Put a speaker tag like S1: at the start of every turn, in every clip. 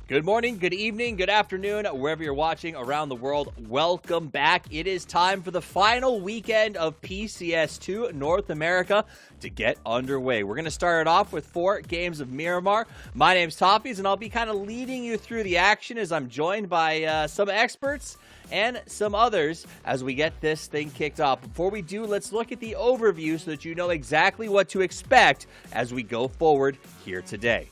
S1: Good morning, good evening, good afternoon, wherever you're watching around the world. Welcome back. It is time for the final weekend of PCS2 North America to get underway. We're going to start it off with 4 games of Miramar. My name's Toffees, and I'll be kind of leading you through the action as I'm joined by some experts and some others as we get this thing kicked off. Before we do, let's look at the overview so that you know exactly what to expect as we go forward here today.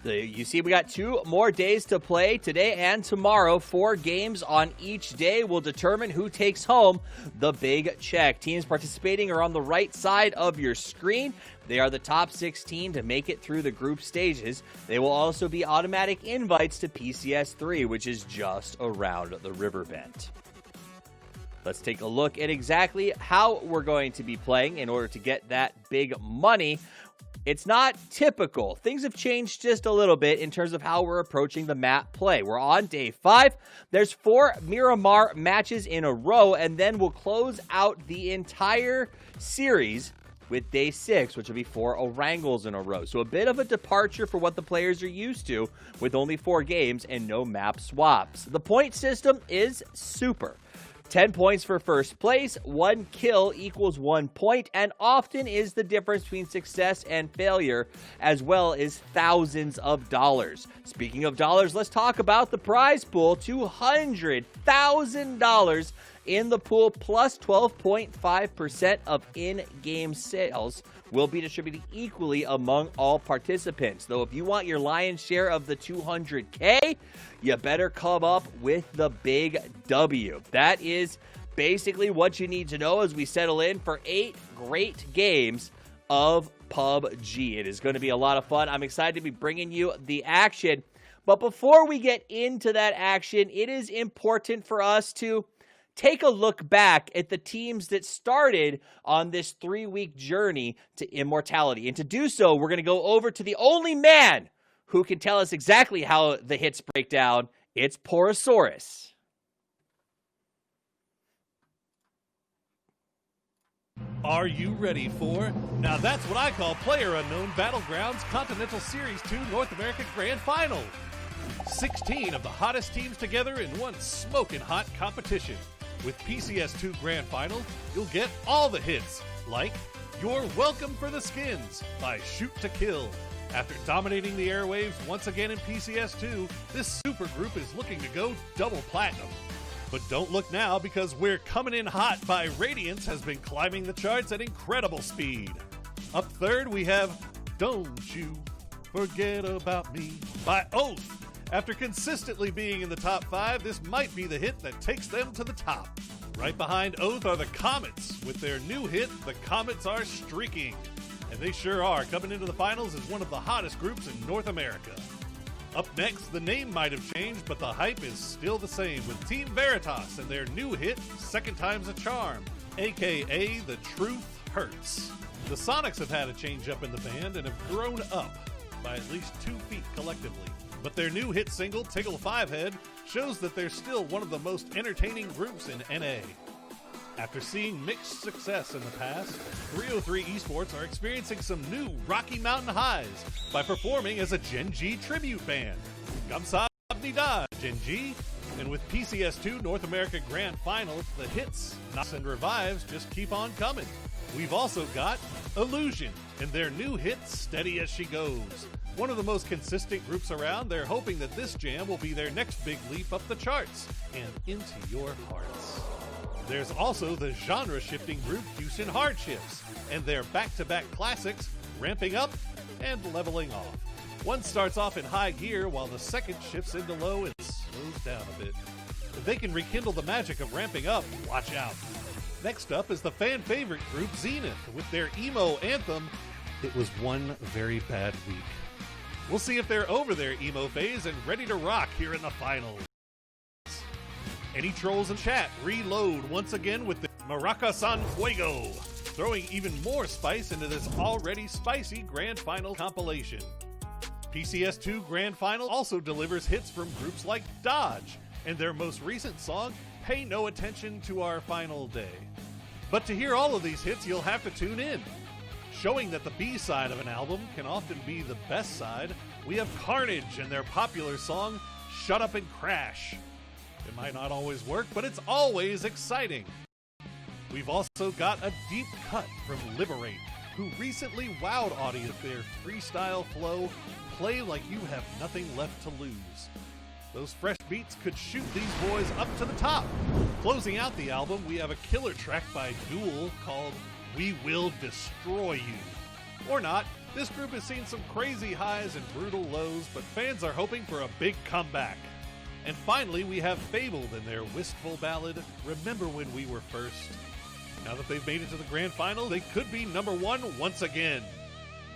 S1: You see, we got 2 more days to play today and tomorrow. 4 games on each day will determine who takes home the big check. Teams participating are on the right side of your screen. They are the top 16 to make it through the group stages. They will also be automatic invites to PCS 3, which is just around the river bend. Let's take a look at exactly how we're going to be playing in order to get that big money. It's not typical. Things have changed just a little bit in terms of how we're approaching the map play. We're on day 5. There's 4 Miramar matches in a row, and then we'll close out the entire series with day 6, which will be 4 Orangles in a row. So a bit of a departure for what the players are used to with only 4 games and no map swaps. The point system is super. 10 points for first place, 1 kill equals 1 point, and often is the difference between success and failure, as well as thousands of dollars. Speaking of dollars, let's talk about the prize pool. $200,000 in the pool, plus 12.5% of in-game sales will be distributed equally among all participants. Though if you want your lion's share of the $200K, you better come up with the big W. That is basically what you need to know as we settle in for 8 great games of PUBG. It is going to be a lot of fun. I'm excited to be bringing you the action. But before we get into that action, it is important for us to take a look back at the teams that started on this 3-week journey to immortality. And to do so, we're going to go over to the only man who can tell us exactly how the hits break down. It's Porosaurus.
S2: Are you ready for? Now that's what I call PlayerUnknown Battlegrounds Continental Series 2 North America Grand Final. 16 of the hottest teams together in one smoking hot competition. With PCS2 Grand Final, you'll get all the hits, like You're Welcome for the Skins by Shoot to Kill. After dominating the airwaves once again in PCS2, this supergroup is looking to go double platinum. But don't look now, because We're Coming In Hot by Radiance has been climbing the charts at incredible speed. Up third, we have Don't You Forget About Me by Oath. After consistently being in the top 5, this might be the hit that takes them to the top. Right behind Oath are the Comets. With their new hit, the Comets are streaking. And they sure are, coming into the finals as one of the hottest groups in North America. Up next, the name might have changed, but the hype is still the same, with Team Veritas and their new hit, Second Time's a Charm, aka The Truth Hurts. The Sonics have had a change up in the band and have grown up by at least 2 feet collectively. But their new hit single, Tickle 5 shows that they're still one of the most entertaining groups in NA. After seeing mixed success in the past, 303 Esports are experiencing some new Rocky Mountain highs by performing as a Gen G tribute band. Kamsahamnida, Gen G. And with PCS2 North America Grand Final, the hits, knocks, and revives just keep on coming. We've also got Illusion and their new hit, Steady As She Goes. One of the most consistent groups around, they're hoping that this jam will be their next big leap up the charts and into your hearts. There's also the genre-shifting group Houston Hardships and their back-to-back classics, Ramping Up and Leveling Off. One starts off in high gear while the second shifts into low and slows down a bit. If they can rekindle the magic of Ramping Up, watch out. Next up is the fan-favorite group Zenith with their emo anthem, It Was One Very Bad Week. We'll see if they're over their emo phase and ready to rock here in the finals. Any trolls in chat, reload once again with the Maraca San Fuego, throwing even more spice into this already spicy Grand Final compilation. PCS2 Grand Final also delivers hits from groups like Dodge and their most recent song, Pay No Attention to Our Final Day. But to hear all of these hits, you'll have to tune in. Showing that the B-side of an album can often be the best side, we have Carnage and their popular song, Shut Up and Crash. It might not always work, but it's always exciting. We've also got a deep cut from Liberate, who recently wowed audience with their freestyle flow, Play Like You Have Nothing Left to Lose. Those fresh beats could shoot these boys up to the top. Closing out the album, we have a killer track by Duel called We Will Destroy You. Or not, this group has seen some crazy highs and brutal lows, but fans are hoping for a big comeback. And finally, we have Fabled and their wistful ballad, Remember When We Were First. Now that they've made it to the grand final, they could be number one once again.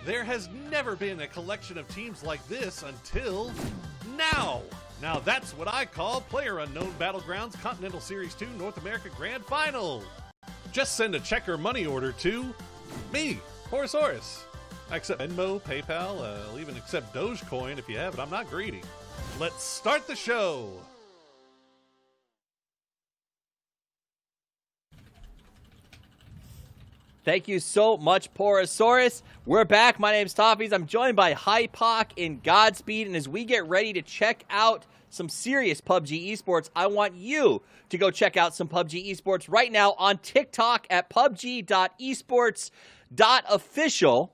S2: There has never been a collection of teams like this until now. Now that's what I call PlayerUnknown Battlegrounds Continental Series 2 North America Grand Final. Just send a check or money order to me, Horosaurus. I accept Venmo, PayPal, I'll even accept Dogecoin if you have it. I'm not greedy. Let's start the show.
S1: Thank you so much, Porosaurus. We're back. My name's Toffees. I'm joined by Hypoc and Godspeed. And as we get ready to check out some serious PUBG esports, I want you to go check out some PUBG esports right now on TikTok at pubg.esports.official.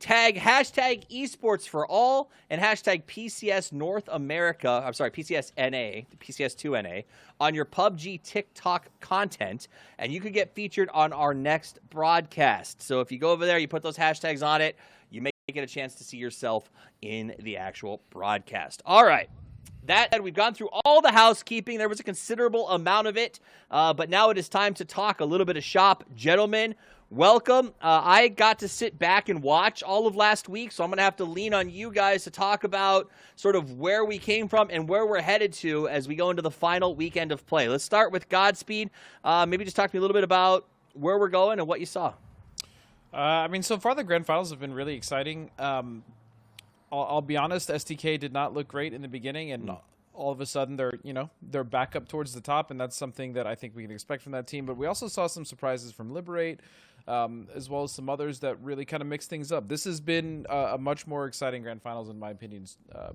S1: Tag hashtag esports for all and hashtag PCS North America, I'm sorry, PCS NA, PCS 2NA on your PUBG TikTok content, and you could get featured on our next broadcast. So if you go over there, you put those hashtags on it, you may get a chance to see yourself in the actual broadcast. All right. That we've gone through all the housekeeping. There was a considerable amount of it, but now it is time to talk a little bit of shop. Gentlemen, welcome. I got to sit back and watch all of last week, so I'm going to have to lean on you guys to talk about sort of where we came from and where we're headed to as we go into the final weekend of play. Let's start with Godspeed. Maybe just talk to me a little bit about where we're going and what you saw.
S3: I mean, so far the grand finals have been really exciting. I'll be honest, STK did not look great in the beginning, and all of a sudden they're back up towards the top, and that's something that I think we can expect from that team. But we also saw some surprises from Liberate, as well as some others that really kind of mix things up. This has been a much more exciting grand finals, in my opinion,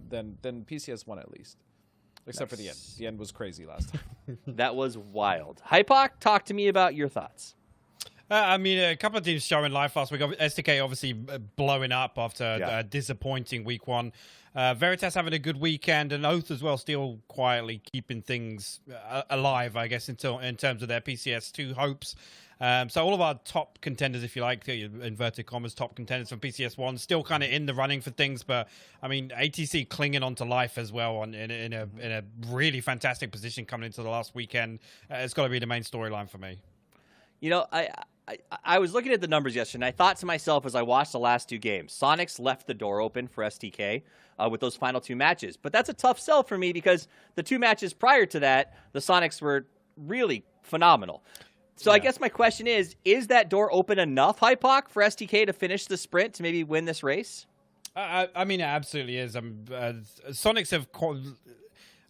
S3: than PCS 1 at least, except for the end. The end was crazy last time.
S1: That was wild. Hypoc, talk to me about your thoughts.
S4: I mean, a couple of teams showing life last week. STK obviously blowing up after a disappointing week one. Veritas having a good weekend, and Oath as well, still quietly keeping things alive, I guess, in terms of their PCS2 hopes. So all of our top contenders, if you like, inverted commas, top contenders from PCS1, still kind of in the running for things. But, I mean, ATC clinging on to life as well in a really fantastic position coming into the last weekend. It's got to be the main storyline for me.
S1: You know, I was looking at the numbers yesterday, and I thought to myself as I watched the last two games, Sonics left the door open for STK with those final two matches. But that's a tough sell for me because the two matches prior to that, the Sonics were really phenomenal. So I guess my question is that door open enough, Hypoc, for STK to finish the sprint to maybe win this race?
S4: I mean, it absolutely is. Sonics have...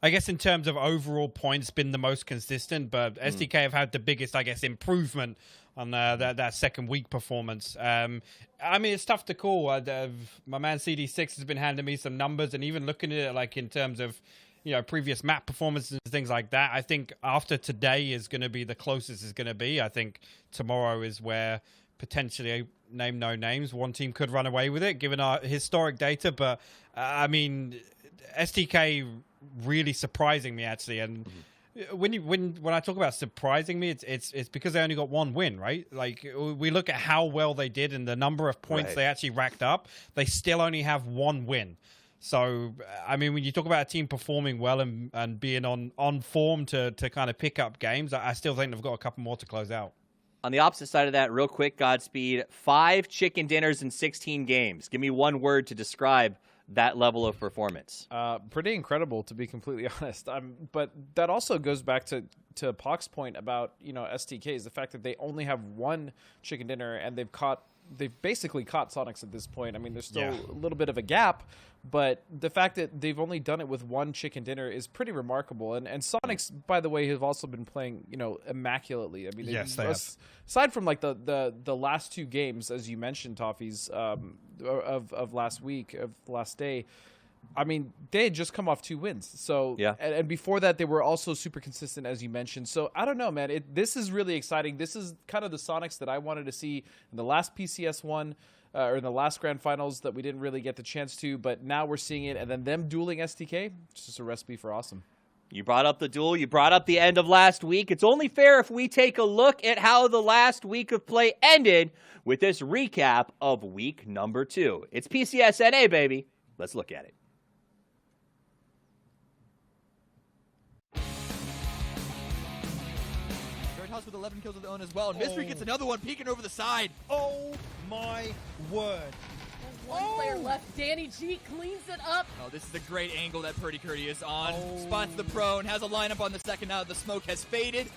S4: I guess in terms of overall points, been the most consistent, but STK have had the biggest, I guess, improvement on that second week performance. I mean, it's tough to call. My man CD6 has been handing me some numbers, and even looking at it like in terms of, you know, previous map performances and things like that. I think after today is going to be the closest it's going to be. I think tomorrow is where potentially, name no names, one team could run away with it, given our historic data. But I mean, STK really surprising me actually, and when I talk about surprising me, it's because they only got one win, right? Like, we look at how well they did and the number of points they actually racked up, they still only have one win. So I mean, when you talk about a team performing well and being on form to kind of pick up games, I still think they've got a couple more to close out.
S1: On the opposite side of that, real quick, Godspeed, 5 chicken dinners in 16 games. Give me one word to describe that level of performance?
S3: Pretty incredible, to be completely honest. But that also goes back to Pac's point about, STKs, the fact that they only have one chicken dinner and they've basically caught Sonics at this point. I mean, there's still a little bit of a gap, but the fact that they've only done it with one chicken dinner is pretty remarkable. And Sonics, by the way, have also been playing, immaculately. I mean,
S4: yes, they have.
S3: Aside from like the last two games, as you mentioned, Toffees, of last week, of last day, I mean, they had just come off 2 wins. So, and before that, they were also super consistent, as you mentioned. So, I don't know, man. This is really exciting. This is kind of the Sonics that I wanted to see in the last PCS one, or in the last Grand Finals that we didn't really get the chance to. But now we're seeing it. And then them dueling STK, it's just a recipe for awesome.
S1: You brought up the duel. You brought up the end of last week. It's only fair if we take a look at how the last week of play ended with this recap of week number 2. It's PCS NA, baby. Let's look at it.
S5: With 11 kills of their own as well. And Mystery gets another one peeking over the side.
S4: Oh my word.
S6: One player left. Danny G cleans it up.
S5: Oh, this is a great angle that Purdy Curdy is on. Spots the prone, has a lineup on the second now. The smoke has faded.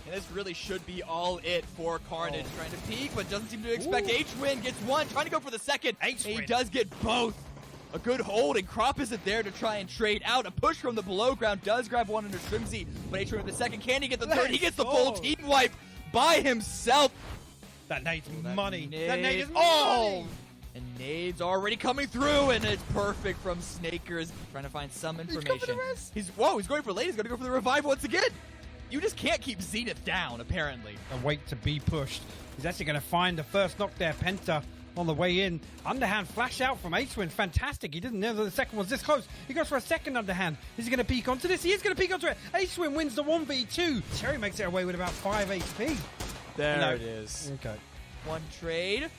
S5: And this really should be all it for Carnage. Trying to peek, but doesn't seem to expect. H-Win gets one, trying to go for the second. He does get both. A good hold, and Crop isn't there to try and trade out. A push from the below ground does grab one under Shrimzy, but H-Win with the second. Can he get the third? He gets the full team wipe by himself.
S4: That nade's money.
S5: That nade is money. And nade's already coming through, and it's perfect from Snakers. Trying to find some information. He's going for late. He's going to go for the revive once again. You just can't keep Zenith down, apparently.
S4: And wait to be pushed. He's actually going to find the first knock there. Penta on the way in. Underhand flash out from H-Win. Fantastic. He didn't know that the second was this close. He goes for a second underhand. Is he going to peek onto this? He is going to peek onto it. H-Win wins the 1v2. Cherry makes it away with about 5 HP.
S5: There it is.
S4: Okay.
S5: One trade.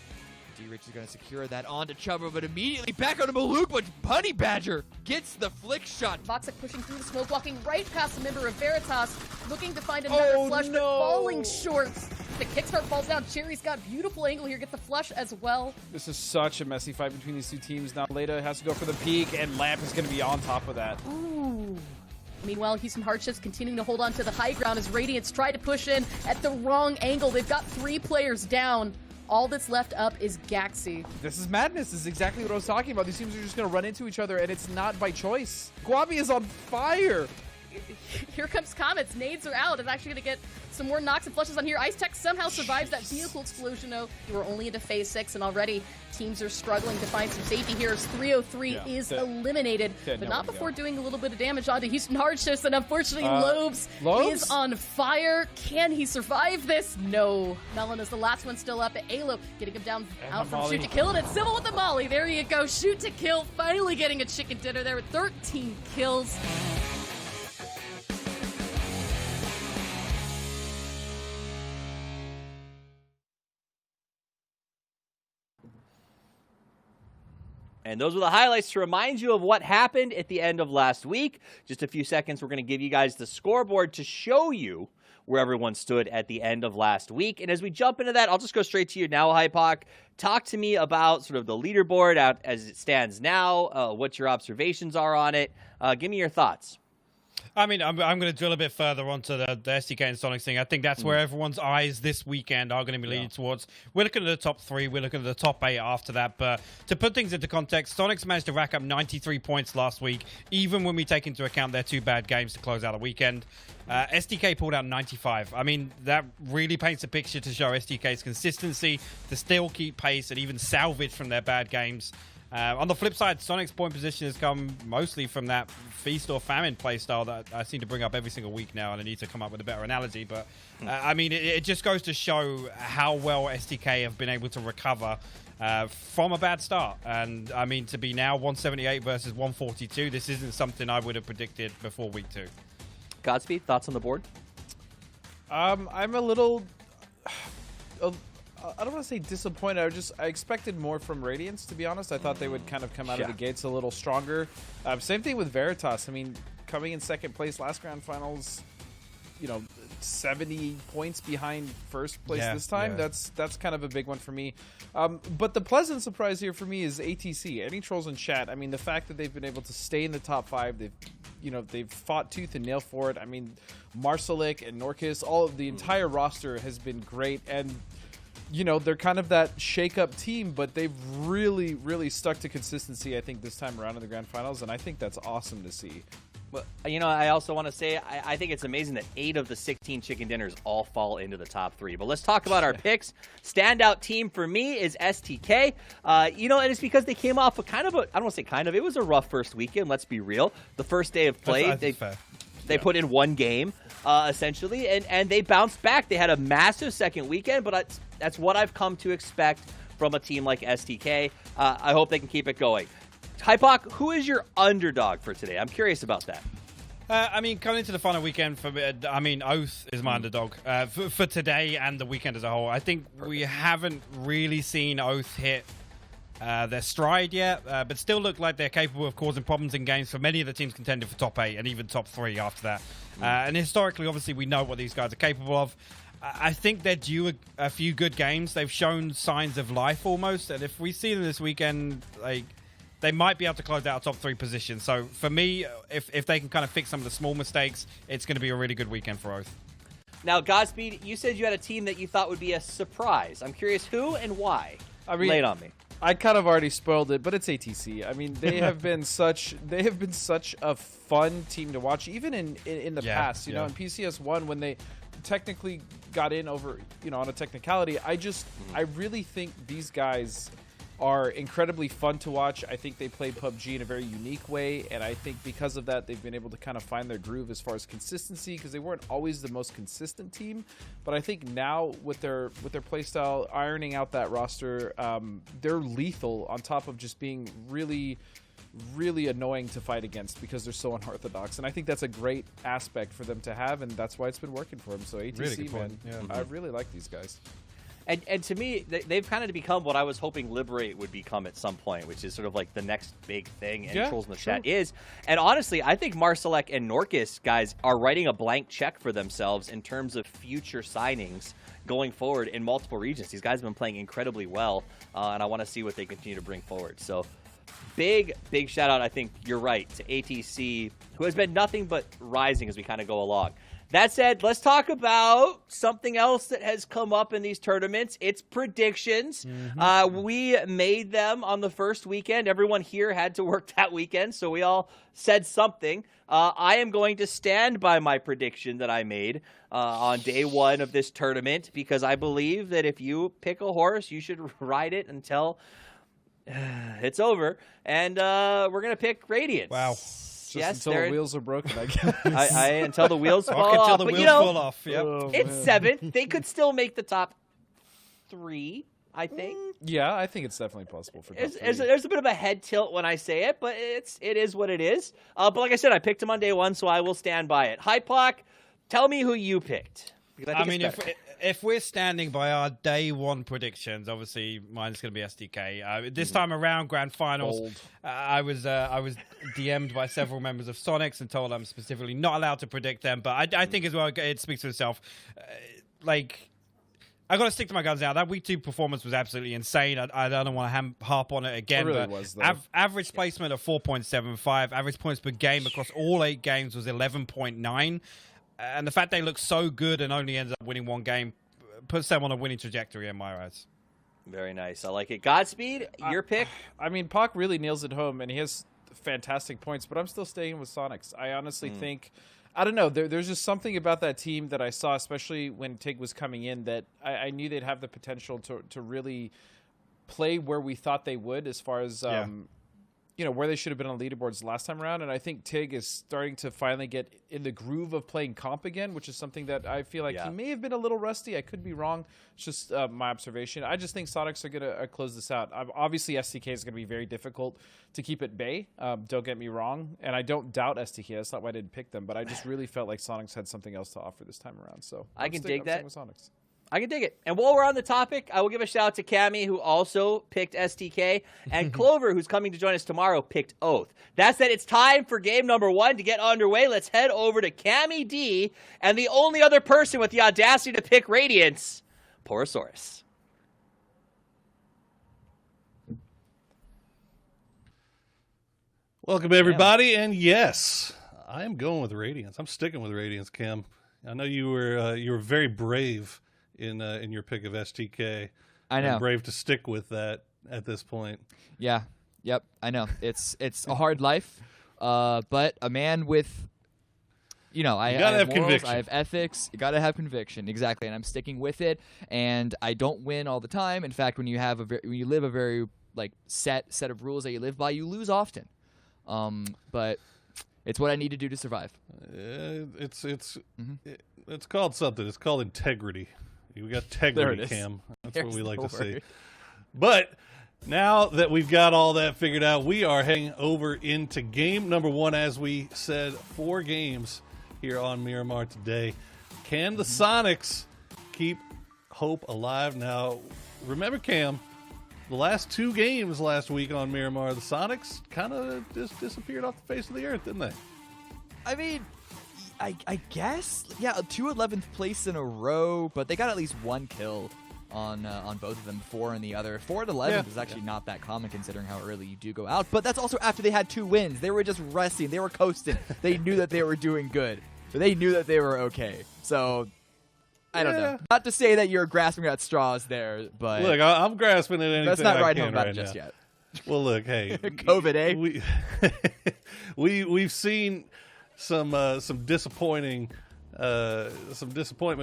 S5: D-Rich is going to secure that onto Chubba, but immediately back onto Maluk, but Honey Badger gets the flick shot.
S6: Voxic pushing through the smoke, walking right past a member of Veritas, looking to find another flush, but falling short. The kickstart falls down. Cherry's got beautiful angle here, gets the flush as well.
S3: This is such a messy fight between these two teams. Now Leda has to go for the peak, and Lamp is going to be on top of that.
S6: Ooh. Meanwhile, Houston Hardships continuing to hold on to the high ground as Radiance try to push in at the wrong angle. They've got 3 players down. All that's left up is Gaxi.
S3: This is madness. This is exactly what I was talking about. These teams are just going to run into each other, and it's not by choice. Guavi is on fire.
S6: Here comes Comets. Nades are out. It's actually going to get some more knocks and flushes on here. Ice Tech somehow survives that vehicle explosion, though. You are only into phase 6, and already teams are struggling to find some safety here as 303 is eliminated, but not before doing a little bit of damage onto Houston Hardships, and unfortunately Lobes is on fire. Can he survive this? No. Melon is the last one still up at Alo, getting him down out from shoot to kill, and it's Civil with the molly. There you go. Shoot to kill. Finally getting a chicken dinner there with 13 kills.
S1: And those were the highlights to remind you of what happened at the end of last week. Just a few seconds, we're going to give you guys the scoreboard to show you where everyone stood at the end of last week. And as we jump into that, I'll just go straight to you now, Hypoc. Talk to me about sort of the leaderboard out as it stands now, what your observations are on it. Give me your thoughts.
S4: I mean, I'm going to drill a bit further onto the SDK and Sonics thing. I think that's where everyone's eyes this weekend are going to be leading towards. We're looking at the top 3. We're looking at the top 8 after that. But to put things into context, Sonics managed to rack up 93 points last week, even when we take into account their 2 bad games to close out the weekend. SDK pulled out 95. I mean, that really paints a picture to show SDK's consistency, to still keep pace and even salvage from their bad games. On the flip side, Sonic's point position has come mostly from that feast or famine playstyle that I seem to bring up every single week now, and I need to come up with a better analogy. But, I mean, it just goes to show how well SDK have been able to recover from a bad start. And, I mean, to be now 178 versus 142, this isn't something I would have predicted before week 2.
S1: Godspeed, thoughts on the board?
S3: I'm a little... I don't want to say disappointed. I expected more from Radiance, to be honest. I thought they would kind of come out of the gates a little stronger. Same thing with Veritas. I mean, coming in second place last grand finals, you know, 70 points behind first place
S4: Yeah,
S3: this time.
S4: yeah.
S3: That's kind of a big one for me. But the pleasant surprise here for me is ATC. Any trolls in chat? I mean, the fact that they've been able to stay in the top 5, they've fought tooth and nail for it. I mean, Marcelik and Norcus, all of the entire roster has been great, and they're kind of that shake-up team, but they've really, really stuck to consistency, I think, this time around in the Grand Finals, and I think that's awesome to see.
S1: Well, I also want to say I think it's amazing that 8 of the 16 chicken dinners all fall into the top 3. But let's talk about our picks. Standout team for me is STK. And it's because they came off I don't want to say it was a rough first weekend, let's be real. The first day of play, they put in 1 game, essentially, and they bounced back. They had a massive second weekend, but that's what I've come to expect from a team like STK. I hope they can keep it going. Hypoc, who is your underdog for today? I'm curious about that.
S4: Coming into the final weekend, Oath is my underdog for today and the weekend as a whole. I think we haven't really seen Oath hit their stride yet, but still look like they're capable of causing problems in games for many of the teams contending for top 8 and even top 3 after that. And historically, obviously, we know what these guys are capable of. I think they're due a few good games. They've shown signs of life almost, and if we see them this weekend, they might be able to close out a top 3 position. So for me, if they can kind of fix some of the small mistakes, it's going to be a really good weekend for Oath.
S1: Now, Godspeed, you said you had a team that you thought would be a surprise. I'm curious who and why. Lay it on me.
S3: I kind of already spoiled it, but it's ATC. I mean, they have been such a fun team to watch, even in the past. In PCS1 when they technically got in over on a technicality. I really think these guys are incredibly fun to watch. I think they play PUBG in a very unique way, and I think because of that, they've been able to kind of find their groove as far as consistency, because they weren't always the most consistent team. But I think now with their playstyle, ironing out that roster, they're lethal on top of just being really, really annoying to fight against because they're so unorthodox. And I think that's a great aspect for them to have, and that's why it's been working for them. So ATC,
S4: really good
S3: man,
S4: point.
S3: I really like these guys.
S1: And to me, they've kind of become what I was hoping Liberate would become at some point, which is sort of like the next big thing. And Trolls in the Chat is. And honestly, I think Marcelek and Norcus, guys, are writing a blank check for themselves in terms of future signings going forward in multiple regions. These guys have been playing incredibly well, and I want to see what they continue to bring forward. So big shout out, I think you're right, to ATC, who has been nothing but rising as we kind of go along. That said, let's talk about something else that has come up in these tournaments. It's predictions. We made them on the first weekend. Everyone here had to work that weekend, so we all said something. I am going to stand by my prediction that I made on day 1 of this tournament, because I believe that if you pick a horse, you should ride it until it's over. And we're going to pick Radiance.
S4: Wow.
S3: Until the wheels are broken, I guess.
S1: Until the wheels fall off.
S4: Until the wheels fall off. Yep.
S1: It's 7th. They could still make the top 3, I think.
S3: Yeah, I think it's definitely possible for top 3.
S1: There's a bit of a head tilt when I say it, but it is what it is. But like I said, I picked him on day 1, so I will stand by it. Hypoc, tell me who you picked.
S4: I mean, if we're standing by our day 1 predictions, obviously mine's going to be SDK. This time around, Grand Finals, I was DM'd by several members of Sonics and told I'm specifically not allowed to predict them. But I think as well, it speaks for itself. I got to stick to my guns now. That week 2 performance was absolutely insane. I don't want to harp on it again.
S3: It really
S4: but
S3: was, though.
S4: Average placement of 4.75. Average points per game across all 8 games was 11.9. And the fact they look so good and only ends up winning 1 game puts them on a winning trajectory in my eyes.
S1: Very nice. I like it. Godspeed, your pick?
S3: I mean, Pac really nails it home, and he has fantastic points, but I'm still staying with Sonics. I honestly think, I don't know, there's just something about that team that I saw, especially when Tig was coming in, that I knew they'd have the potential to really play where we thought they would as far as where they should have been on leaderboards last time around. And I think Tig is starting to finally get in the groove of playing comp again, which is something that I feel like he may have been a little rusty. I could be wrong. It's just my observation. I just think Sonics are going to close this out. Obviously, STK is going to be very difficult to keep at bay. Don't get me wrong. And I don't doubt STK. That's not why I didn't pick them. But I just really felt like Sonics had something else to offer this time around. So
S1: I can dig that.
S3: With Sonics.
S1: I can dig it. And while we're on the topic, I will give a shout out to Cammy, who also picked STK, and Clover, who's coming to join us tomorrow, picked Oath. That said, it's time for game number 1 to get underway. Let's head over to Cammy D, and the only other person with the audacity to pick Radiance, Porosaurus.
S2: Welcome, everybody, and yes, I'm going with Radiance. I'm sticking with Radiance, Kim. I know you were very brave in your pick of STK.
S5: I know.
S2: And brave to stick with that at this point.
S5: Yeah. Yep. I know. It's a hard life, but a man with, I
S2: gotta have
S5: morals,
S2: conviction.
S5: I have ethics. You gotta have conviction, exactly. And I'm sticking with it. And I don't win all the time. In fact, when you have when you live a very set of rules that you live by, you lose often. But it's what I need to do to survive.
S2: It's called something. It's called integrity. We got integrity, Cam. That's what we like to see. But now that we've got all that figured out, we are heading over into game number 1. As we said, 4 games here on Miramar today. Can the Sonics keep hope alive? Now, remember, Cam, the last 2 games last week on Miramar, the Sonics kind of just disappeared off the face of the earth, didn't they?
S5: I mean, I guess, yeah, 2 11th place in a row, but they got at least 1 kill on both of them. 4 in the other. 4 at 11th is actually not that common considering how early you do go out. But that's also after they had 2 wins. They were just resting. They were coasting. They knew that they were doing good. They knew that they were okay. So I don't know. Not to say that you're grasping at straws there, but
S2: look, I'm grasping at anything.
S5: Let's not
S2: I
S5: ride
S2: can
S5: home about
S2: right
S5: it just
S2: now.
S5: yet.
S2: Well, look, hey,
S5: COVID, eh?
S2: We've seen some disappointment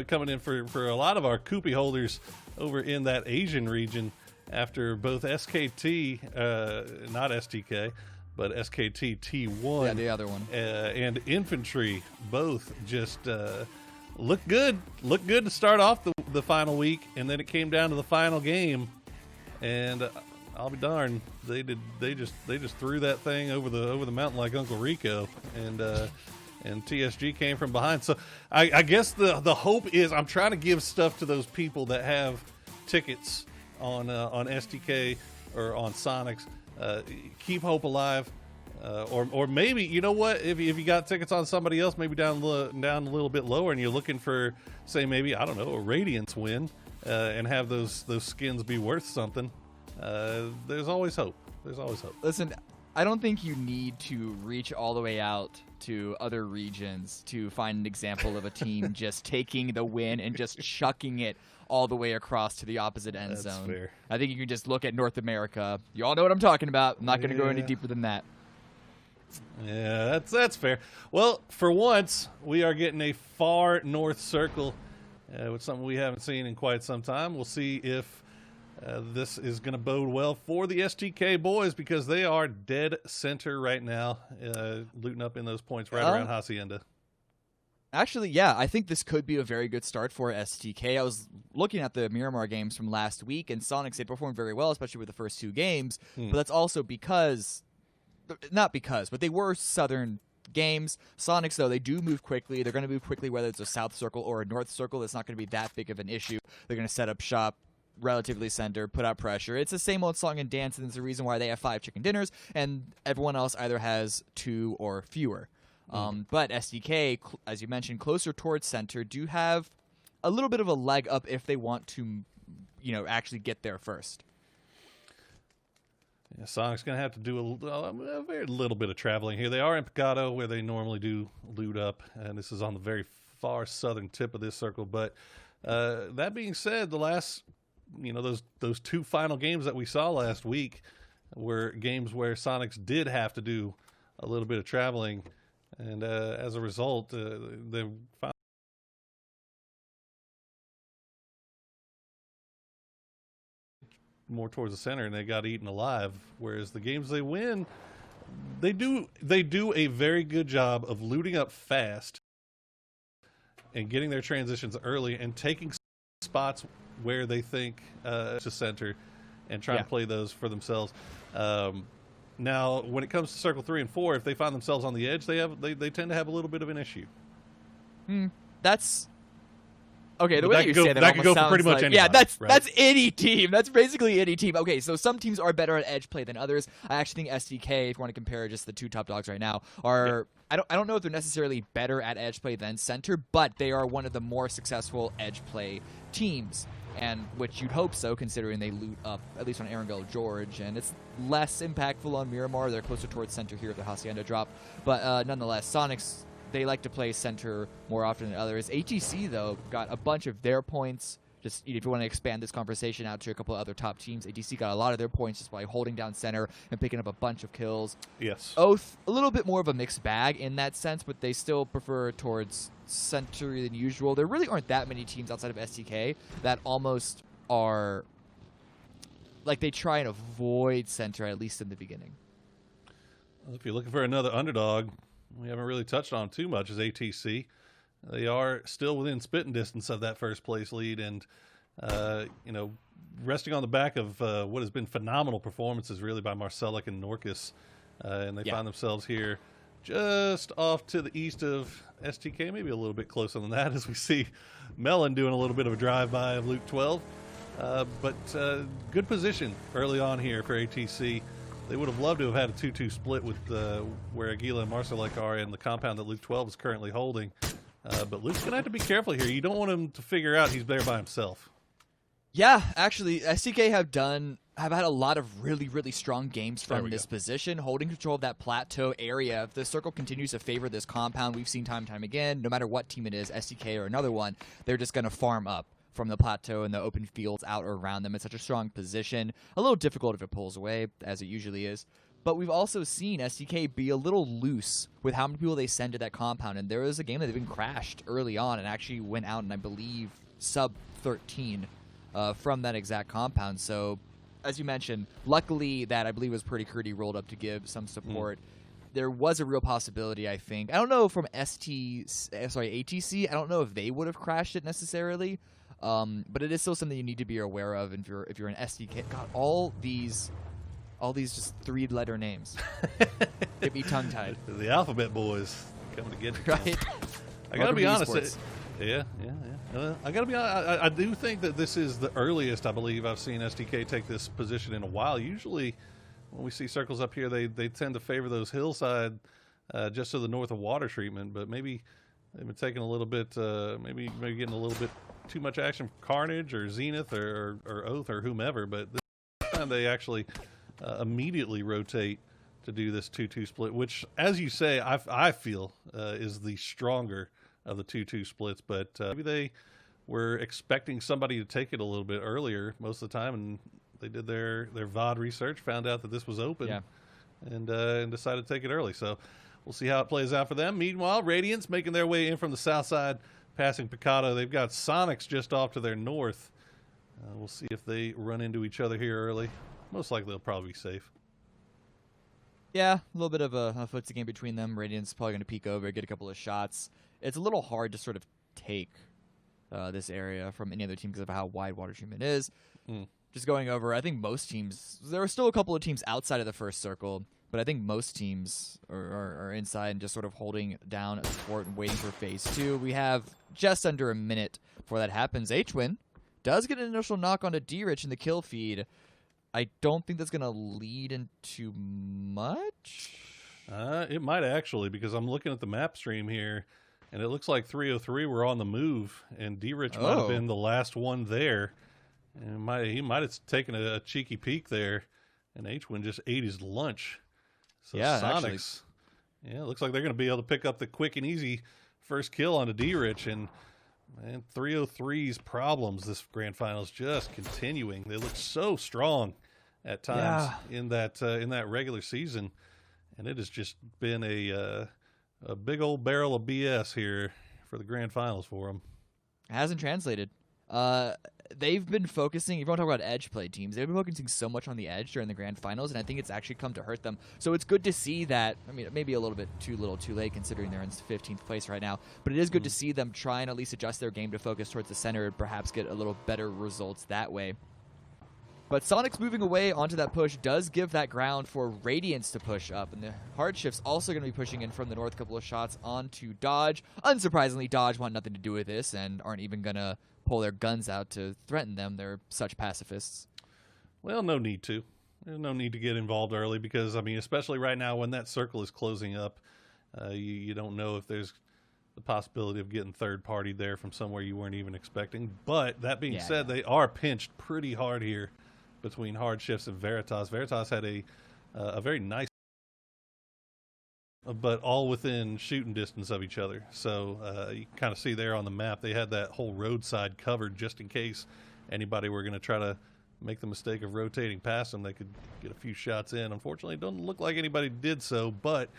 S2: coming in for a lot of our Koopy holders over in that Asian region after both SKT, not STK, but SKT T1,
S5: yeah, the other one,
S2: and Infantry both just looked good to start off the final week, and then it came down to the final game, and I'll be darned, they just threw that thing over the mountain like Uncle Rico, and TSG came from behind. So I guess the hope is I'm trying to give stuff to those people that have tickets on STK or on Sonics. Keep hope alive, or maybe, you know what, if you got tickets on somebody else, maybe down a little bit lower, and you're looking for, say, maybe, I don't know, a Radiance win, and have those skins be worth something. There's always hope.
S5: Listen, I don't think you need to reach all the way out to other regions to find an example of a team just taking the win and just chucking it all the way across to the opposite end
S2: That's
S5: zone.
S2: fair.
S5: I think you can just look at North America. You all know what I'm talking about. I'm not going to go any deeper than that.
S2: Yeah, that's fair. Well, for once, we are getting a far north circle, which is something we haven't seen in quite some time. We'll see if this is going to bode well for the STK boys, because they are dead center right now, looting up in those points right around Hacienda.
S5: Actually, yeah, I think this could be a very good start for STK. I was looking at the Miramar games from last week, and Sonics, they performed very well, especially with the first 2 games. But that's also because, not because, but they were Southern games. Sonics, though, they do move quickly. They're going to move quickly whether it's a South Circle or a North Circle. It's not going to be that big of an issue. They're going to set up shop relatively center, put out pressure. It's the same old song and dance, and it's the reason why they have 5 chicken dinners, and everyone else either has 2 or fewer. But SDK, as you mentioned, closer towards center, do have a little bit of a leg up if they want to, actually get there first.
S2: Yeah, Sonic's going to have to do a very little bit of traveling here. They are in Picado, where they normally do loot up, and this is on the very far southern tip of this circle. But that being said, the last, those 2 final games that we saw last week were games where Sonics did have to do a little bit of traveling. And as a result, they found more towards the center, and they got eaten alive. Whereas the games they win, they do a very good job of looting up fast and getting their transitions early and taking spots where they think to center and trying to play those for themselves. Now, when it comes to Circle 3 and 4, if they find themselves on the edge, they tend to have a little bit of an issue.
S5: That's Okay, the
S2: But
S5: way
S2: that
S5: you
S2: could go-
S5: say that
S2: that could
S5: almost
S2: go for pretty
S5: sounds
S2: much
S5: like, yeah,
S2: anybody, right?
S5: that's any team. That's basically any team. Okay, so some teams are better at edge play than others. I actually think SDK, if you want to compare just the two top dogs right now, are I don't know if they're necessarily better at edge play than center, but they are one of the more successful edge play teams. And which you'd hope so, considering they loot up, at least on Erangel George, and it's less impactful on Miramar. They're closer towards center here with the Hacienda drop. But nonetheless, Sonics, they like to play center more often than others. ATC, though, got a bunch of their points. Just if you want to expand this conversation out to a couple of other top teams, ATC got a lot of their points just by holding down center and picking up a bunch of kills.
S2: Yes.
S5: Oath, a little bit more of a mixed bag in that sense, but they still prefer towards center than usual. There really aren't that many teams outside of STK that almost are like they try and avoid center, at least in the beginning.
S2: Well, if you're looking for another underdog, we haven't really touched on too much, is ATC. They are still within spitting distance of that first place lead, and resting on the back of what has been phenomenal performances really by Marcelic and Norcus, and they find themselves here just off to the east of STK, maybe a little bit closer than that, as we see Melon doing a little bit of a drive-by of Luke 12. But good position early on here for ATC. They would have loved to have had a 2-2 split with where Aguila and Marcelic are in the compound that Luke 12 is currently holding. But Luke's going to have to be careful here. You don't want him to figure out he's there by himself.
S5: Yeah, actually, STK have had a lot of really, really strong games from this position, holding control of that plateau area. If the circle continues to favor this compound, we've seen time and time again, no matter what team it is, STK or another one, they're just going to farm up from the plateau and the open fields out around them. It's such a strong position. A little difficult if it pulls away, as it usually is. But we've also seen STK be a little loose with how many people they send to that compound. And there was a game that even crashed early on and actually went out and I believe sub 13 from that exact compound. So, as you mentioned, luckily that I believe was Pretty Curdy rolled up to give some support. There was a real possibility, I think. I don't know from ATC. I don't know if they would have crashed it necessarily. But it is still something you need to be aware of if you're an STK. God, all these just 3-letter names. Get me tongue-tied.
S2: The alphabet boys coming to get you.
S5: Right?
S2: I gotta be honest. Yeah. I gotta be honest. I do think that this is the earliest I believe I've seen STK take this position in a while. Usually, when we see circles up here, they tend to favor those hillside just to the north of water treatment. But maybe they've been taking a little bit, maybe getting a little bit too much action from Carnage or Zenith or Oath or whomever. But this time they actually immediately rotate to do this 2-2 split, which, as you say, I feel is the stronger of the 2-2 splits. But maybe they were expecting somebody to take it a little bit earlier most of the time, and they did their VOD research, found out that this was open, and decided to take it early. So we'll see how it plays out for them. Meanwhile, Radiance making their way in from the south side, passing Picado. They've got Sonics just off to their north. We'll see if they run into each other here early. Most likely they'll probably be safe.
S5: Yeah, a little bit of a footsie game between them. Radiant's probably going to peek over, get a couple of shots. It's a little hard to sort of take this area from any other team because of how wide water treatment is. Just going over, I think most teams, there are still a couple of teams outside of the first circle, but I think most teams are inside and just sort of holding down a fort and waiting for phase 2. We have just under a minute before that happens. HWin does get an initial knock onto D-Rich in the kill feed. I don't think that's going to lead into much.
S2: It might actually, because I'm looking at the map stream here, and it looks like 303 were on the move, and D-Rich might have been the last one there. And he might have taken a cheeky peek there, and HWin just ate his lunch. So
S5: yeah,
S2: Sonics, it looks like they're going to be able to pick up the quick and easy first kill onto D-Rich, and man, 303's problems this grand final is just continuing. They look so strong at times in that regular season, and it has just been a big old barrel of BS here for the grand finals for them.
S5: It hasn't translated. They've been focusing, if you want to talk about edge play teams, they've been focusing so much on the edge during the grand finals, and I think it's actually come to hurt them. So it's good to see that, I mean, maybe a little bit too late considering they're in 15th place right now, but it is good to see them try and at least adjust their game to focus towards the center and perhaps get a little better results that way. But Sonics moving away onto that push does give that ground for Radiance to push up, and the Hardshift's also going to be pushing in from the north, couple of shots onto Dodge. Unsurprisingly, Dodge want nothing to do with this and aren't even going to pull their guns out to threaten them. They're such pacifists.
S2: Well, no need to. There's no need to get involved early because, I mean, especially right now when that circle is closing up, you don't know if there's the possibility of getting third-partied there from somewhere you weren't even expecting. But that being said, they are pinched pretty hard here between Hard Shifts and Veritas. Veritas had a very nice, but all within shooting distance of each other. So you can kind of see there on the map, they had that whole roadside covered just in case anybody were going to try to make the mistake of rotating past them. They could get a few shots in. Unfortunately, it doesn't look like anybody did so, but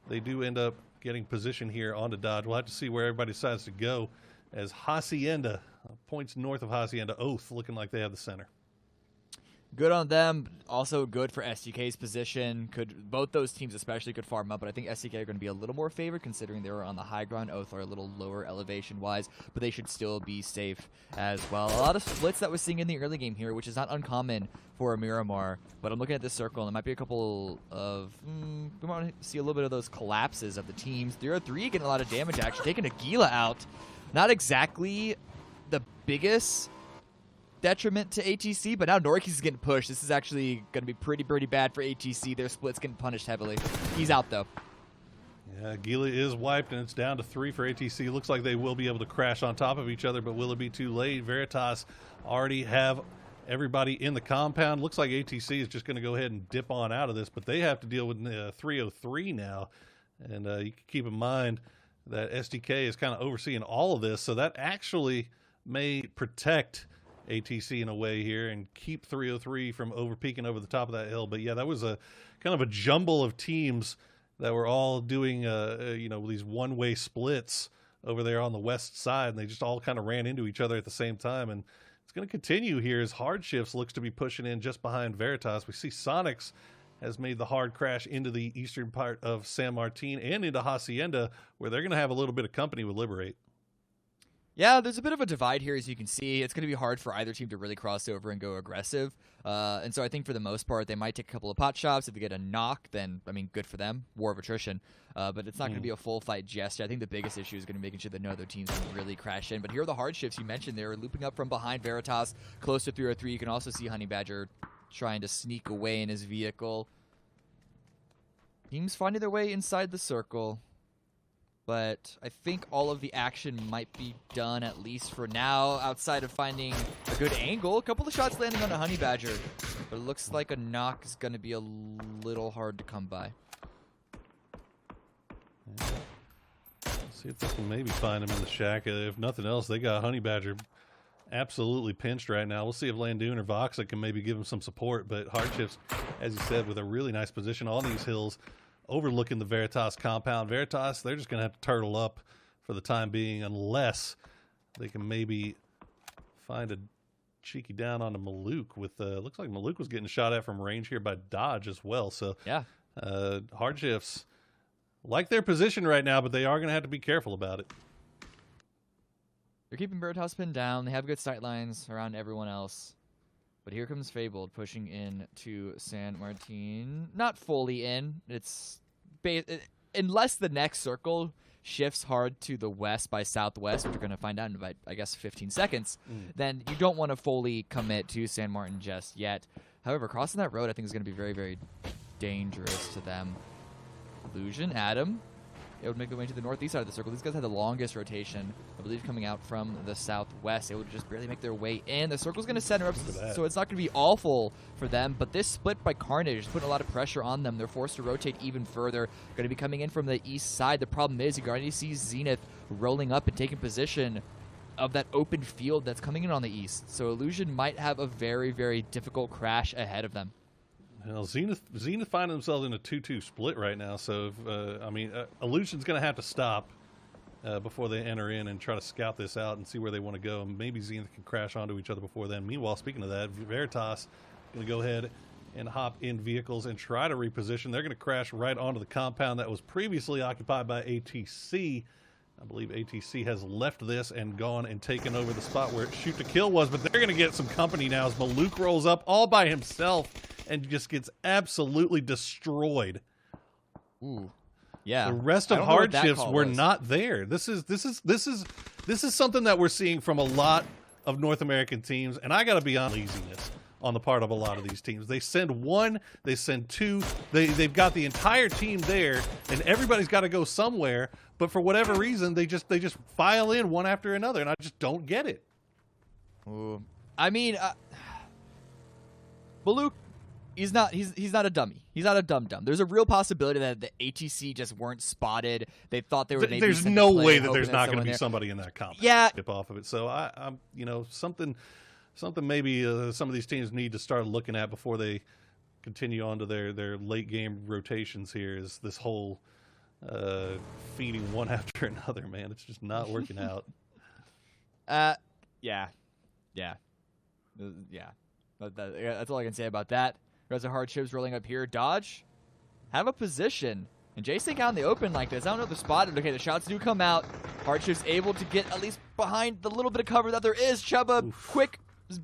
S2: they do end up getting position here onto Dodge. We'll have to see where everybody decides to go as Hacienda, points north of Hacienda, Oath, looking like they have the center.
S5: Good on them. Also good for SDK's position. Both those teams especially could farm up, but I think SDK are going to be a little more favored considering they were on the high ground. Oath are a little lower elevation-wise, but they should still be safe as well. A lot of splits that we're seeing in the early game here, which is not uncommon for a Miramar, but I'm looking at this circle, and there might be a couple of... we want to see a little bit of those collapses of the teams. 303 getting a lot of damage, actually. Taking Aguila out. Not exactly the biggest detriment to ATC, but now Norikis is getting pushed. This is actually going to be pretty bad for ATC. Their split's getting punished heavily. He's out, though.
S2: Yeah, Gila is wiped, and it's down to 3 for ATC. Looks like they will be able to crash on top of each other, but will it be too late? Veritas already have everybody in the compound. Looks like ATC is just going to go ahead and dip on out of this, but they have to deal with 303 now. And you can keep in mind that SDK is kind of overseeing all of this, so that actually may protect ATC in a way here and keep 303 from overpeaking over the top of that hill. But yeah, that was a kind of a jumble of teams that were all doing these one-way splits over there on the west side, and they just all kind of ran into each other at the same time. And it's going to continue here as Hard Shifts looks to be pushing in just behind Veritas. We see Sonics has made the hard crash into the eastern part of San Martin and into Hacienda, where they're going to have a little bit of company with Liberate.
S5: Yeah, there's a bit of a divide here, as you can see. It's going to be hard for either team to really cross over and go aggressive. And so I think for the most part, they might take a couple of pot shots. If they get a knock, then, I mean, good for them. War of attrition. But it's not going to be a full fight just yet. I think the biggest issue is going to be making sure that no other teams can really crash in. But here are the Hard Shifts you mentioned. They're looping up from behind Veritas, close to 303. You can also see Honey Badger trying to sneak away in his vehicle. Teams finding their way inside the circle. But I think all of the action might be done, at least for now, outside of finding a good angle. A couple of shots landing on a Honey Badger, but it looks like a knock is going to be a little hard to come by.
S2: Yeah. See if they can maybe find him in the shack. If nothing else, they got Honey Badger absolutely pinched right now. We'll see if Landoon or Voxa can maybe give him some support, but Hard Shifts, as you said, with a really nice position on these hills, overlooking the Veritas compound. Veritas, they're just going to have to turtle up for the time being unless they can maybe find a cheeky down onto Maluk with, looks like Maluk was getting shot at from range here by Dodge as well. So
S5: yeah,
S2: Hard Shifts like their position right now, but they are going to have to be careful about it.
S5: They're keeping Veritas pinned down. They have good sight lines around everyone else. But here comes Fabled pushing in to San Martin. Not fully in. It's unless the next circle shifts hard to the west by southwest, which we're going to find out in about, I guess, 15 seconds, then you don't want to fully commit to San Martin just yet. However, crossing that road, I think, is going to be very dangerous to them. Illusion, Adam. It would make their way to the northeast side of the circle. These guys had the longest rotation, I believe, coming out from the southwest. It would just barely make their way in. The circle's going to center up, so it's not going to be awful for them. But this split by Carnage is putting a lot of pressure on them. They're forced to rotate even further. Going to be coming in from the east side. The problem is you already see Zenith rolling up and taking position of that open field that's coming in on the east. So Illusion might have a very difficult crash ahead of them.
S2: Well, Zenith find themselves in a 2-2 split right now, so if, Illusion's going to have to stop before they enter in and try to scout this out and see where they want to go. And maybe Zenith can crash onto each other before then. Meanwhile, speaking of that, Veritas going to go ahead and hop in vehicles and try to reposition. They're going to crash right onto the compound that was previously occupied by ATC. I believe ATC has left this and gone and taken over the spot where Shoot to Kill was, but they're going to get some company now as Maluk rolls up all by himself and just gets absolutely destroyed.
S5: Ooh, yeah.
S2: The rest of Hard Shifts were not there. This is something that we're seeing from a lot of North American teams, and I got to be on laziness on the part of a lot of these teams. They send one, they send two, they've got the entire team there, and everybody's got to go somewhere, but for whatever reason, they just file in one after another, and I just don't get it.
S5: Ooh. I mean, Maluk, he's not a dummy. He's not a dum-dum. There's a real possibility that the ATC just weren't spotted. They thought they were maybe
S2: There's
S5: send a
S2: no
S5: player,
S2: way that
S5: hoping
S2: there's not going to be
S5: there.
S2: somebody in that comp.
S5: Yeah.
S2: Skip off of it. So I'm, you know, something maybe some of these teams need to start looking at before they continue on to their late game rotations here is this whole feeding one after another, man. It's just not working out.
S5: Yeah. That's all I can say about that. There's a hardships rolling up here. Dodge, have a position. And J-Sync out in the open like this. I don't know if they're spotted. Okay, the shots do come out. Hardships able to get at least behind the little bit of cover that there is. Chuba, quick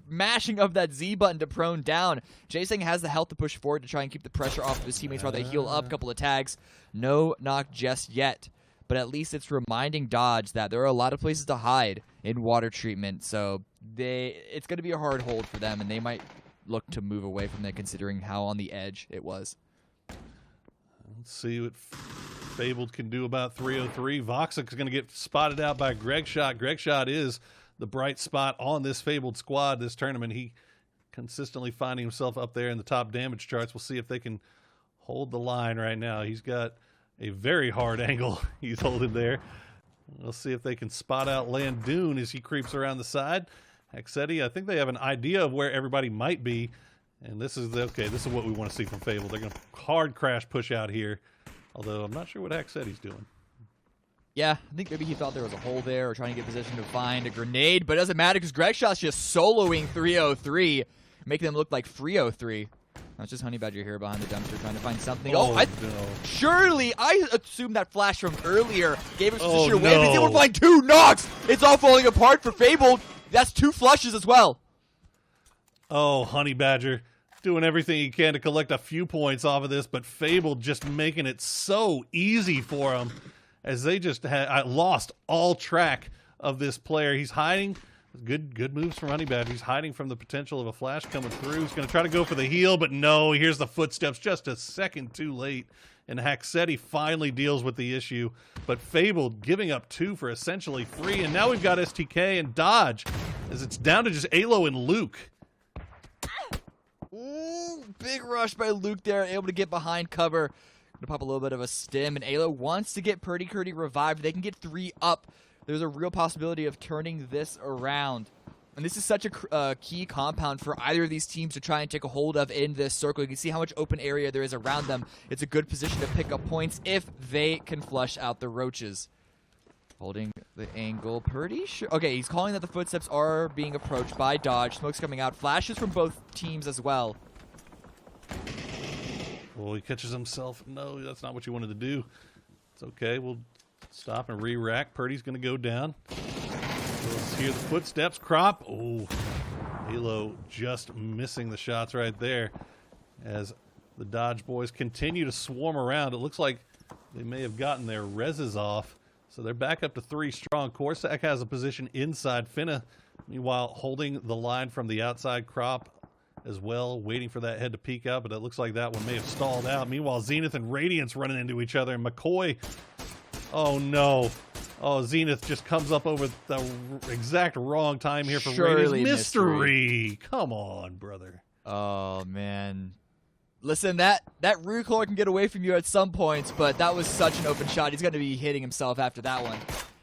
S5: mashing of that Z button to prone down. J-Sync has the health to push forward to try and keep the pressure off of his teammates while they heal up. A couple of tags. No knock just yet. But at least it's reminding Dodge that there are a lot of places to hide in water treatment. So it's going to be a hard hold for them, and they might look to move away from that considering how on the edge it was.
S2: Let's see what Fabled can do about 303. Voxic is going to get spotted out by Gregshot. Gregshot is the bright spot on this Fabled squad this tournament. He consistently finding himself up there in the top damage charts. We'll see if they can hold the line right now. He's got a very hard angle he's holding there. We'll see if they can spot out Landoon as he creeps around the side. Hexetti, I think they have an idea of where everybody might be. And this is this is what we want to see from Fable. They're going to hard crash push out here. Although I'm not sure what Hexetti's doing.
S5: Yeah, I think maybe he thought there was a hole there or trying to get position to find a grenade. But it doesn't matter because Gregshot's just soloing 303, making them look like 303. That's just Honey Badger here behind the dumpster trying to find something.
S2: No.
S5: Surely, I assumed that flash from earlier gave us position
S2: Oh,
S5: away.
S2: no.
S5: He's able to find 2 knocks. It's all falling apart for Fabled. That's 2 flushes as well.
S2: Oh, Honey Badger doing everything he can to collect a few points off of this, but Fabled just making it so easy for him as they just lost all track of this player. He's hiding. Good moves from Honey Badger. He's hiding from the potential of a flash coming through. He's going to try to go for the heal, but no, he hears the footsteps just a second too late. And Hexetti finally deals with the issue. But Fabled giving up 2 for essentially 3. And now we've got STK and Dodge as it's down to just Alo and Luke.
S5: Ooh, big rush by Luke there, able to get behind cover. Gonna pop a little bit of a stim, and Alo wants to get Purdy Curdy revived. They can get 3 up. There's a real possibility of turning this around. And this is such a key compound for either of these teams to try and take a hold of in this circle. You can see how much open area there is around them. It's a good position to pick up points if they can flush out the roaches. Holding the angle, pretty sure. Okay, he's calling that the footsteps are being approached by Dodge. Smoke's coming out. Flashes from both teams as well.
S2: Oh, he catches himself. No, that's not what you wanted to do. It's okay. We'll stop and re-rack. Purdy's going to go down. Let's hear the footsteps. Crop. Oh, Halo just missing the shots right there as the Dodge boys continue to swarm around. It looks like they may have gotten their reses off. So they're back up to 3 strong. Corsac has a position inside. Finna, meanwhile, holding the line from the outside. Crop as well, waiting for that head to peek out, but it looks like that one may have stalled out. Meanwhile, Zenith and Radiance running into each other, and McCoy, oh no. Oh, Zenith just comes up over the exact wrong time here for
S5: Surely
S2: Radiance.
S5: mystery.
S2: Come on, brother.
S5: Oh, man. Listen, that recoil can get away from you at some points, but that was such an open shot. He's going to be hitting himself after that one.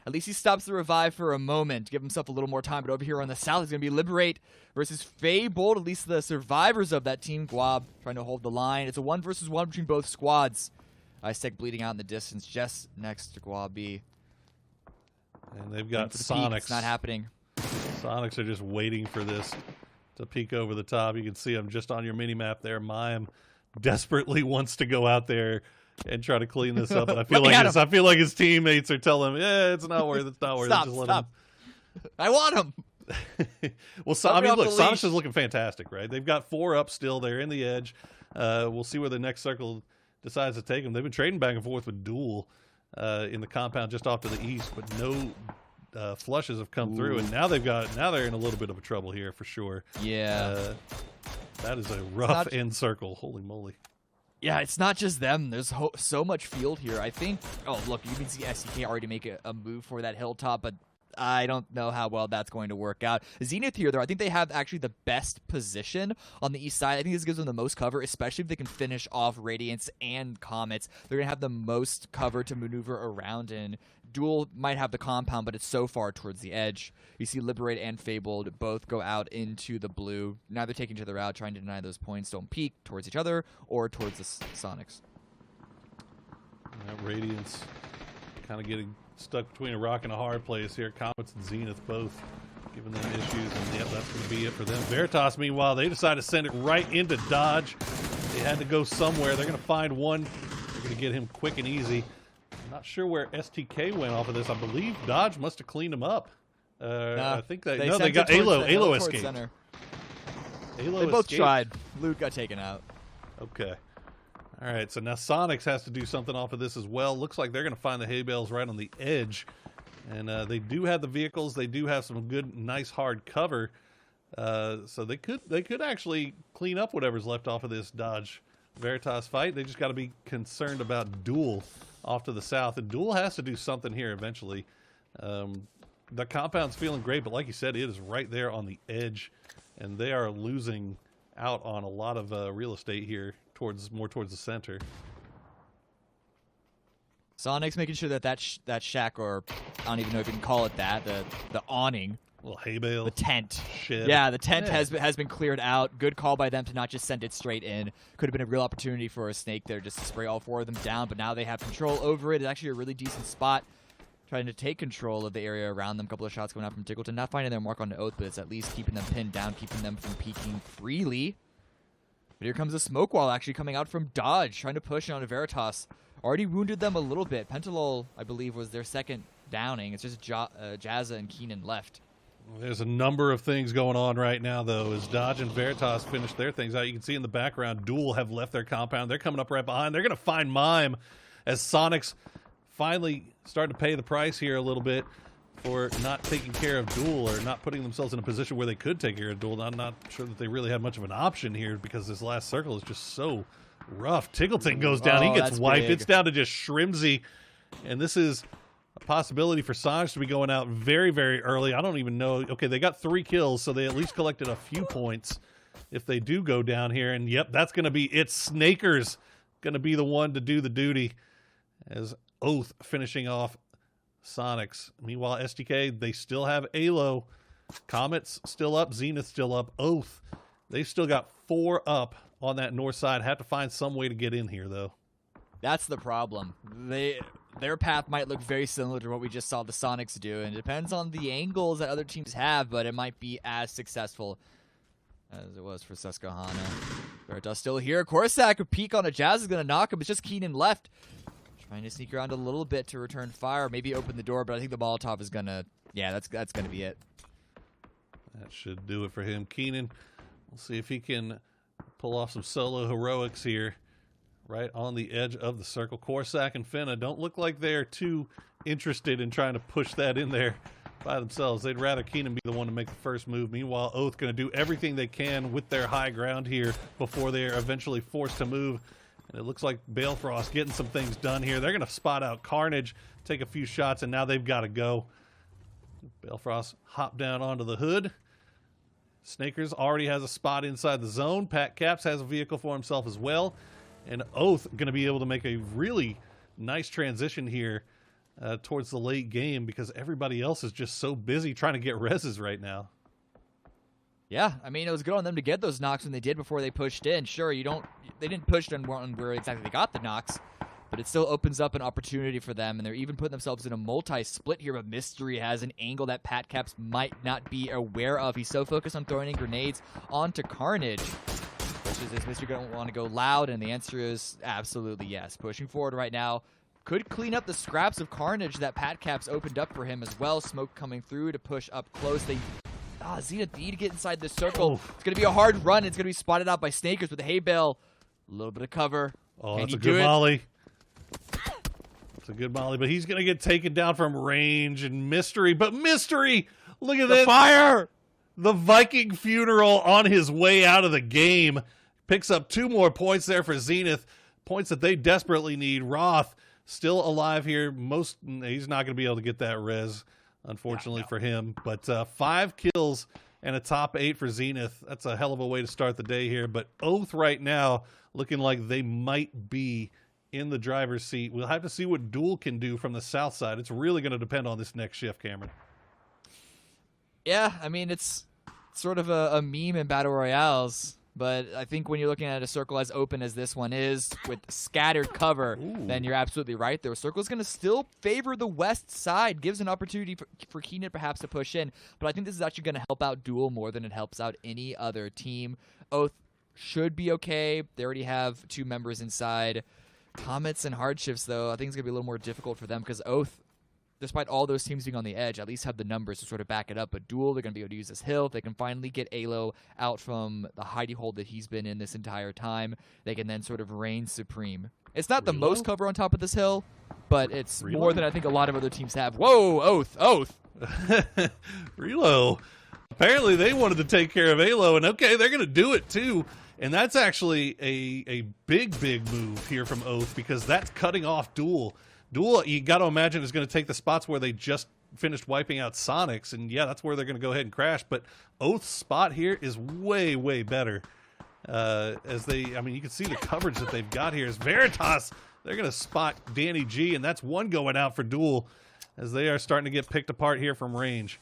S5: At least he stops the revive for a moment, give himself a little more time. But over here on the south, it's going to be Liberate versus Fabled. At least the survivors of that team, Guab, trying to hold the line. It's a 1 versus 1 between both squads. Istek bleeding out in the distance just next to Guab B.
S2: And they've got
S5: The peak,
S2: Sonics.
S5: it's not happening.
S2: Sonics are just waiting for this to peek over the top. You can see them just on your mini-map there. Mime desperately wants to go out there and try to clean this up. And I feel like his teammates are telling him, "Yeah, it's not worth it. It's not worth it. Just let
S5: Stop. I want him.
S2: Well, I mean, look, Sonics is looking fantastic, right? They've got 4 up still. They're in the edge. We'll see where the next circle decides to take them. They've been trading back and forth with Duel in the compound just off to the east, but no flushes have come through, and now they're in a little bit of a trouble here for sure.
S5: Yeah.
S2: That is a rough end circle. Holy moly.
S5: Yeah, it's not just them. There's so much field here. I think, oh, look, you can see STK already make a move for that hilltop, but I don't know how well that's going to work out. Zenith here, though, I think they have actually the best position on the east side. I think this gives them the most cover, especially if they can finish off Radiance and Comets. They're going to have the most cover to maneuver around in. Duel might have the compound, but it's so far towards the edge. You see Liberate and Fabled both go out into the blue. Now they're taking each other out, trying to deny those points. Don't peek towards each other or towards the Sonics.
S2: That Radiance kind of getting stuck between a rock and a hard place here. Comets and Zenith both giving them issues, and yep, that's going to be it for them. Veritas, meanwhile, they decide to send it right into Dodge. They had to go somewhere. They're going to find one. They're going to get him quick and easy. Not sure where STK went off of this. I believe Dodge must have cleaned him up. I think they got Alo escaped.
S5: They both tried. Luke got taken out.
S2: Okay. All right, so now Sonics has to do something off of this as well. Looks like they're going to find the hay bales right on the edge. And they do have the vehicles. They do have some good, nice, hard cover. So they could actually clean up whatever's left off of this Dodge Veritas fight. They just got to be concerned about Duel off to the south. And Duel has to do something here eventually. The compound's feeling great, but like you said, it is right there on the edge. And they are losing out on a lot of real estate here, more towards the center.
S5: Sonic's making sure that shack, or I don't even know if you can call it that, the awning,
S2: little hay bale,
S5: the tent.
S2: Shed.
S5: Yeah, the tent has been cleared out. Good call by them to not just send it straight in. Could have been a real opportunity for a Snake there just to spray all four of them down, but now they have control over it. It's actually a really decent spot. Trying to take control of the area around them. A couple of shots going out from Tickleton. Not finding their mark on the Oath, but it's at least keeping them pinned down, keeping them from peeking freely. But here comes a smoke wall actually coming out from Dodge, trying to push on Veritas. Already wounded them a little bit. Pentalol, I believe, was their second downing. It's just Jazza and Keenan left.
S2: There's a number of things going on right now, though, as Dodge and Veritas finish their things out. You can see in the background, Duel have left their compound. They're coming up right behind. They're going to find Mime as Sonics finally starting to pay the price here a little bit for not taking care of Duel, or not putting themselves in a position where they could take care of Duel. I'm not sure that they really had much of an option here because this last circle is just so rough. Tickleton goes down. He gets wiped.
S5: Big.
S2: It's down to just Shrimsy. And this is a possibility for Sonics to be going out very, very early. I don't even know. Okay, they got 3 kills, so they at least collected a few points if they do go down here. And, yep, that's going to be it. Snakers going to be the one to do the duty as Oath finishing off Sonics. Meanwhile, STK, they still have Alo. Comets still up. Zenith still up. Oath, they've still got 4 up on that north side. Have to find some way to get in here, though.
S5: That's the problem. Their path might look very similar to what we just saw the Sonics do, and it depends on the angles that other teams have, but it might be as successful as it was for Susquehanna. Veritas still here. Corsac, a peek on a Jazz is going to knock him. It's just Keenan left. Trying to sneak around a little bit to return fire. Maybe open the door, but I think the Molotov is going to... Yeah, that's going to be it.
S2: That should do it for him. Keenan, we'll see if he can pull off some solo heroics here. Right on the edge of the circle. Corsac and Finna don't look like they're too interested in trying to push that in there by themselves. They'd rather Keenan be the one to make the first move. Meanwhile, Oath going to do everything they can with their high ground here before they are eventually forced to move. And it looks like Balefrost getting some things done here. They're going to spot out Carnage, take a few shots, and now they've got to go. Balefrost hop down onto the hood. Snakers already has a spot inside the zone. Pat Caps has a vehicle for himself as well. And Oath going to be able to make a really nice transition here towards the late game because everybody else is just so busy trying to get reses right now.
S5: Yeah, I mean, it was good on them to get those knocks when they did before they pushed in. Sure, they didn't push on where exactly they got the knocks, but it still opens up an opportunity for them, and they're even putting themselves in a multi-split here, but Mystery has an angle that Pat Caps might not be aware of. He's so focused on throwing in grenades onto Carnage. Is Mystery going to want to go loud? And the answer is absolutely yes. Pushing forward right now. Could clean up the scraps of Carnage that Pat Caps opened up for him as well. Smoke coming through to push up close. Zenith need to get inside this circle. It's going to be a hard run. It's going to be spotted out by Snakers with a hay bale. A little bit of cover.
S2: Oh, that's a good volley. That's a good molly, but he's going to get taken down from range and Mystery. But Mystery, look at
S5: The
S2: this.
S5: fire!
S2: The Viking funeral on his way out of the game. Picks up 2 more points there for Zenith. Points that they desperately need. Roth still alive here. He's not going to be able to get that res, unfortunately for him. But 5 kills and a top 8 for Zenith. That's a hell of a way to start the day here. But Oath right now looking like they might be in the driver's seat. We'll have to see what Duel can do from the south side. It's really going to depend on this next shift, Cameron.
S5: Yeah, I mean, it's sort of a meme in Battle Royales, but I think when you're looking at a circle as open as this one is, with scattered cover, then you're absolutely right. The circle is going to still favor the west side, gives an opportunity for Keenan perhaps to push in, but I think this is actually going to help out Duel more than it helps out any other team. Oath should be okay. They already have 2 members inside. Comets and Hardships, though, I think it's going to be a little more difficult for them because Oath, despite all those teams being on the edge, at least have the numbers to sort of back it up. But Duel, they're going to be able to use this hill. If they can finally get Alo out from the hidey hole that he's been in this entire time, they can then sort of reign supreme. It's not the most cover on top of this hill, but it's more than I think a lot of other teams have. Whoa, Oath.
S2: Relo. Apparently they wanted to take care of Alo, and okay, they're going to do it too. And that's actually a big move here from Oath because that's cutting off Duel. Duel, you got to imagine, is going to take the spots where they just finished wiping out Sonics, and yeah, that's where they're going to go ahead and crash. But Oath's spot here is way better. I mean, you can see the coverage that they've got here. Is Veritas, they're going to spot Danny G, and that's one going out for Duel as they are starting to get picked apart here from range.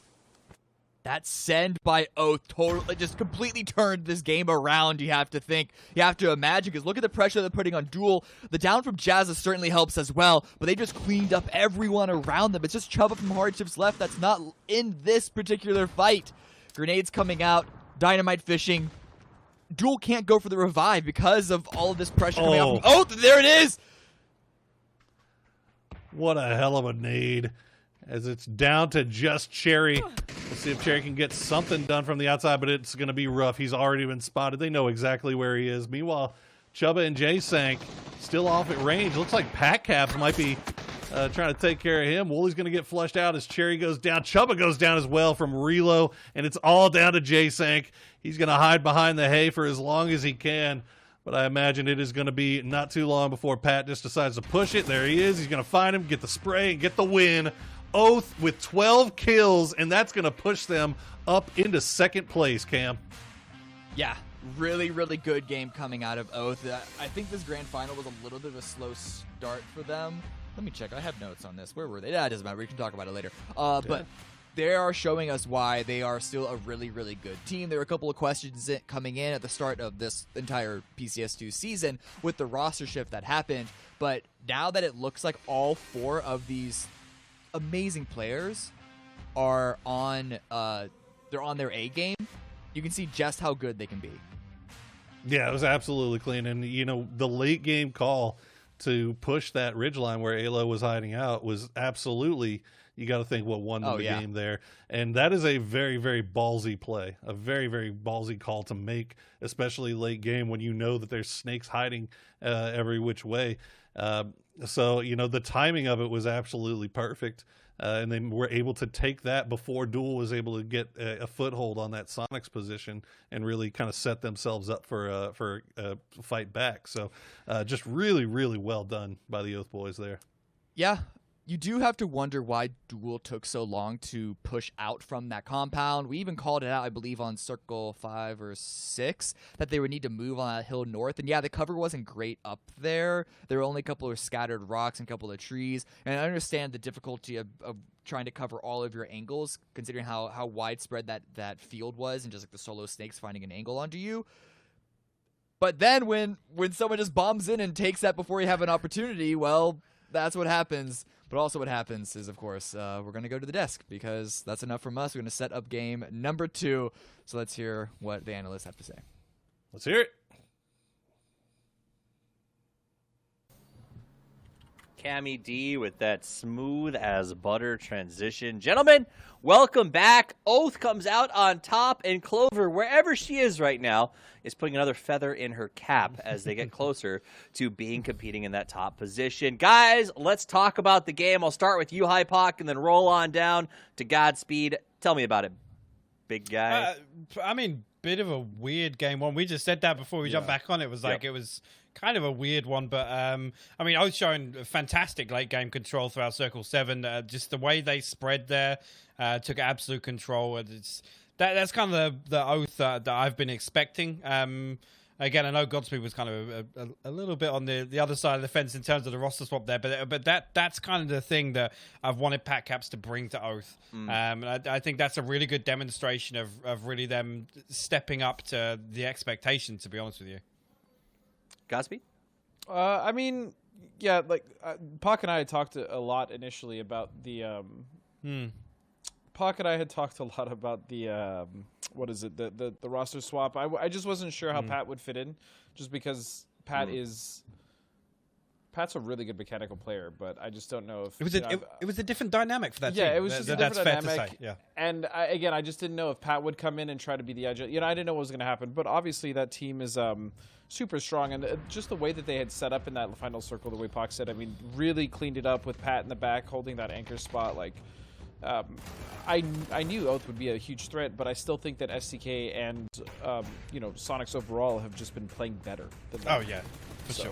S5: That send by Oath totally just completely turned this game around, you have to think. You have to imagine, because look at the pressure they're putting on Duel. The down from Jazza certainly helps as well, but they just cleaned up everyone around them. It's just Chuba from Hardships left that's not in this particular fight. Grenades coming out, dynamite fishing. Duel can't go for the revive because of all of this pressure coming out from Oath. There it is!
S2: What a hell of a nade. As it's down to just Cherry. We'll see if Cherry can get something done from the outside, but it's going to be rough. He's already been spotted. They know exactly where he is. Meanwhile, Chuba and J-Sank still off at range. Looks like Pack Caps might be trying to take care of him. Woolly's going to get flushed out as Cherry goes down. Chuba goes down as well from Relo, and it's all down to J-Sank. He's going to hide behind the hay for as long as he can. But I imagine it is going to be not too long before Pat just decides to push it. There he is. He's going to find him, get the spray, and get the win. Oath with 12 kills, and that's going to push them up into second place, Cam.
S5: Yeah, really good game coming out of Oath. I think this grand final was a little bit of a slow start for them. Let me check. I have notes on this. Where were they? It doesn't matter. We can talk about it later. But they are showing us why they are still a really good team. There were a couple of questions coming in at the start of this entire PCS2 season with the roster shift that happened. But now that it looks like all 4 of these amazing players are on they're on their A game, you can see just how good they can be.
S2: Yeah, it was absolutely clean. And, you know, the late game call to push that ridgeline where Alo was hiding out was absolutely, you got to think what won them the game there. And that is a very ballsy play, a very ballsy call to make, especially late game when you know that there's snakes hiding every which way. So, you know, the timing of it was absolutely perfect. And they were able to take that before Duel was able to get a foothold on that Sonics position and really kind of set themselves up for a fight back. So just really well done by the Oath boys there.
S5: Yeah. You do have to wonder why Duel took so long to push out from that compound. We even called it out, I believe, on Circle 5 or 6, that they would need to move on that hill north. And yeah, the cover wasn't great up there. There were only a couple of scattered rocks and a couple of trees. And I understand the difficulty of trying to cover all of your angles, considering how widespread that field was and just like the solo snakes finding an angle onto you. But then when someone just bombs in and takes that before you have an opportunity, well, that's what happens. But also what happens is, of course, we're going to go to the desk because that's enough from us. We're going to set up game number 2. So let's hear what the analysts have to say.
S2: Let's hear it.
S1: Cammy D with that smooth as butter transition. Gentlemen, welcome back. Oath comes out on top, and Clover, wherever she is right now, is putting another feather in her cap as they get closer to competing in that top position. Guys, let's talk about the game. I'll start with you, Hypoc, and then roll on down to Godspeed. Tell me about it, big guy.
S4: Bit of a weird game one. We just said that before we jumped back on. It was like, it was kind of a weird one, but I was showing fantastic late game control throughout Circle 7. Just the way they spread there, took absolute control. That's kind of the Oath that I've been expecting. Again, I know Godspeed was kind of a little bit on the other side of the fence in terms of the roster swap there, but that's kind of the thing that I've wanted Pat Caps to bring to Oath. And I think that's a really good demonstration of really them stepping up to the expectation, to be honest with you.
S1: Godspeed?
S3: Pac and I had talked a lot initially about the... Pac and I had talked a lot about the the roster swap. I just wasn't sure how Pat would fit in, just because Pat's a really good mechanical player, but I just don't know if
S4: it was a different dynamic for that team.
S3: Yeah, it was just a different dynamic.
S4: Fair to say. Yeah,
S3: and I just didn't know if Pat would come in and try to be the edge. I didn't know what was going to happen, but obviously that team is super strong, and just the way that they had set up in that final circle, the way Pac said, really cleaned it up with Pat in the back holding that anchor spot, I knew Oath would be a huge threat, but I still think that STK and Sonics overall have just been playing better than them.
S4: Oh yeah, for sure.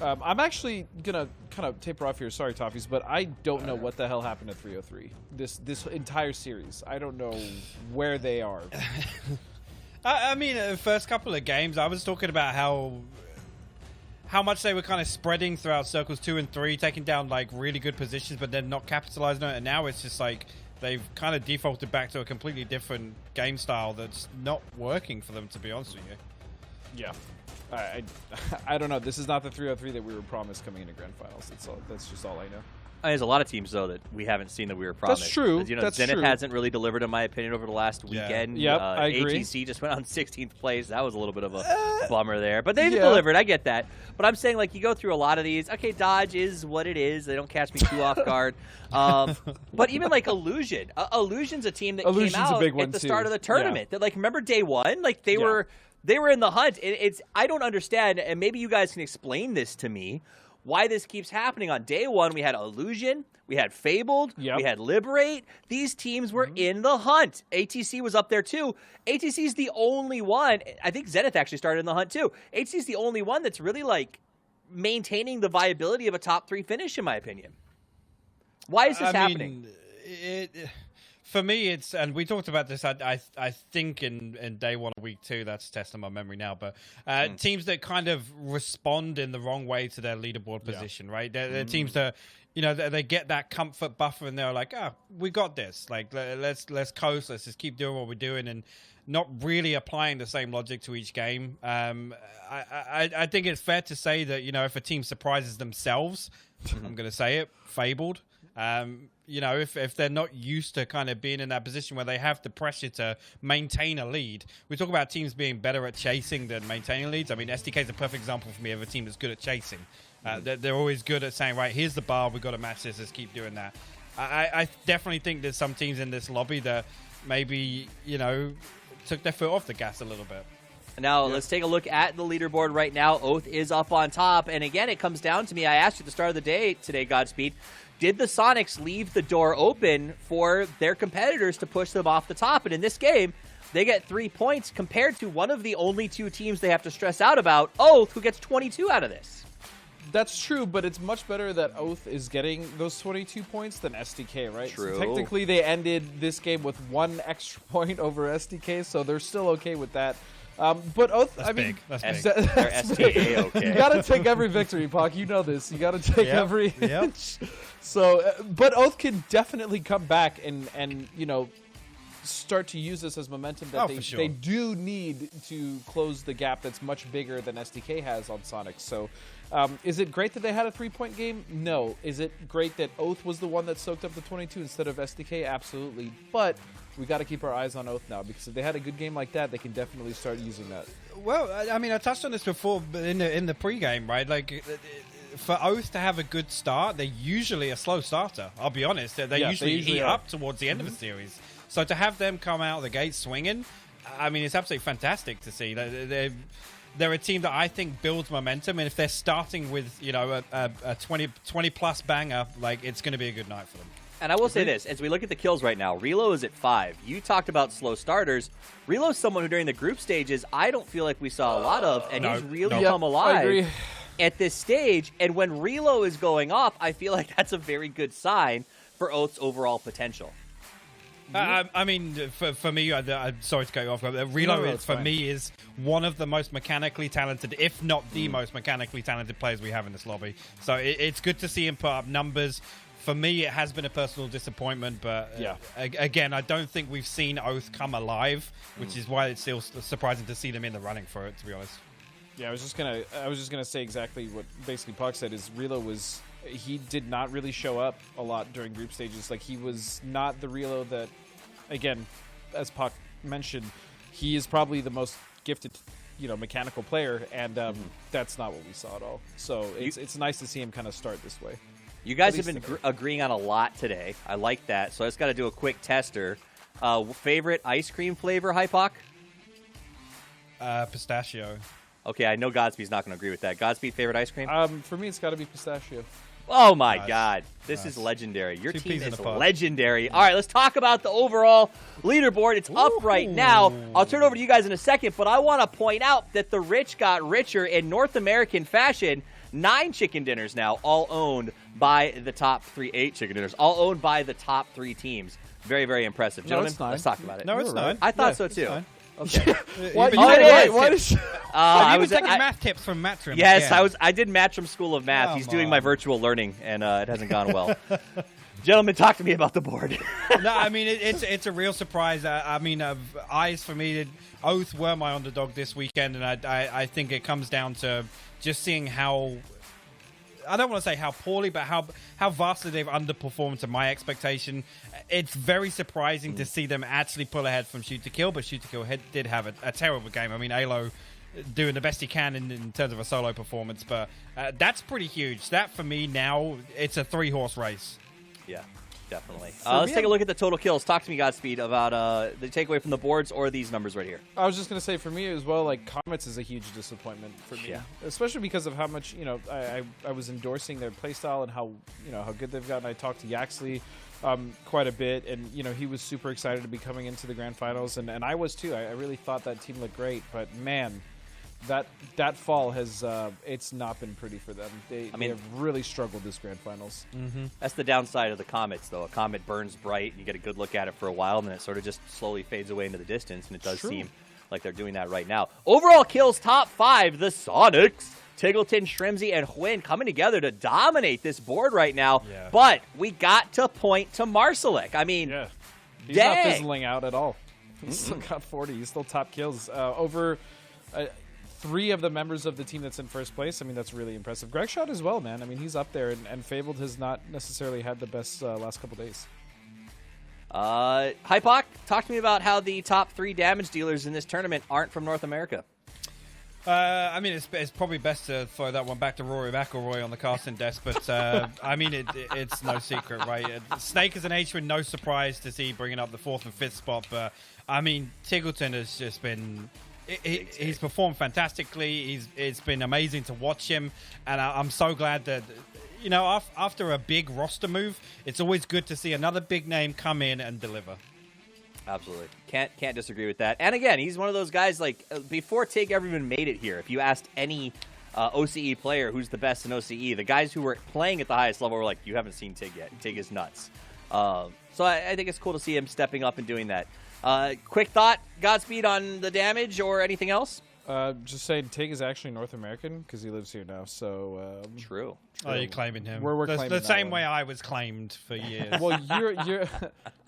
S3: I'm actually gonna kind of taper off here. Sorry, Toffees, but I don't know what the hell happened to 303 this entire series. I don't know where they are.
S4: The first couple of games, I was talking about how much they were kind of spreading throughout circles 2 and 3, taking down really good positions, but then not capitalizing on it. And now it's just they've kind of defaulted back to a completely different game style that's not working for them, to be honest with you.
S3: Yeah. I don't know. This is not the 303 that we were promised coming into Grand Finals. That's just all I know.
S1: There's a lot of teams, though, that we haven't seen that we were promised.
S3: That's true.
S1: Zenith hasn't really delivered, in my opinion, over the last weekend.
S3: Yep, I agree.
S1: ATC just went on 16th place. That was a little bit of a bummer there. But they delivered. I get that. But I'm saying, you go through a lot of these. Okay, Dodge is what it is. They don't catch me too off guard. But even, Illusion. Illusion's a team that came out at the start of the tournament.
S3: Yeah.
S1: That, remember day one? They were in the hunt. I don't understand, and maybe you guys can explain this to me, why this keeps happening. On day one, we had Illusion, we had Fabled, we had Liberate. These teams were in the hunt. ATC was up there too. ATC is the only one. I think Zenith actually started in the hunt too. ATC is the only one that's really maintaining the viability of a top 3 finish, in my opinion. Why is this happening?
S4: For me, it's, and we talked about this, I think in day 1 of week 2, that's testing my memory now, but teams that kind of respond in the wrong way to their leaderboard position, right? They're teams that, they get that comfort buffer and they're like, we got this. Let's coast, let's just keep doing what we're doing, and not really applying the same logic to each game. I think it's fair to say that, if a team surprises themselves, I'm going to say it, Fabled. If they're not used to kind of being in that position where they have the pressure to maintain a lead. We talk about teams being better at chasing than maintaining leads. STK is a perfect example for me of a team that's good at chasing. They're always good at saying, right, here's the bar, we've got to match this, let's keep doing that. I definitely think there's some teams in this lobby that maybe, took their foot off the gas a little bit.
S1: Now, let's take a look at the leaderboard right now. Oath is up on top. And again, it comes down to me. I asked you at the start of the day today, Godspeed, did the Sonics leave the door open for their competitors to push them off the top? And in this game, they get 3 points compared to one of the only 2 teams they have to stress out about, Oath, who gets 22 out of this.
S3: That's true, but it's much better that Oath is getting those 22 points than STK, right?
S1: True.
S3: So technically, they ended this game with 1 extra point over STK, so they're still okay with that. But Oath,
S4: That's big. That's big.
S1: They're STA okay.
S3: You gotta take every victory, Pac. You know this. You gotta take every inch.
S4: Yep.
S3: So, but Oath can definitely come back and start to use this as momentum that they do need to close the gap that's much bigger than STK has on Sonic. So, is it great that they had a 3-point game? No. Is it great that Oath was the one that soaked up the 22 instead of STK? Absolutely. But we got to keep our eyes on Oath now, because if they had a good game like that, they can definitely start using that.
S4: Well, I touched on this before in the pregame, right? for Oath to have a good start, they're usually a slow starter. I'll be honest. They usually heat up towards the end of the series. So to have them come out of the gate swinging, I mean, it's absolutely fantastic to see. They're a team that I think builds momentum, and if they're starting with, you know, a 20 plus banger, like, it's going to be a good night for them.
S1: And I will say this, as we look at the kills right now, Relo is at 5. You talked about slow starters. Relo's someone who during the group stages, I don't feel like we saw a lot of, and he's really come alive at this stage. And when Relo is going off, I feel like that's a very good sign for Oath's overall potential.
S4: I mean, for me, I'm sorry to cut you off. Relo for me is one of the most mechanically talented, if not the most mechanically talented players we have in this lobby. So it's good to see him put up numbers. For me, it has been a personal disappointment, but again, I don't think we've seen Oath come alive, which is why it's still surprising to see them in the running for it, to be honest.
S3: Yeah, I was just gonna say exactly what basically Puck said. Is Relo he did not really show up a lot during group stages. Like, he was not the Relo that, again, as Puck mentioned, he is probably the most gifted, you know, mechanical player, and that's not what we saw at all. So it's nice to see him kind of start this way.
S1: You guys have been agreeing on a lot today. I like that. So I just got to do a quick tester. Favorite ice cream flavor, Hypoc?
S4: Pistachio.
S1: Okay, I know Godspeed's not going to agree with that. Godspeed, favorite ice cream?
S3: For me, it's got to be pistachio.
S1: Oh, my God. This is legendary. Your team is legendary. All right, let's talk about the overall leaderboard. It's up right now. I'll turn it over to you guys in a second, but I want to point out that the rich got richer in North American fashion. 9 chicken dinners now, all owned by the top 3. 8 chicken dinners, all owned by the top 3 teams. Very, very impressive. Gentlemen, let's talk about it.
S4: No, it's not.
S1: I thought so, too.
S3: Okay.
S4: What?
S1: What is?
S4: I was taking math tips from Matrim.
S1: Yes, yeah. I did Matrim School of Math. He's doing my virtual learning, and it hasn't gone well. Gentlemen, talk to me about the board.
S4: No, I mean, it's a real surprise. I mean, eyes for me. Oath were my underdog this weekend, and I think it comes down to just seeing how, I don't want to say how poorly, but how vastly they've underperformed to my expectation. It's very surprising to see them actually pull ahead from Shoot to Kill, but Shoot to Kill did have a terrible game. I mean, Alo doing the best he can in terms of a solo performance, but that's pretty huge. That, for me, now, it's a 3-horse race.
S1: Yeah, definitely. Let's take a look at the total kills. Talk to me, Godspeed, about the takeaway from the boards or these numbers right here.
S3: I was just going to say, for me as well, like, Comets is a huge disappointment for me. Yeah. Especially because of how much, you know, I was endorsing their playstyle and how, you know, how good they've gotten. I talked to Yaxley quite a bit, and, you know, he was super excited to be coming into the grand finals, and I was too. I really thought that team looked great, but, man, that fall has it's not been pretty for them. They have really struggled this grand finals.
S1: That's the downside of the Comets, though. A Comet burns bright, and you get a good look at it for a while, and then it sort of just slowly fades away into the distance, and it does seem like they're doing that right now. Overall kills, top 5, the Sonics. Tiggleton, Shrimzy, and Hwin coming together to dominate this board right now. Yeah. But we got to point to Marsalek. I mean,
S3: he's not fizzling out at all. He's still got 40. He's still top kills over 3 of the members of the team that's in first place. I mean, that's really impressive. Gregshot as well, man. I mean, he's up there, and Fabled has not necessarily had the best last couple days.
S1: Hypoc, talk to me about how the top 3 damage dealers in this tournament aren't from North America.
S4: I mean, it's probably best to throw that one back to Rory McIlroy on the casting desk, but I mean, it's no secret, right? Snake as an H-Win, no surprise to see bringing up the 4th and 5th spot, but I mean, Tiggleton has just been... He's performed fantastically. It's been amazing to watch him, and I'm so glad that, you know, after a big roster move, it's always good to see another big name come in and deliver.
S1: Absolutely. Can't disagree with that. And again, he's one of those guys, like, before Tig ever even made it here, if you asked any OCE player who's the best in OCE, the guys who were playing at the highest level were like, you haven't seen Tig yet. Tig is nuts. So I think it's cool to see him stepping up and doing that. Quick thought, Godspeed, on the damage or anything else?
S3: Just saying, Tig is actually North American because he lives here now. So
S1: True.
S4: Oh, you're claiming him?
S3: We're claiming
S4: the same way I was claimed for years.
S3: Well,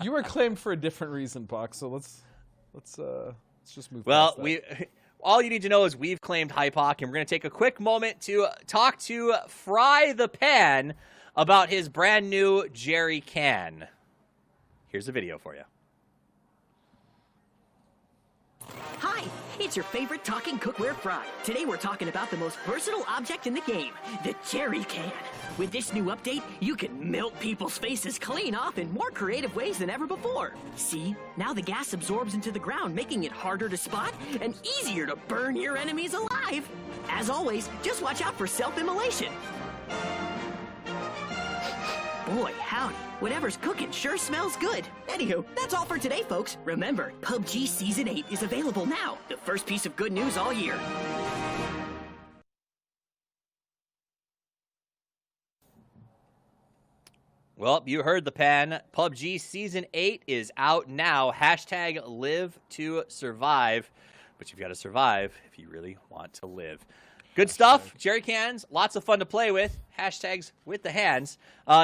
S3: you were claimed for a different reason, Puck. So let's just move.
S1: Well,
S3: past that.
S1: all you need to know is we've claimed Hypoc, and we're going to take a quick moment to talk to Fry the Pan about his brand new Jerry Can. Here's a video for you.
S7: Hi, It's your favorite talking cookware fry. Today we're talking about the most versatile object in the game, the jerry can. With this new update, you can melt people's faces clean off in more creative ways than ever before. See, now the gas absorbs into the ground, making it harder to spot and easier to burn your enemies alive. As always, just watch out for self-immolation. Boy, howdy. Whatever's cooking sure smells good. Anywho, that's all for today, folks. Remember, PUBG Season 8 is available now. The first piece of good news all year.
S1: Well, you heard the pan. PUBG Season 8 is out now. Hashtag live to survive. But you've got to survive if you really want to live. Good stuff. Jerry cans, lots of fun to play with. Hashtags with the hands.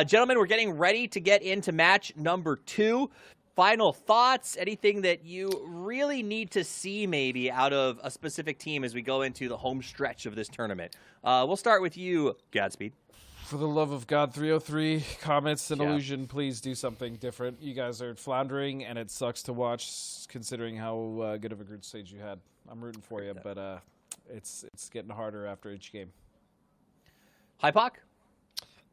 S1: Gentlemen, we're getting ready to get into match number 2. Final thoughts, anything that you really need to see maybe out of a specific team as we go into the home stretch of this tournament. We'll start with you, Godspeed.
S3: For the love of God, 303, Comets and Illusion, please do something different. You guys are floundering, and it sucks to watch considering how good of a group stage you had. I'm rooting for you, but it's getting harder after each game.
S1: Hypoc?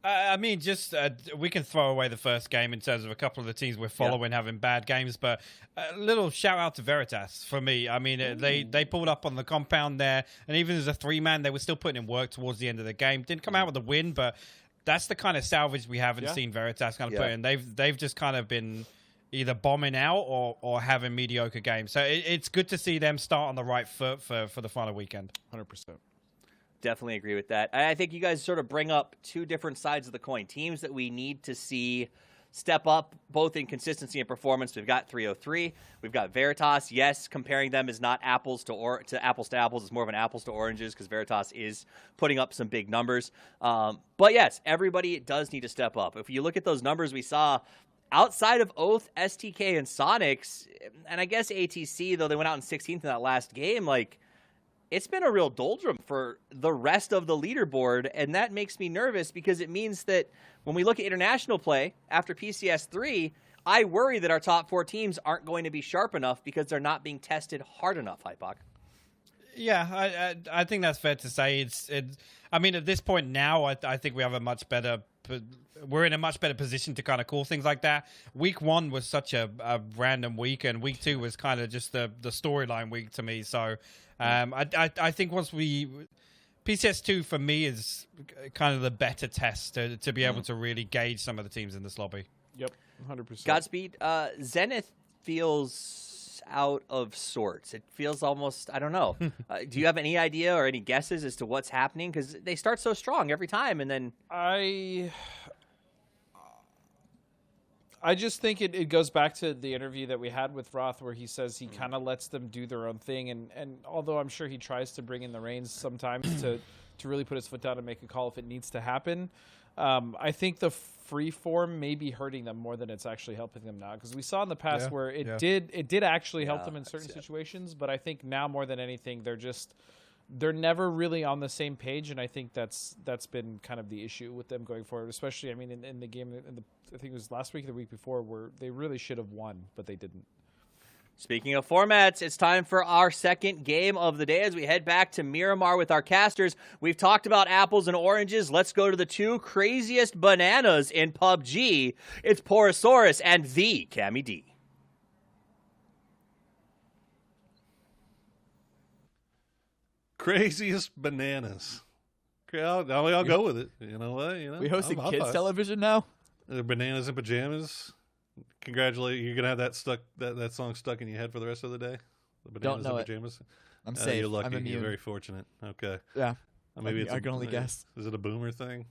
S4: I mean, just we can throw away the first game in terms of a couple of the teams we're following having bad games, but a little shout out to Veritas for me. I mean, they pulled up on the compound there, and even as a 3-man, they were still putting in work towards the end of the game. Didn't come out with a win, but that's the kind of salvage we haven't seen Veritas kind of put in. They've just kind of been either bombing out or having mediocre games. So it's good to see them start on the right foot for the final weekend.
S3: 100%.
S1: Definitely agree with that. I think you guys sort of bring up two different sides of the coin. Teams that we need to see step up both in consistency and performance. We've got 303. We've got Veritas. Yes, comparing them is not apples to apples. It's more of an apples to oranges because Veritas is putting up some big numbers. But yes, everybody does need to step up. If you look at those numbers we saw, outside of Oath, STK, and Sonics, and I guess ATC, though they went out in 16th in that last game, like, it's been a real doldrum for the rest of the leaderboard, and that makes me nervous because it means that when we look at international play after PCS 3, I worry that our top 4 teams aren't going to be sharp enough because they're not being tested hard enough, Hypoc.
S4: Yeah, I think that's fair to say. I mean, at this point now, I think we have a much better... We're in a much better position to kind of call things like that. Week 1 was such a random week, and week 2 was kind of just the storyline week to me. So I think once PCS 2 for me is kind of the better test to be able to really gauge some of the teams in this lobby.
S3: Yep, 100%.
S1: Godspeed. Zenith feels out of sorts. It feels almost, I don't know. Do you have any idea or any guesses as to what's happening? Because they start so strong every time, and then...
S3: I just think it goes back to the interview that we had with Roth where he says he kind of lets them do their own thing. And although I'm sure he tries to bring in the reins sometimes to really put his foot down and make a call if it needs to happen, I think the free form may be hurting them more than it's actually helping them now. Because we saw in the past where it did actually help them in certain situations. But I think now more than anything, they're never really on the same page, and I think that's been kind of the issue with them going forward. Especially, I mean, in the game, I think it was last week or the week before, where they really should have won, but they didn't.
S1: Speaking of formats, it's time for our second game of the day as we head back to Miramar with our casters. We've talked about apples and oranges. Let's go to the 2 craziest bananas in PUBG. It's Porosaurus and the Cammy D.
S2: Craziest bananas. Okay, I'll go with it. You know what?
S5: We hosting kids television now?
S2: Bananas in pajamas. Congratulate you. You're gonna have that song stuck in your head for the rest of the day. The bananas
S5: Don't know
S2: in pajamas.
S5: I'm safe.
S2: You're lucky.
S5: I'm immune.
S2: You're very fortunate. Okay.
S5: Yeah.
S2: Maybe
S5: I can only guess.
S2: Is it a boomer thing?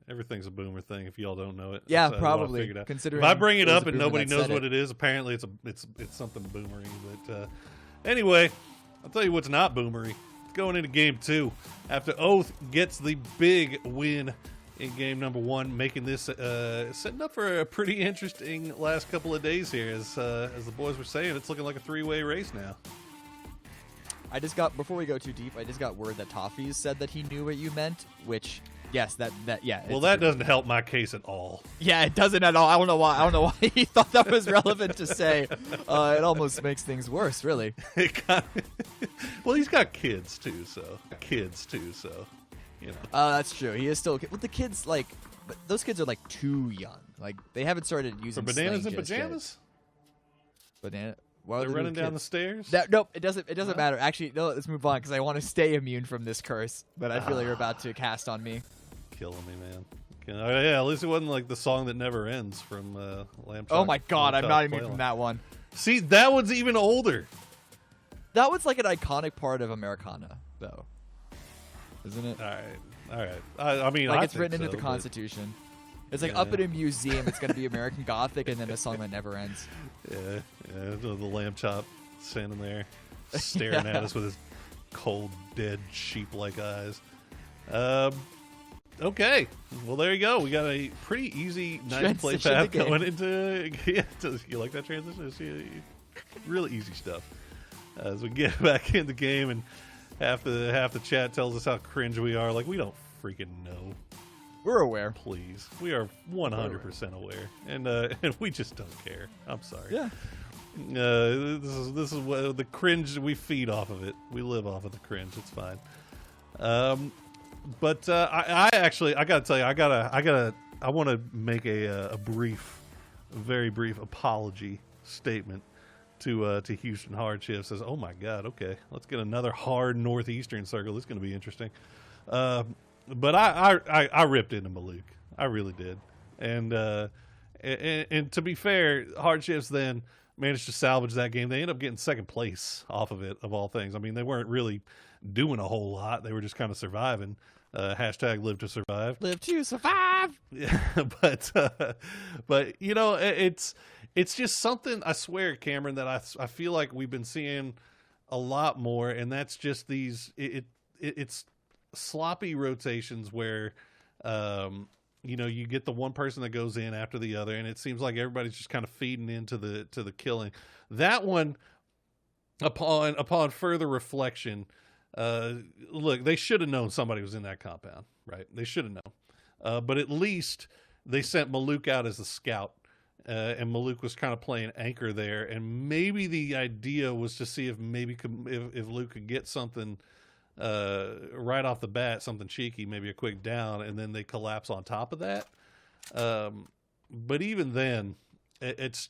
S2: Everything's a boomer thing. If y'all don't know it,
S5: yeah,
S2: that's
S5: probably.
S2: figured out.
S5: Considering
S2: if I bring it
S5: was
S2: up
S5: a
S2: and
S5: boomer
S2: nobody
S5: that
S2: knows
S5: said
S2: what it is, apparently it's something boomery. But anyway, I'll tell you what's not boomery. Going into game 2, after Oath gets the big win in game number 1, making this setting up for a pretty interesting last couple of days here. As the boys were saying, it's looking like a 3-way race now.
S5: Before we go too deep, I just got word that Toffees said that he knew what you meant, which Yes, that yeah.
S2: Well,
S5: it's
S2: that
S5: true.
S2: doesn't help my case at all.
S5: Yeah, it doesn't at all. I don't know why he thought that was relevant to say. It almost makes things worse, really.
S2: Well, he's got kids too, so you know.
S5: That's true. He is still. With the kids, like, but those kids are like too young. Like they haven't started
S2: For
S5: using
S2: bananas
S5: slang
S2: and
S5: just yet.
S2: pajamas,
S5: Banana. Why are
S2: they're
S5: they
S2: running
S5: doing
S2: down the
S5: kids?
S2: stairs.
S5: Nope, it doesn't matter. Actually, no. Let's move on because I want to stay immune from this curse. But I feel like you're about to cast on me.
S2: Killing me, man. Yeah, at least it wasn't like the song that never ends from Lamb Chop.
S5: Oh my God,
S2: Lamb
S5: I'm
S2: Chop
S5: not immune
S2: Playland.
S5: from that one.
S2: See, that one's even older.
S5: That was like an iconic part of Americana, though, isn't it?
S2: All right. I mean,
S5: Like
S2: I
S5: it's
S2: think
S5: written into
S2: so,
S5: the
S2: but-
S5: Constitution. It's like
S2: Yeah.
S5: up in a museum. It's gonna be American Gothic, and then a song that never ends.
S2: Yeah, the Lamb Chop standing there, staring at us with his cold, dead, sheep-like eyes. Okay, well there you go. We got a pretty easy nice play
S5: Transition
S2: path
S5: to game.
S2: going into. Yeah, you like that transition? Really easy stuff. As we get back in the game, and half the chat tells us how cringe we are. Like we don't freaking know.
S5: We're aware.
S2: Please, we are 100% aware, and we just don't care. I'm sorry.
S5: Yeah.
S2: This is what the cringe we feed off of it. We live off of the cringe. It's fine. But I actually gotta tell you, I want to make a very brief apology statement to Houston Hardship. Says, oh my God, okay, let's get another hard Northeastern circle. This is going to be interesting. But I ripped into Maluk. I really did. And to be fair, Hardships then managed to salvage that game. They ended up getting second place off of it, of all things. I mean, they weren't really doing a whole lot. They were just kind of surviving. Hashtag live to survive.
S5: Live to survive.
S2: Yeah, but you know, it's just something, I swear, Cameron, that I feel like we've been seeing a lot more, and that's just these it's sloppy rotations where you know, you get the one person that goes in after the other, and it seems like everybody's just kind of feeding into the killing. That one, upon further reflection, look, they should have known somebody was in that compound, right? They should have known. But at least they sent Maluk out as a scout, and Maluk was kind of playing anchor there. And maybe the idea was to see if if Luke could get something right off the bat, something cheeky, maybe a quick down, and then they collapse on top of that. But even then,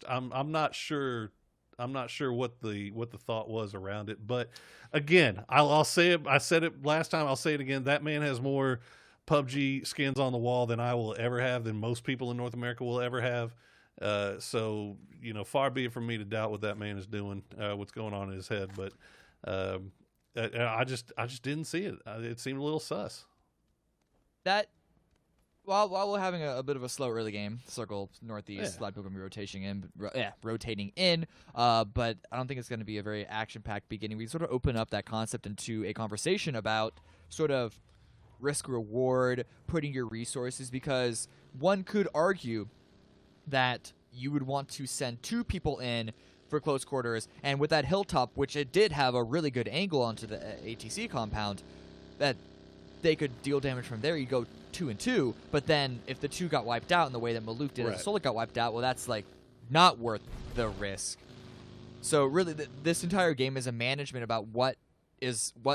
S2: I'm not sure. I'm not sure what the thought was around it. But again, I'll say it. I said it last time. I'll say it again. That man has more PUBG skins on the wall than I will ever have, than most people in North America will ever have. So, you know, far be it from me to doubt what that man is doing, what's going on in his head. But I just didn't see it. It seemed a little sus.
S5: That while we're having a bit of a slow early game, circle northeast, a lot of people gonna be rotating in. But I don't think it's going to be a very action-packed beginning. We sort of open up that concept into a conversation about sort of risk-reward, putting your resources, because one could argue that you would want to send two people in for close quarters, and with that hilltop, which it did have a really good angle onto the ATC compound, that they could deal damage from there. You go 2 and 2, but then if the 2 got wiped out in the way that Maluk did,
S2: Right.
S5: as Solik got wiped out, well, that's like not worth the risk. So really, this entire game is a management about what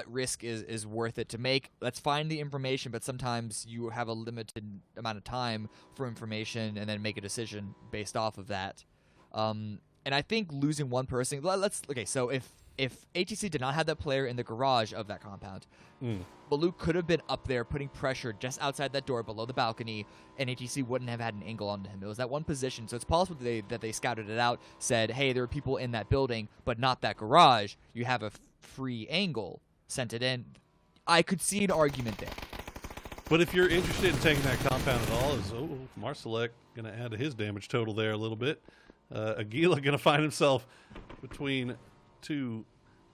S5: risk is worth it to make. Let's find the information, but sometimes you have a limited amount of time for information, and then make a decision based off of that. And I think losing one person. So if ATC did not have that player in the garage of that compound, Maluk could have been up there putting pressure just outside that door below the balcony, and ATC wouldn't have had an angle onto him. It was that one position, so it's possible that they scouted it out, said, hey, there are people in that building, but not that garage. You have a free angle, sent it in. I could see an argument there.
S2: But if you're interested in taking that compound at all, Marsalek going to add to his damage total there a little bit. Aguila going to find himself between two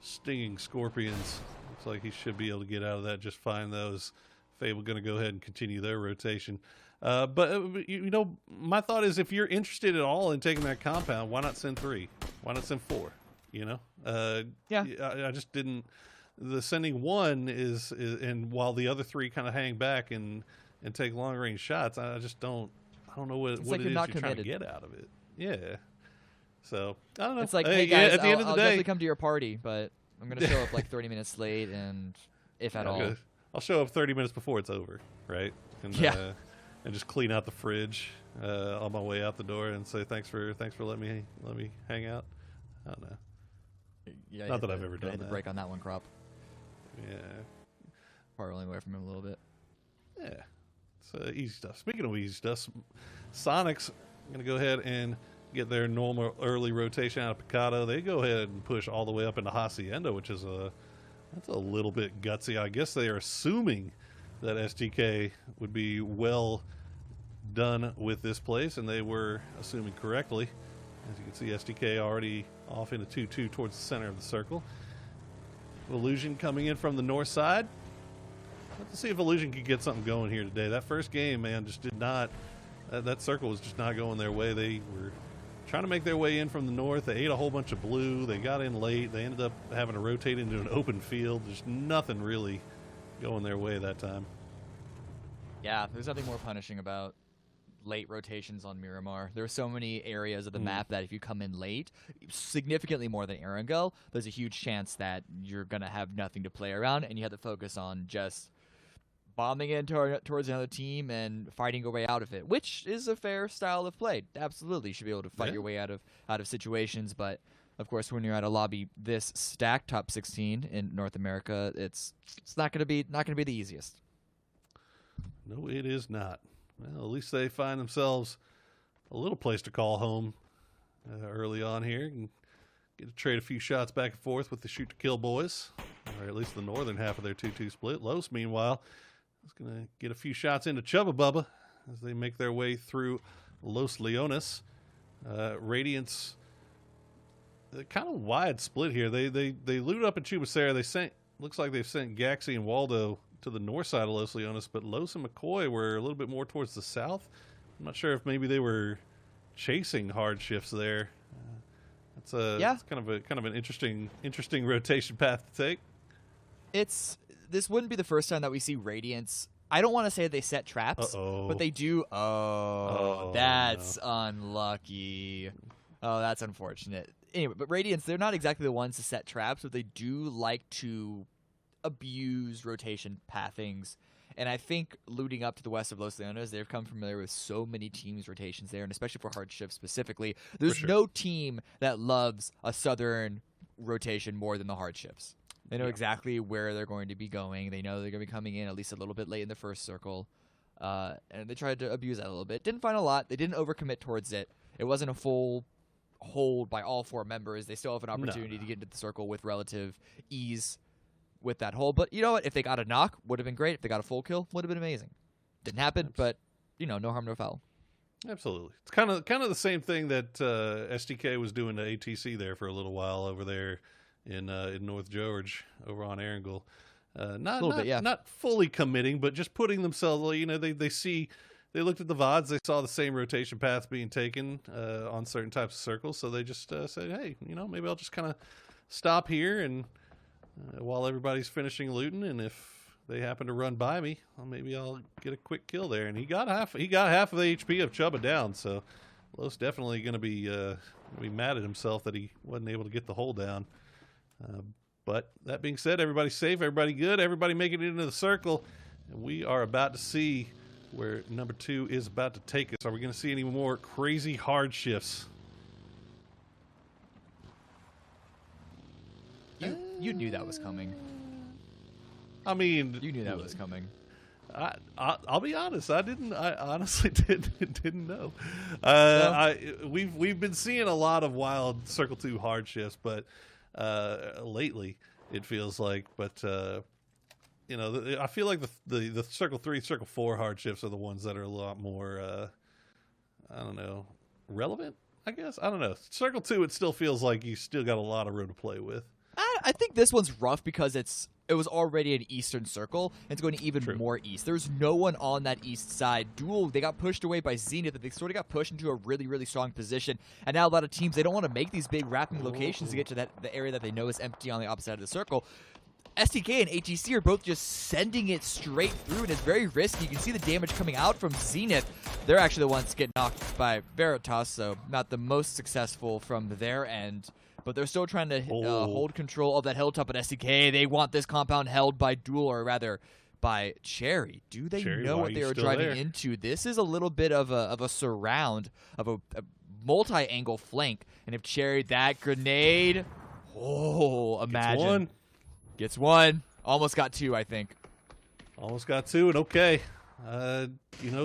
S2: stinging scorpions. Looks like he should be able to get out of that just fine, though. Is Fable going to go ahead and continue their rotation? But you know, my thought is, if you're interested at all in taking that compound, why not send 3? Why not send 4? You know?
S5: Yeah.
S2: I just didn't. The sending 1 is and while the other 3 kind of hang back and and take long range shots. I just don't. I don't know what
S8: like
S2: it
S8: you're
S2: is
S8: not
S2: you're trying to
S8: committed.
S2: get out of it. Yeah. So I don't know.
S8: It's like, hey guys,
S2: at the end of the
S8: I'll
S2: day,
S8: definitely come to your party, but I'm gonna show up like 30 minutes late, and if at all.
S2: I'll show up 30 minutes before it's over, right? And,
S8: Yeah.
S2: And just clean out the fridge on my way out the door and say thanks for letting me hang out. I don't know.
S8: Yeah,
S2: Not that I've ever done
S8: hit the
S2: that.
S8: break on that one, Crop.
S2: Yeah.
S8: Far rolling away from him a little bit.
S2: Yeah. It's easy stuff. Speaking of easy stuff, Sonic's going to go ahead and get their normal early rotation out of Picado. They go ahead and push all the way up into Hacienda, which is that's a little bit gutsy. I guess they are assuming that STK would be well done with this place, and they were assuming correctly. As you can see, STK already off into 2-2 towards the center of the circle. Illusion coming in from the north side. Let's see if Illusion could get something going here today. That first game, man, just did not. That circle was just not going their way. They were trying to make their way in from the north. They ate a whole bunch of blue. They got in late. They ended up having to rotate into an open field. There's nothing really going their way that time.
S8: Yeah, there's nothing more punishing about late rotations on Miramar. There are so many areas of the map that if you come in late, significantly more than Erangel, there's a huge chance that you're going to have nothing to play around, and you have to focus on just bombing in towards another team and fighting your way out of it, which is a fair style of play. Absolutely, you should be able to fight your way out of situations, but of course, when you're at a lobby this stacked, top 16 in North America, it's not going to be the easiest.
S2: No, it is not. Well, at least they find themselves a little place to call home early on here and get to trade a few shots back and forth with the Shoot to Kill boys, or at least the northern half of their 2-2 split. Los, meanwhile, is going to get a few shots into Chubba Bubba as they make their way through Los Leones. Radiance, kind of wide split here. They loot up in Chubacera. Looks like they've sent Gaxi and Waldo to the north side of Los Leones, but Los and McCoy were a little bit more towards the south. I'm not sure if maybe they were chasing hard shifts there. It's kind of an interesting rotation path to take.
S8: This wouldn't be the first time that we see Radiance. I don't want to say they set traps, but they do. That's unlucky. Oh, that's unfortunate. Anyway, but Radiance, they're not exactly the ones to set traps, but they do like to abuse rotation pathings. And I think looting up to the west of Los Leones, they've come familiar with so many teams' rotations there, and especially for hard shifts specifically. There's no team that loves a southern rotation more than the hard shifts. They know exactly where they're going to be going. They know they're going to be coming in at least a little bit late in the first circle. And they tried to abuse that a little bit. Didn't find a lot. They didn't overcommit towards it. It wasn't a full hold by all four members. They still have an opportunity to get into the circle with relative ease with that hold. But you know what? If they got a knock, would have been great. If they got a full kill, would have been amazing. Didn't happen, but no harm, no foul.
S2: Absolutely. It's kind of the same thing that STK was doing to ATC there for a little while over there in North George over on Erangel. Not fully committing, but just putting themselves, they looked at the VODs, they saw the same rotation paths being taken on certain types of circles, so they just said, hey, maybe I'll just kind of stop here and while everybody's finishing looting, and if they happen to run by me, maybe I'll get a quick kill there. And he got half of the HP of Chubba down, so Los definitely going to be mad at himself that he wasn't able to get the hole down. But that being said, everybody's safe, everybody good, everybody making it into the circle, and we are about to see where number 2 is about to take us. Are we going to see any more crazy hard shifts?
S8: You knew that was coming.
S2: I mean,
S8: you knew that was coming.
S2: I'll be honest. I honestly didn't know. We've been seeing a lot of wild Circle 2 hard shifts, but lately it feels like. But I feel like the Circle 3, Circle 4 hard shifts are the ones that are a lot more. I don't know, relevant. I guess I don't know. Circle 2, it still feels like you still got a lot of room to play with.
S8: I think this one's rough because it was already an eastern circle, and it's going even more east. There's no one on that east side. Duel, they got pushed away by Zenith, and they sort of got pushed into a really, really strong position. And now a lot of teams, they don't want to make these big wrapping locations to get to the area that they know is empty on the opposite side of the circle. STK and ATC are both just sending it straight through, and it's very risky. You can see the damage coming out from Zenith. They're actually the ones that get knocked by Veritas, so not the most successful from their end. But they're still trying to hold control of that hilltop at STK. They want this compound held by Duel, or rather by Cherry. Do they know what they are driving into? This is a little bit of a surround, of a multi-angle flank. And if Cherry, that grenade, imagine. Gets one. Almost got two, I think.
S2: Almost got two, and okay. You know,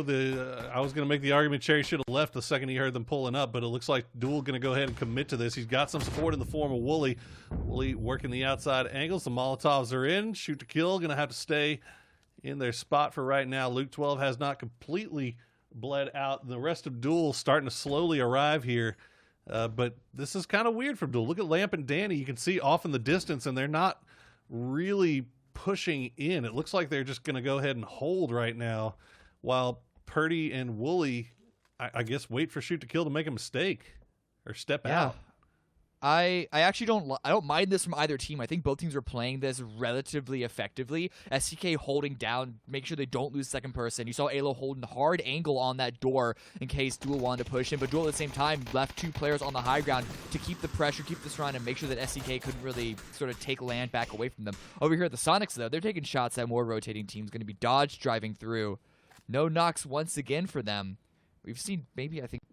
S2: I was going to make the argument Cherry should have left the second he heard them pulling up, but it looks like Duel going to go ahead and commit to this. He's got some support in the form of Wooly. Wooly working the outside angles. The Molotovs are in. Shoot to kill. Going to have to stay in their spot for right now. Luke 12 has not completely bled out. The rest of Duel starting to slowly arrive here. But this is kind of weird from Duel. Look at Lamp and Danny. You can see off in the distance, and they're not really pushing in. It looks like they're just going to go ahead and hold right now, while Purdy and Wooly, I guess, wait for Shoot to Kill to make a mistake or step out.
S8: I actually don't mind this from either team. I think both teams are playing this relatively effectively. STK holding down, make sure they don't lose second person. You saw Alo holding hard angle on that door in case Duel wanted to push in, but Duel at the same time left two players on the high ground to keep the pressure, keep this run, and make sure that STK couldn't really sort of take land back away from them. Over here at the Sonics, though, they're taking shots at more rotating teams. Going to be Dodge driving through. No knocks once again for them. We've seen maybe, I think,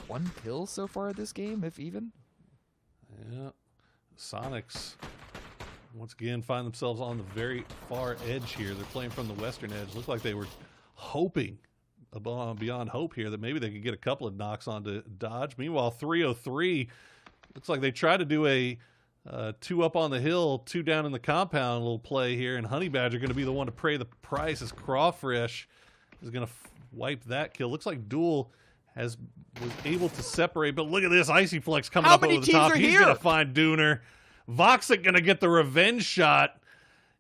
S8: one kill so far this game, if even.
S2: Yeah, Sonics once again find themselves on the very far edge here. They're playing from the western edge. Looked like they were hoping beyond hope here that maybe they could get a couple of knocks onto Dodge. Meanwhile, 303 looks like they tried to do a 2 up on the hill, 2 down in the compound little play here, and Honey Badger going to be the one to pay the price as Crawfresh is going to wipe that kill. Looks like Duel was able to separate, but look at this Icy Flex coming up over the top. He's going to find Dooner. Voxic going to get the revenge shot.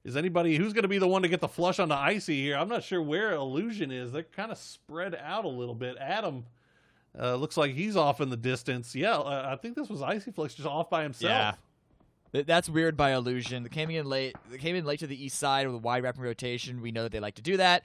S2: Is anybody who's going to be the one to get the flush on the Icy here? I'm not sure where Illusion is. They're kind of spread out a little bit. Adam looks like he's off in the distance. Yeah, I think this was Icy Flex just off by himself.
S8: Yeah. That's weird by Illusion. They came in late to the east side with a wide wrapping rotation. We know that they like to do that.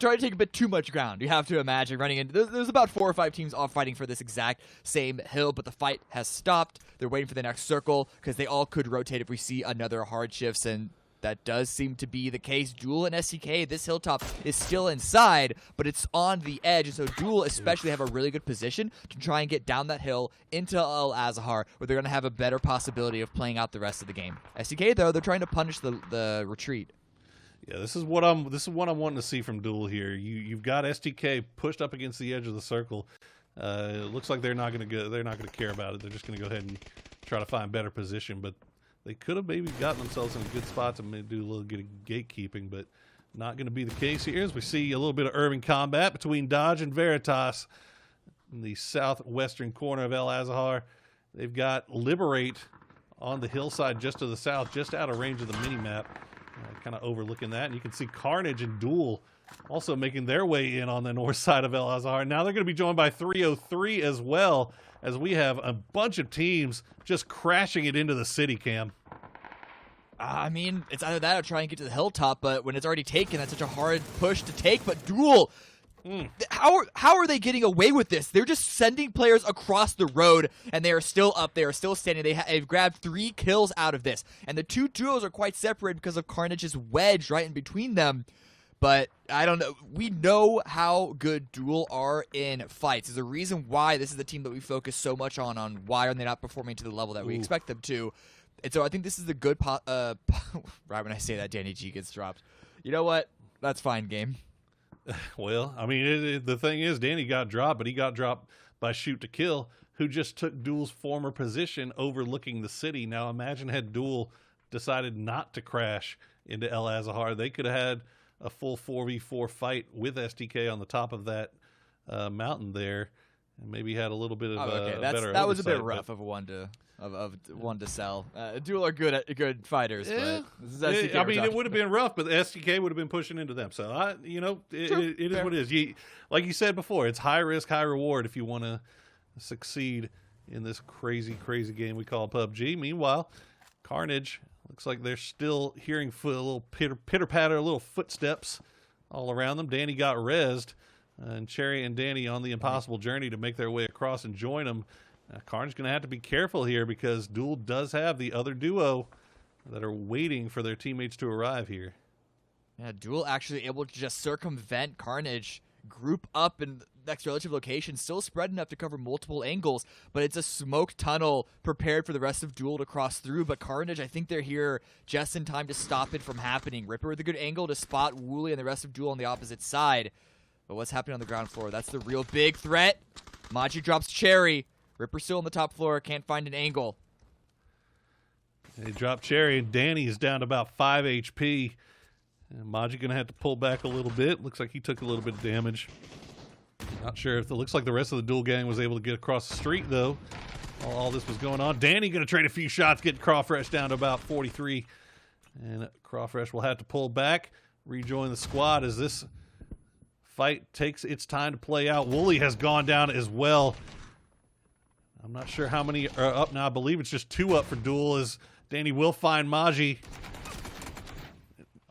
S8: Try to take a bit too much ground. You have to imagine running into there's about 4 or 5 teams off fighting for this exact same hill, but the fight has stopped. They're waiting for the next circle because they all could rotate if we see another hard shifts, and that does seem to be the case. Duel and STK, this hilltop is still inside, but it's on the edge, and so Duel especially have a really good position to try and get down that hill into Al Azhar, where they're going to have a better possibility of playing out the rest of the game. STK, though, they're trying to punish the retreat.
S2: Yeah, this is what I'm wanting to see from Duel here. You've got STK pushed up against the edge of the circle. It looks like they're not going to care about it. They're just going to go ahead and try to find better position. But they could have maybe gotten themselves in a good spot to maybe do a little bit of gatekeeping, but not going to be the case here. As we see a little bit of urban combat between Dodge and Veritas in the southwestern corner of El Azhar. They've got Liberate on the hillside just to the south, just out of range of the mini map. Kind of overlooking that, and you can see Carnage and Duel also making their way in on the north side of El Azhar. Now they're going to be joined by 303 as well, as we have a bunch of teams just crashing it into the city, Cam.
S8: I mean, it's either that or try and get to the hilltop, but when it's already taken, that's such a hard push to take. But Duel, how are they getting away with this? They're just sending players across the road, and they are still up. They are still standing. They've grabbed 3 kills out of this, and the 2 duos are quite separated because of Carnage's wedge right in between them. But I don't know. We know how good Duel are in fights. There's a reason why this is the team that we focus so much on why are they not performing to the level that we expect them to. And so I think this is the good right when I say that, Danny G gets dropped. You know what? That's fine, game.
S2: Well, I mean, the thing is, Danny got dropped, but he got dropped by Shoot to Kill, who just took Duel's former position overlooking the city. Now, imagine had Duel decided not to crash into El Azhar. They could have had a full 4v4 fight with STK on the top of that mountain there, and maybe had a little bit of better.
S8: That was a bit rough of one to sell. Duel are good fighters, but this is STK
S2: I mean, it would have been rough, but the STK would have been pushing into them. So it is what it is. Like you said before, it's high risk, high reward if you want to succeed in this crazy game we call PUBG. Meanwhile, Carnage Looks like they're still hearing a little pitter-patter, little footsteps all around them. Danny got rezzed, and Cherry and Danny on the impossible journey to make their way across and join them. Carnage going to have to be careful here because Duel does have the other duo that are waiting for their teammates to arrive here.
S8: Yeah, Duel actually able to just circumvent Carnage, group up in the next relative location, still spread enough to cover multiple angles, but it's a smoke tunnel prepared for the rest of Duel to cross through. But Carnage, I think they're here just in time to stop it from happening. Ripper with a good angle to spot Wooly and the rest of Duel on the opposite side. But what's happening on the ground floor? That's the real big threat. Maji drops Cherry. Ripper still on the top floor, can't find an angle.
S2: They drop Cherry, and Danny is down to about 5 HP. And Maji going to have to pull back a little bit. Looks like he took a little bit of damage. Not sure if it looks like the rest of the Duel gang was able to get across the street, though. All this was going on. Danny going to trade a few shots, getting Crawfresh down to about 43. And Crawfresh will have to pull back, rejoin the squad as this fight takes its time to play out. Wooly has gone down as well. I'm not sure how many are up now. I believe it's just 2 up for Duel as Danny will find Maji.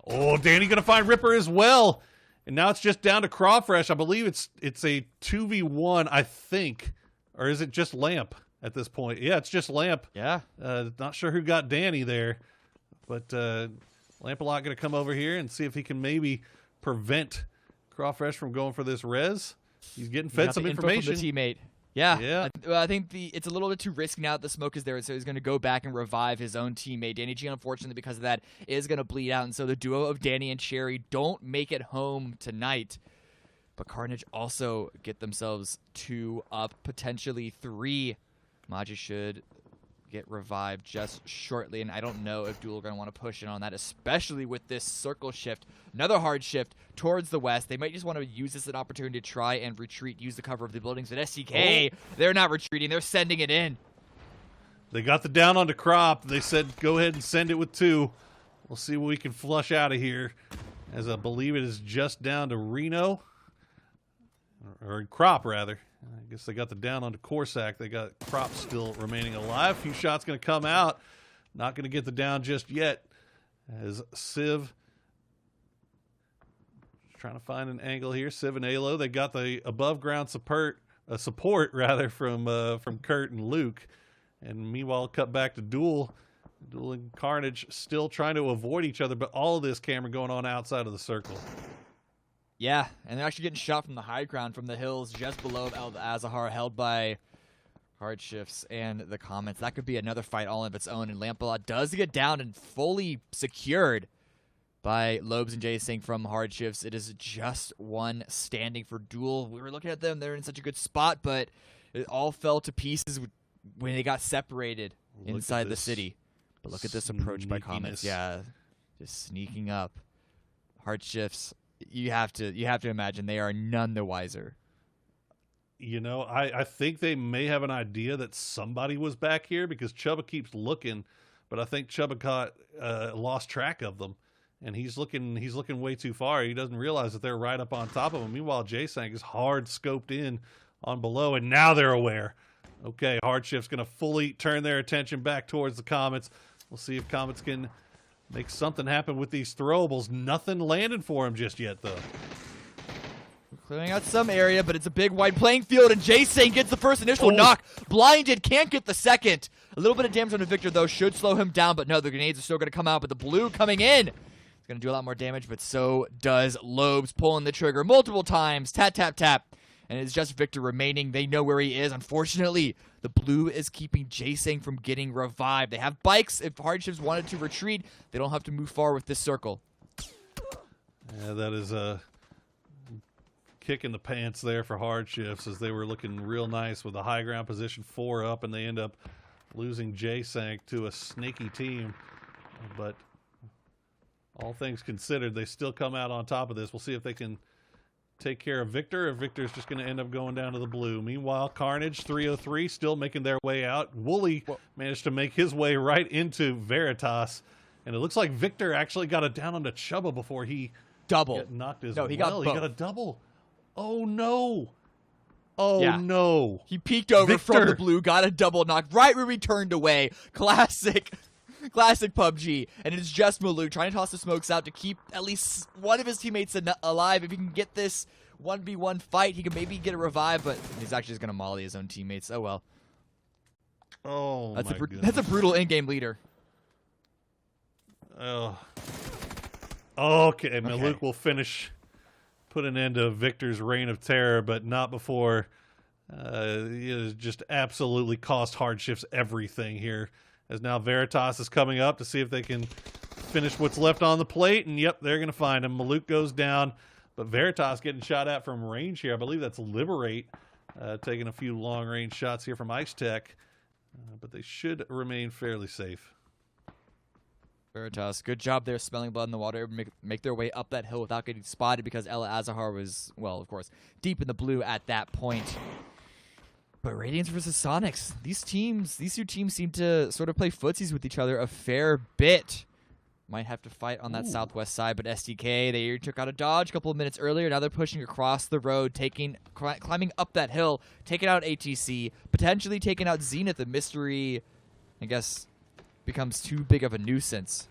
S2: Oh, Danny going to find Ripper as well. And now it's just down to Crawfresh. I believe it's a 2v1, I think. Or is it just Lamp at this point? Yeah, it's just Lamp.
S8: Yeah.
S2: Not sure who got Danny there. But Lampalot going to come over here and see if he can maybe prevent Crawfresh from going for this res. He's getting fed some information.
S8: From the teammate. Yeah. I think it's a little bit too risky now that the smoke is there, so he's going to go back and revive his own teammate. Danny G, unfortunately, because of that, is going to bleed out, and so the duo of Danny and Cherry don't make it home tonight. But Carnage also get themselves 2 up, potentially 3. Maji should get revived just shortly, and I don't know if Duel are going to want to push in on that, especially with this circle shift. Another hard shift towards the west. They might just want to use this as an opportunity to try and retreat, use the cover of the buildings. But STK, they're not retreating. They're sending it in.
S2: They got the down onto Crop. They said, go ahead and send it with 2. We'll see what we can flush out of here, as I believe it is just down to Reno. Or Crop, rather. I guess they got the down onto Corsac. They got Crop still remaining alive. A few shots going to come out. Not going to get the down just yet. As Civ trying to find an angle here. Civ and Alo. They got the above ground support from Kurt and Luke. And meanwhile, cut back to Duel. Duel and Carnage still trying to avoid each other, but all of this camera going on outside of the circle.
S8: Yeah, and they're actually getting shot from the high ground from the hills just below El Azahar, held by Hardshifts and the Comets. That could be another fight all of its own, and Lampalot does get down and fully secured by Lobes and J-Sync from Hardshifts. It is just one standing for Duel. We were looking at them. They're in such a good spot, but it all fell to pieces when they got separated inside the city. But look at this approach by Comets. Yeah, just sneaking up. Hardshifts. You have to imagine they are none the wiser.
S2: You know, I think they may have an idea that somebody was back here because Chubba keeps looking, but I think Chubba lost track of them, and he's looking way too far. He doesn't realize that they're right up on top of him. Meanwhile, J-Sank is hard scoped in on below, and now they're aware. Okay, Hardshift's going to fully turn their attention back towards the Comets. We'll see if Comets can make something happen with these throwables. Nothing landed for him just yet, though.
S8: Clearing out some area, but it's a big wide playing field, and J-Sane gets the first initial knock. Blinded, can't get the second. A little bit of damage on Victor, though, should slow him down, but no, the grenades are still going to come out, but the blue coming in is going to do a lot more damage, but so does Lobes, pulling the trigger multiple times. Tap, tap, tap. And it's just Victor remaining. They know where he is. Unfortunately, the blue is keeping J-Sane from getting revived. They have bikes. If Hardships wanted to retreat, they don't have to move far with this circle.
S2: Yeah, that is a kick in the pants there for Hardships, as they were looking real nice with a high ground position 4 up, and they end up losing J-Sank to a snaky team. But all things considered, they still come out on top of this. We'll see if they can take care of Victor, or Victor's just going to end up going down to the blue. Meanwhile, Carnage, 303, still making their way out. Wooly managed to make his way right into Veritas, and it looks like Victor actually got it down onto Chubba before he knocked his
S8: he got both.
S2: He got a double. Oh, no. Oh, no.
S8: He peeked over
S2: Victor
S8: from the blue, got a double knock right where he turned away. Classic Classic PUBG. And it's just Maluk trying to toss the smokes out to keep at least one of his teammates alive. If he can get this 1v1 fight, he can maybe get a revive, but he's actually just going to molly his own teammates. Oh, well.
S2: Oh,
S8: That's a brutal in-game leader.
S2: Oh. Okay, Maluk will put an end to Victor's reign of terror, but not before he has just absolutely cost hardships everything here. As now Veritas is coming up to see if they can finish what's left on the plate, and yep, they're going to find him. Maluk goes down, but Veritas getting shot at from range here. I believe that's Liberate, taking a few long-range shots here from Ice Tech, but they should remain fairly safe.
S8: Veritas, good job there smelling blood in the water, make their way up that hill without getting spotted because Ella Azahar was, well, of course, deep in the blue at that point. But Radiance versus Sonics, these two teams seem to sort of play footsies with each other a fair bit. Might have to fight on that southwest side, but SDK, they took out a dodge a couple of minutes earlier. Now they're pushing across the road, climbing up that hill, taking out ATC, potentially taking out Zenith. The mystery, I guess, becomes too big of a nuisance.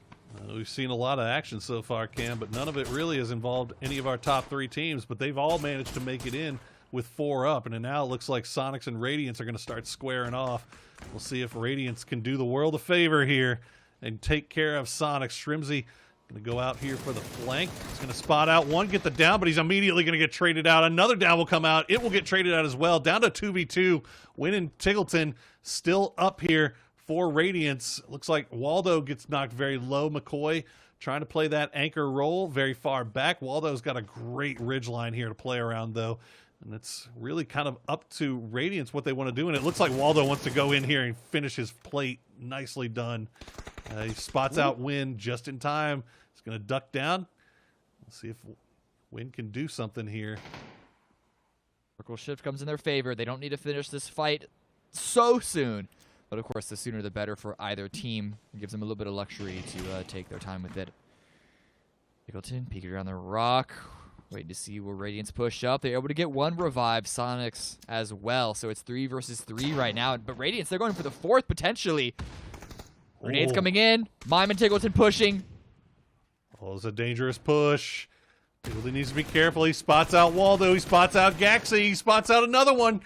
S2: We've seen a lot of action so far, Cam, but none of it really has involved any of our top 3 teams, but they've all managed to make it in with 4 up, and now it looks like Sonics and Radiance are going to start squaring off. We'll see if Radiance can do the world a favor here and take care of Sonics. Shrimzy going to go out here for the flank. He's going to spot out one, get the down, but he's immediately going to get traded out. Another down will come out. It will get traded out as well. Down to 2v2. Win and Tiggleton still up here for Radiance. Looks like Waldo gets knocked very low. McCoy trying to play that anchor role very far back. Waldo's got a great ridge line here to play around, though. And it's really kind of up to Radiance what they want to do. And it looks like Waldo wants to go in here and finish his plate. Nicely done. He spots out Win just in time. He's going to duck down. Let's see if Win can do something here.
S8: Circle shift comes in their favor. They don't need to finish this fight so soon. But of course, the sooner the better for either team. It gives them a little bit of luxury to take their time with it. Tiggleton peeking around the rock. Waiting to see where Radiance push up. They're able to get 1 revive. Sonics as well. So it's 3 versus 3 right now. But Radiance, they're going for the 4th potentially. Grenades coming in. Mime and Tiggleton pushing.
S2: Oh, it's a dangerous push. Tiggleton needs to be careful. He spots out Waldo. He spots out Gaxi. He spots out another one.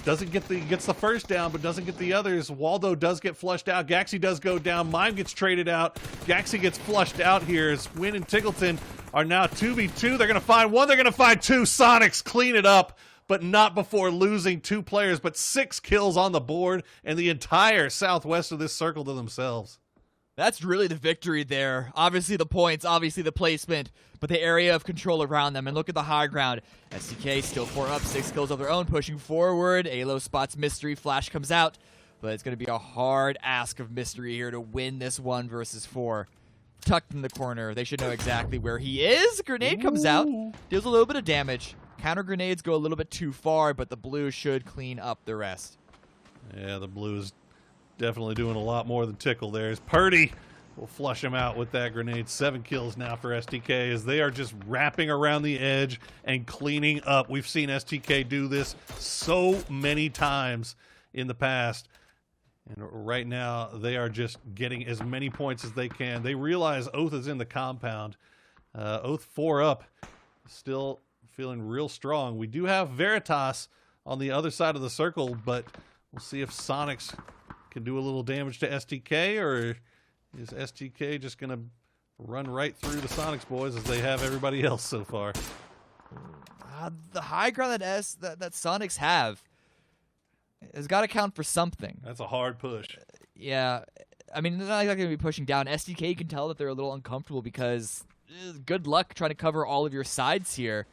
S2: Gets the first down, but doesn't get the others. Waldo does get flushed out. Gaxi does go down. Mime gets traded out. Gaxi gets flushed out here as Win and Tiggleton are now 2v2. They're going to find 1. They're going to find 2. Sonics clean it up, but not before losing 2 players, but 6 kills on the board and the entire southwest of this circle to themselves.
S8: That's really the victory there. Obviously the points, obviously the placement, but the area of control around them. And look at the high ground. SDK still 4 up, 6 kills of their own, pushing forward. Alo spots Mystery, Flash comes out. But it's going to be a hard ask of Mystery here to win this 1 versus 4. Tucked in the corner. They should know exactly where he is. Grenade comes out, deals a little bit of damage. Counter grenades go a little bit too far, but the blue should clean up the rest.
S2: Yeah, the blue is definitely doing a lot more than tickle there. As Purdy will flush him out with that grenade. 7 kills now for STK as they are just wrapping around the edge and cleaning up. We've seen STK do this so many times in the past. And right now, they are just getting as many points as they can. They realize Oath is in the compound. Oath 4 up, still feeling real strong. We do have Veritas on the other side of the circle, but we'll see if Sonics can do a little damage to STK, or is STK just going to run right through the Sonics boys as they have everybody else so far?
S8: The high ground that Sonics have has got to count for something.
S2: That's a hard push.
S8: Yeah. I mean, they're not exactly going to be pushing down. SDK can tell that they're a little uncomfortable because good luck trying to cover all of your sides here.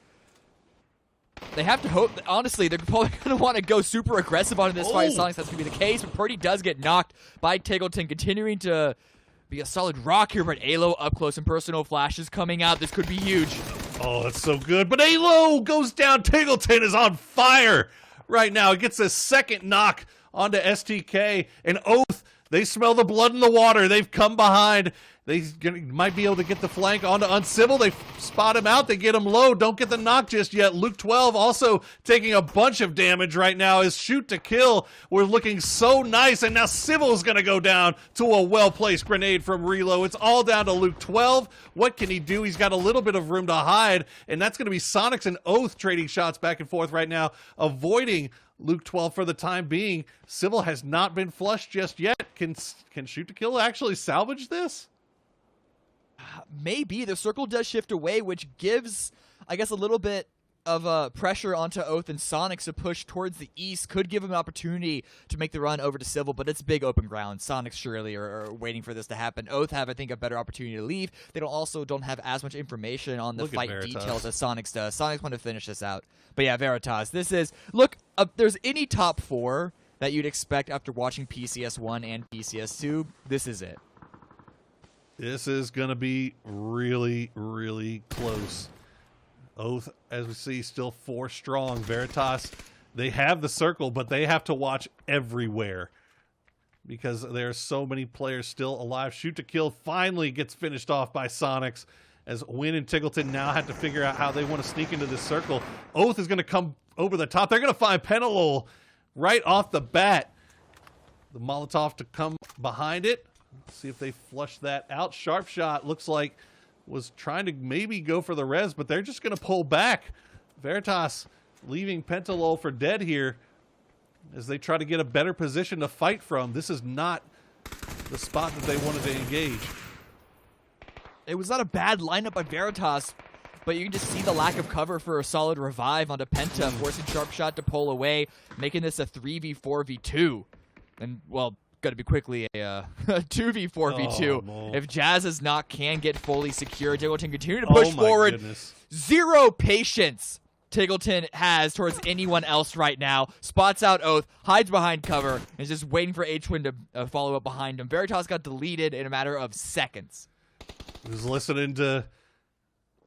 S8: They have to hope, honestly, they're probably going to want to go super aggressive on this fight. Sonics, that's going to be the case, but Purdy does get knocked by Tiggleton, continuing to be a solid rock here, but Alo up close and personal flashes coming out. This could be huge.
S2: Oh, that's so good, but Alo goes down. Tiggleton is on fire right now. He gets a second knock onto STK, and Oath They smell the blood in the water. They've come behind. They might be able to get the flank onto Uncivil. They spot him out. They get him low. Don't get the knock just yet. Luke 12 also taking a bunch of damage right now. His shoot to kill. We're looking so nice. And now Civil's going to go down to a well-placed grenade from Relo. It's all down to Luke 12. What can he do? He's got a little bit of room to hide. And that's going to be Sonics and Oath trading shots back and forth right now, avoiding Luke 12 for the time being. Civil has not been flushed just yet. Can shoot to kill actually salvage this?
S8: Maybe. The circle does shift away, which gives, I guess, a little bit of pressure onto Oath and Sonics to push towards the east. Could give him an opportunity to make the run over to Civil, but it's big open ground. Sonics surely are waiting for this to happen. Oath have, I think, a better opportunity to leave. They don't have as much information on the fight details as Sonics does. Sonics want to finish this out. But yeah, Veritas, this is, look, there's any top 4 that you'd expect after watching PCS 1 and PCS 2, this is it.
S2: This is going to be really, really close. Oath, as we see, still 4 strong. Veritas, they have the circle, but they have to watch everywhere because there are so many players still alive. Shoot to kill finally gets finished off by Sonics as Win and Tiggleton now have to figure out how they want to sneak into this circle. Oath is going to come over the top. They're going to find Penalol right off the bat. The Molotov to come behind it. See if they flush that out. Sharp Shot looks like was trying to maybe go for the res, but they're just going to pull back. Veritas leaving Pentalol for dead here as they try to get a better position to fight from. This is not the spot that they wanted to engage.
S8: It was not a bad lineup by Veritas, but you can just see the lack of cover for a solid revive onto Penta, forcing Sharp Shot to pull away, making this a 3v4v2. And, well, got to be quickly a 2v4v2.
S2: No.
S8: If Jazz's knock can get fully secure, Tiggleton continue to push forward.
S2: Goodness.
S8: Zero patience Tiggleton has towards anyone else right now. Spots out Oath, hides behind cover, and is just waiting for H-Win to follow up behind him. Veritas got deleted in a matter of seconds.
S2: I was listening to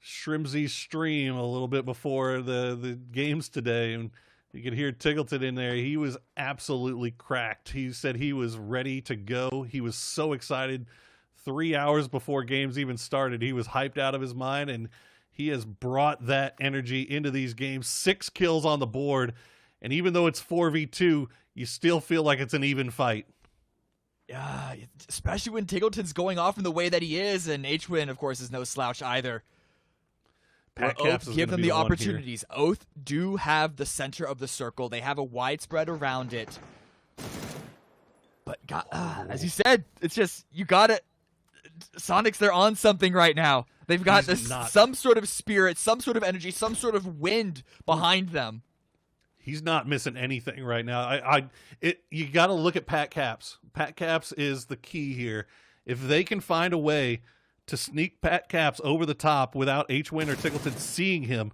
S2: Shrimzy's stream a little bit before the games today, and you could hear Tiggleton in there. He was absolutely cracked. He said he was ready to go. He was so excited. 3 hours before games even started, he was hyped out of his mind, and he has brought that energy into these games. 6 kills on the board, and even though it's 4v2, you still feel like it's an even fight.
S8: Yeah, especially when Tiggleton's going off in the way that he is, and H-Win, of course, is no slouch either. Oath give them the opportunities. Oath do have the center of the circle. They have a widespread around it. But as you said, it's just, you got it. Sonics, they're on something right now. They've got some sort of spirit, some sort of energy, some sort of wind behind them.
S2: He's not missing anything right now. You got to look at Pat Caps. Pat Caps is the key here. If they can find a way to sneak Pat Caps over the top without H-Win or Tiggleton seeing him,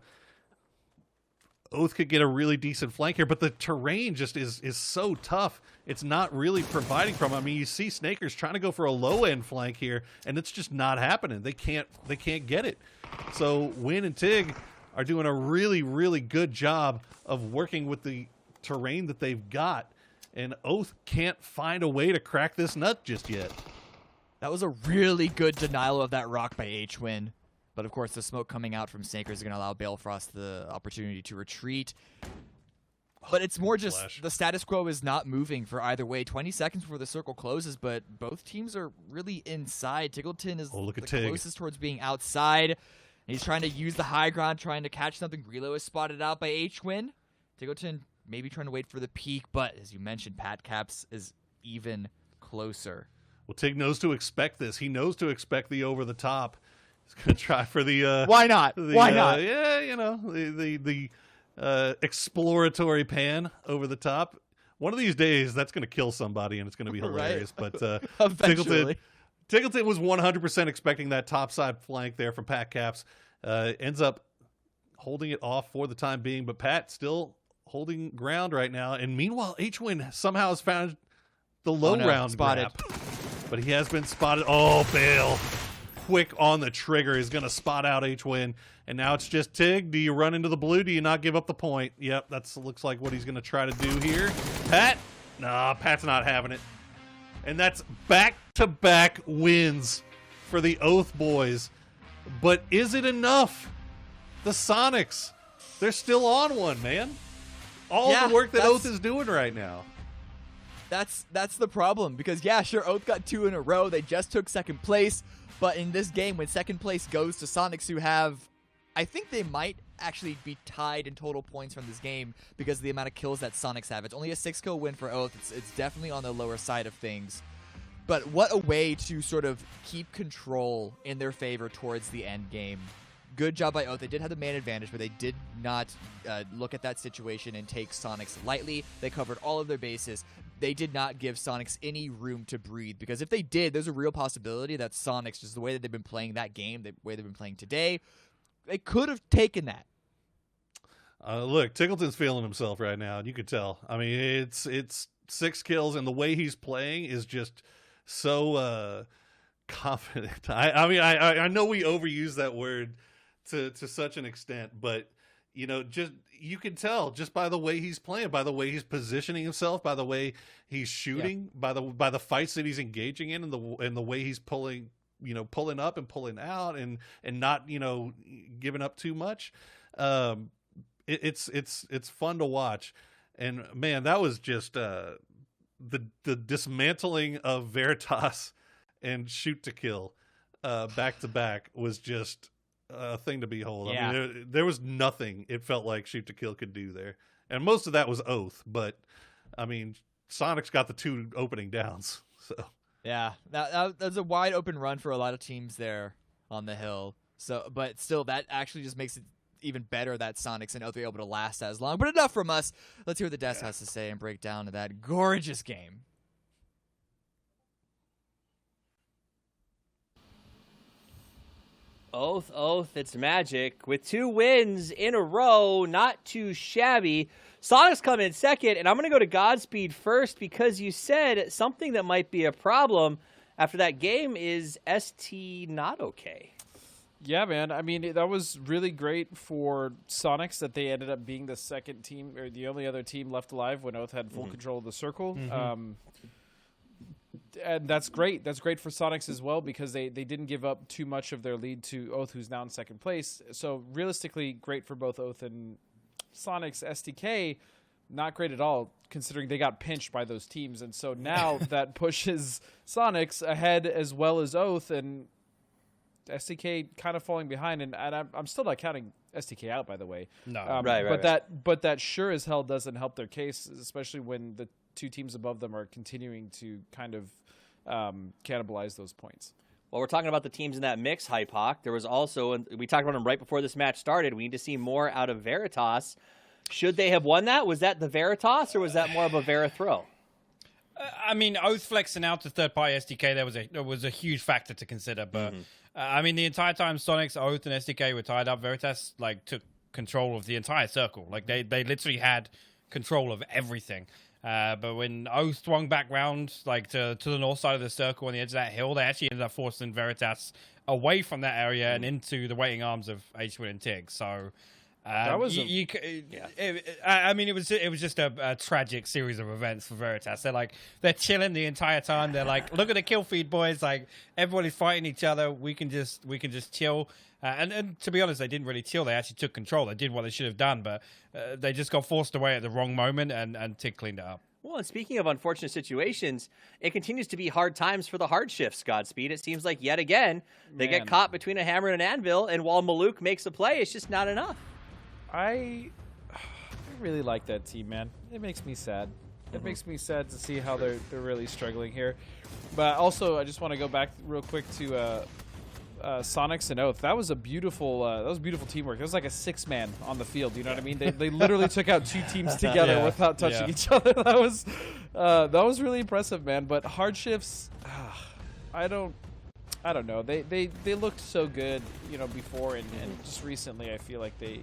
S2: Oath could get a really decent flank here, but the terrain just is so tough. It's not really providing from him. I mean, you see Snakers trying to go for a low-end flank here, and it's just not happening. They can't get it. So Win and Tig are doing a really, really good job of working with the terrain that they've got, and Oath can't find a way to crack this nut just yet.
S8: That was a really good denial of that rock by H-Win. But of course, the smoke coming out from Snakers is going to allow Balefrost the opportunity to retreat. But it's more just the status quo is not moving for either way. 20 seconds before the circle closes, but both teams are really inside. Tiggleton is the closest towards being outside. He's trying to use the high ground, trying to catch something. Relo is spotted out by H-Win. Tiggleton maybe trying to wait for the peak, but as you mentioned, Pat Caps is even closer.
S2: Well, Tig knows to expect this. He knows to expect the over the top. He's going to try for the
S8: why not? Why not?
S2: Yeah, you know, the exploratory pan over the top. One of these days, that's going to kill somebody, and it's going to be hilarious.
S8: Right?
S2: But
S8: Eventually.
S2: Tiggleton was 100% expecting that topside flank there from Pat Caps. Ends up holding it off for the time being, but Pat still holding ground right now. And meanwhile, H-Win somehow has found the low round
S8: spotted.
S2: grab. But he has been spotted. Oh, Bale. Quick on the trigger is going to spot out H-Win. And now it's just Tig. Do you run into the blue? Do you not give up the point? Yep, that looks like what he's going to try to do here. Pat? Nah, Pat's not having it. and that's back-to-back wins for the Oath boys. But is it enough? The Sonics, they're still on one, man. All the work that Oath is doing right now.
S8: That's the problem, because yeah, sure, Oath got 2 in a row. They just took second place, but in this game, when second place goes to Sonics, who have, I think they might actually be tied in total points from this game because of the amount of kills that Sonics have. It's only a 6-kill win for Oath. It's definitely on the lower side of things. But what a way to sort of keep control in their favor towards the end game. Good job by Oath. They did have the man advantage, but they did not look at that situation and take Sonics lightly. They covered all of their bases. They did not give Sonics any room to breathe, because if they did, there's a real possibility that Sonics, just the way that they've been playing that game, the way they've been playing today, they could have taken that.
S2: Look, Tickleton's feeling himself right now, and you could tell. I mean, it's 6 kills, and the way he's playing is just so confident. I mean, I know we overuse that word to such an extent, but you know, just you can tell just by the way he's playing, by the way he's positioning himself, by the way he's shooting, by the fights that he's engaging in, and the way he's pulling up and pulling out, and not, you know, giving up too much. It's fun to watch, and man, that was just the dismantling of Veritas and Shoot to Kill back to back was just a thing to behold.
S8: Yeah.
S2: I mean, there was nothing it felt like Shoot to Kill could do there, and most of that was Oath. But I mean, Sonic's got the 2 opening downs, so
S8: yeah, that was a wide open run for a lot of teams there on the hill. So, but still, that actually just makes it even better that Sonics and Oath were able to last as long. But enough from us. Let's hear what the Des has to say and break down that gorgeous game.
S1: Oath, it's magic. With 2 wins in a row, not too shabby. Sonics come in second, and I'm going to go to Godspeed first, because you said something that might be a problem after that game is ST not okay.
S3: Yeah, man. I mean, that was really great for Sonics that they ended up being the second team, or the only other team left alive when Oath had full control of the circle. And that's great. That's great for Sonics as well, because they didn't give up too much of their lead to Oath, who's now in second place. So realistically, great for both Oath and Sonics. STK, not great at all, considering they got pinched by those teams. And so now that pushes Sonics ahead as well as Oath, and STK kind of falling behind. And I'm still not counting STK out, by the way.
S4: No,
S3: right. But that sure as hell doesn't help their case, especially when the 2 teams above them are continuing to kind of cannibalize those points.
S1: Well, we're talking about the teams in that mix, Hypoc. There was also, and we talked about them right before this match started, we need to see more out of Veritas. Should they have won that? Was that the Veritas, or was that more of a Vera throw?
S4: I mean, Oath flexing out to third-party SDK, there was a huge factor to consider. But I mean, the entire time Sonics, Oath, and SDK were tied up, Veritas took control of the entire circle. They literally had control of everything. But when Oath swung back round to the north side of the circle on the edge of that hill, they actually ended up forcing Veritas away from that area and into the waiting arms of H-Win and Tig. So that was I mean, it was just a tragic series of events for Veritas. They're chilling the entire time. They're like, look at the kill feed, boys. Everybody's fighting each other. We can just chill. And to be honest, they didn't really chill. They actually took control. They did what they should have done, but they just got forced away at the wrong moment, and Tig cleaned it up.
S1: Well, and speaking of unfortunate situations, it continues to be hard times for the hard shifts, Godspeed. It seems like yet again they get caught between a hammer and an anvil, and while Maluk makes a play, it's just not enough.
S3: I really like that team, man. It makes me sad. It makes me sad to see how they're really struggling here. But also, I just want to go back real quick to Sonics and Oath. That was beautiful teamwork. It was like a 6-man on the field. You know what I mean? They literally took out 2 teams together without touching each other. That was really impressive, man. But hard shifts, I don't know. They looked so good, before, and just recently I feel like they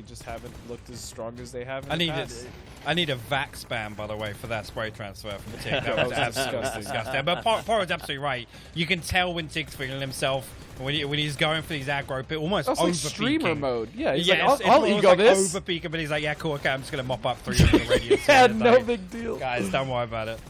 S3: just haven't looked as strong as they have in the past.
S4: I need a vac spam, by the way, for that spray transfer from Tig. That was absolutely disgusting. But Poro's absolutely right. You can tell when Tig's feeling himself, when he's going for these aggro, but almost over
S3: like streamer mode. Yeah, he's
S4: I'll ego this. Over peeking, but he's like, yeah, cool, okay, I'm just going to mop up 3 in the radius.
S3: Yeah, no big deal.
S4: Guys, don't worry about it.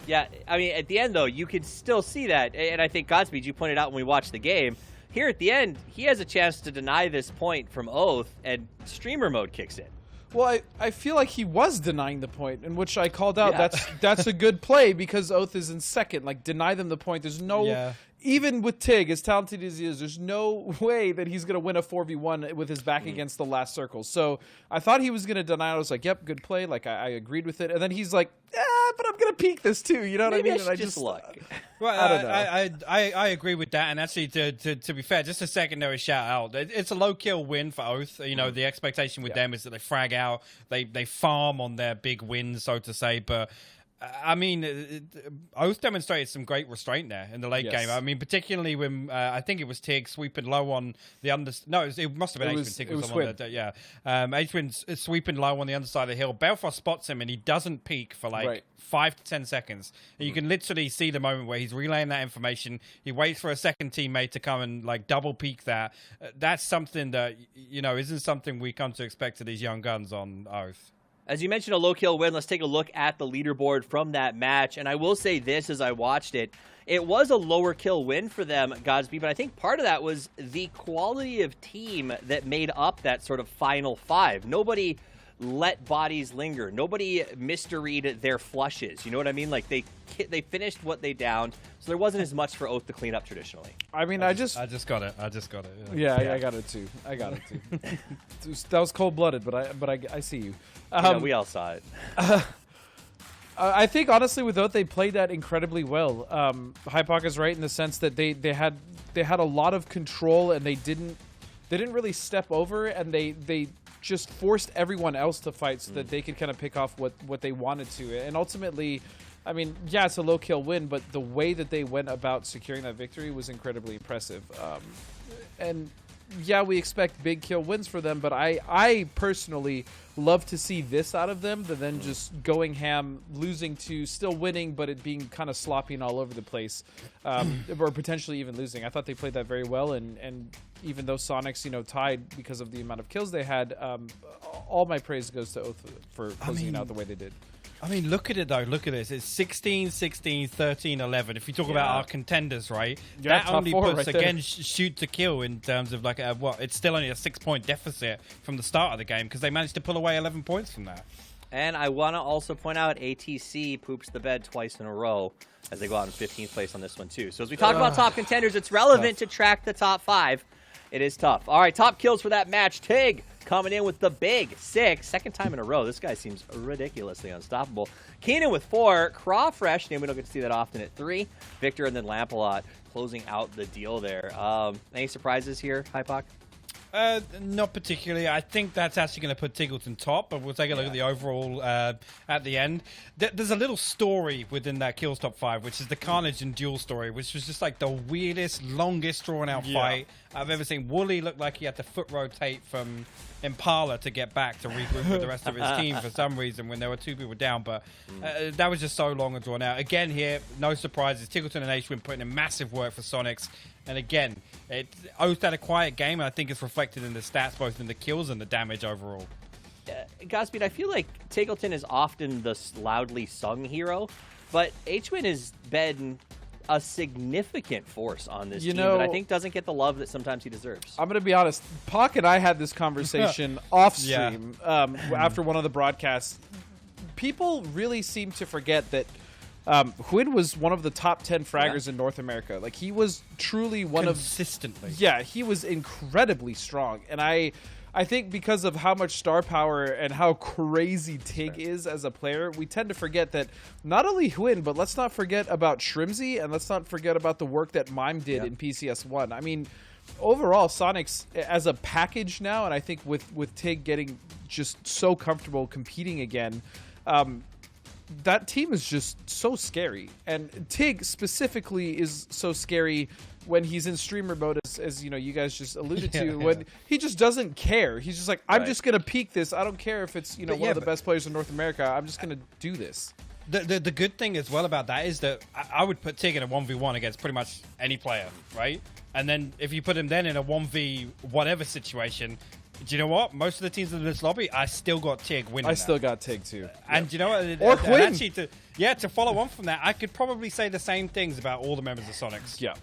S1: Yeah, I mean, at the end, though, you could still see that. And I think, Godspeed, you pointed out when we watched the game, here at the end, he has a chance to deny this point from Oath, and streamer mode kicks in.
S3: Well, I feel like he was denying the point, in which I called out.
S1: Yeah.
S3: That's a good play because Oath is in second. Like, deny them the point. There's no, even with Tig, as talented as he is, there's no way that he's going to win a 4v1 with his back against the last circle. So I thought he was going to deny it. I was like, yep, good play. Like, I agreed with it. And then he's like, but I'm going to peek this too. You know what
S1: Maybe
S3: I mean?
S1: I should just look.
S4: Well,
S3: I don't know.
S4: I agree with that, and actually, to be fair, just a secondary shout out. It's a low kill win for Oath. You know, the expectation with them is that they frag out, they farm on their big wins, so to say. But I mean, Oath demonstrated some great restraint there in the late game. I mean, particularly when I think it was Tig sweeping low on the under. No, it must have been H-Win. Tig was on the, yeah. H-Win's sweeping low on the underside of the hill. Belfast spots him, and he doesn't peek for like 5 to 10 seconds. And you can literally see the moment where he's relaying that information. He waits for a second teammate to come and like double peek that. That's something that, you know, isn't something we come to expect of these young guns on Oath.
S1: As you mentioned, a low kill win. Let's take a look at the leaderboard from that match. And I will say this as I watched it. It was a lower kill win for them, Godspeed, but I think part of that was the quality of team that made up that sort of final five. Nobody let bodies linger. Nobody misread their flushes. You know what I mean? Like, they finished what they downed, so there wasn't as much for Oath to clean up traditionally.
S3: I mean, I just
S4: got it. I
S3: got it too. That was cold-blooded, but I see you.
S1: We all saw it.
S3: I think honestly with Oath they played that incredibly well. Hypoc is right in the sense that they had a lot of control and they didn't really step over, and they just forced everyone else to fight so that they could kind of pick off what they wanted to. And ultimately, I mean, yeah, it's a low kill win, but the way that they went about securing that victory was incredibly impressive. And yeah, we expect big kill wins for them, but I personally love to see this out of them than just going ham, losing to still winning, but it being kind of sloppy and all over the place, or potentially even losing. I thought they played that very well, and even though Sonics, you know, tied because of the amount of kills they had, all my praise goes to Oath for closing it out the way they did.
S4: I mean, look at it, though. Look at this. It's 16, 16, 13, 11. If you talk about our contenders, right?
S3: Yeah,
S4: that only
S3: four
S4: puts,
S3: right
S4: again,
S3: there.
S4: shoot to kill in terms of, like, it's still only a 6-point deficit from the start of the game because they managed to pull away 11 points from that.
S1: And I want to also point out ATC poops the bed twice in a row as they go out in 15th place on this one, too. So as we talk about top contenders, it's relevant to track the top 5. It is tough. All right, top kills for that match. Tig coming in with the big 6. Second time in a row. This guy seems ridiculously unstoppable. Keenan with 4. Crawfresh, name we don't get to see that often, at 3. Victor and then Lampalot closing out the deal there. Any surprises here, Hypoc?
S4: Not particularly. I think that's actually going to put Tiggleton top, but we'll take a look at the overall at the end. There's a little story within that Kills top 5, which is the Carnage and Duel story, which was just like the weirdest, longest drawn-out fight I've ever seen. Wooly looked like he had to foot rotate from Impala to get back to regroup with the rest of his team for some reason when there were 2 people down, but that was just so long and drawn out. Again here, no surprises. Tiggleton and H-Win putting in massive work for Sonics. And again, Oath had a quiet game, and I think it's reflected in the stats, both in the kills and the damage overall.
S1: Godspeed, I feel like Tiggleton is often the loudly sung hero, but H-Win has been a significant force on this team that I think doesn't get the love that sometimes he deserves.
S3: I'm going to be honest. Pac and I had this conversation off stream after one of the broadcasts. People really seem to forget that Hwin was one of the top 10 fraggers in North America. Like, he was truly
S4: consistently.
S3: Yeah, he was incredibly strong. And I think because of how much star power and how crazy Tig is as a player, we tend to forget that not only Hwin, but let's not forget about Shrimzy, and let's not forget about the work that Mime did in PCS1. I mean, overall, Sonics as a package now, and I think with Tig getting just so comfortable competing again, that team is just so scary. And Tig specifically is so scary when he's in streamer mode, as you know, you guys just alluded to, when he just doesn't care. He's just like, I'm just going to peak this. I don't care if it's, one of the best players in North America. I'm just going to do this.
S4: The good thing as well about that is that I would put Tig in a 1v1 against pretty much any player, right? And then if you put him then in a 1v whatever situation, do you know what? Most of the teams in this lobby, I still got Tig winning.
S3: I still got Tig too.
S4: And you know what?
S3: Or Quinn.
S4: Actually, to follow on from that, I could probably say the same things about all the members of Sonics.
S3: Yeah.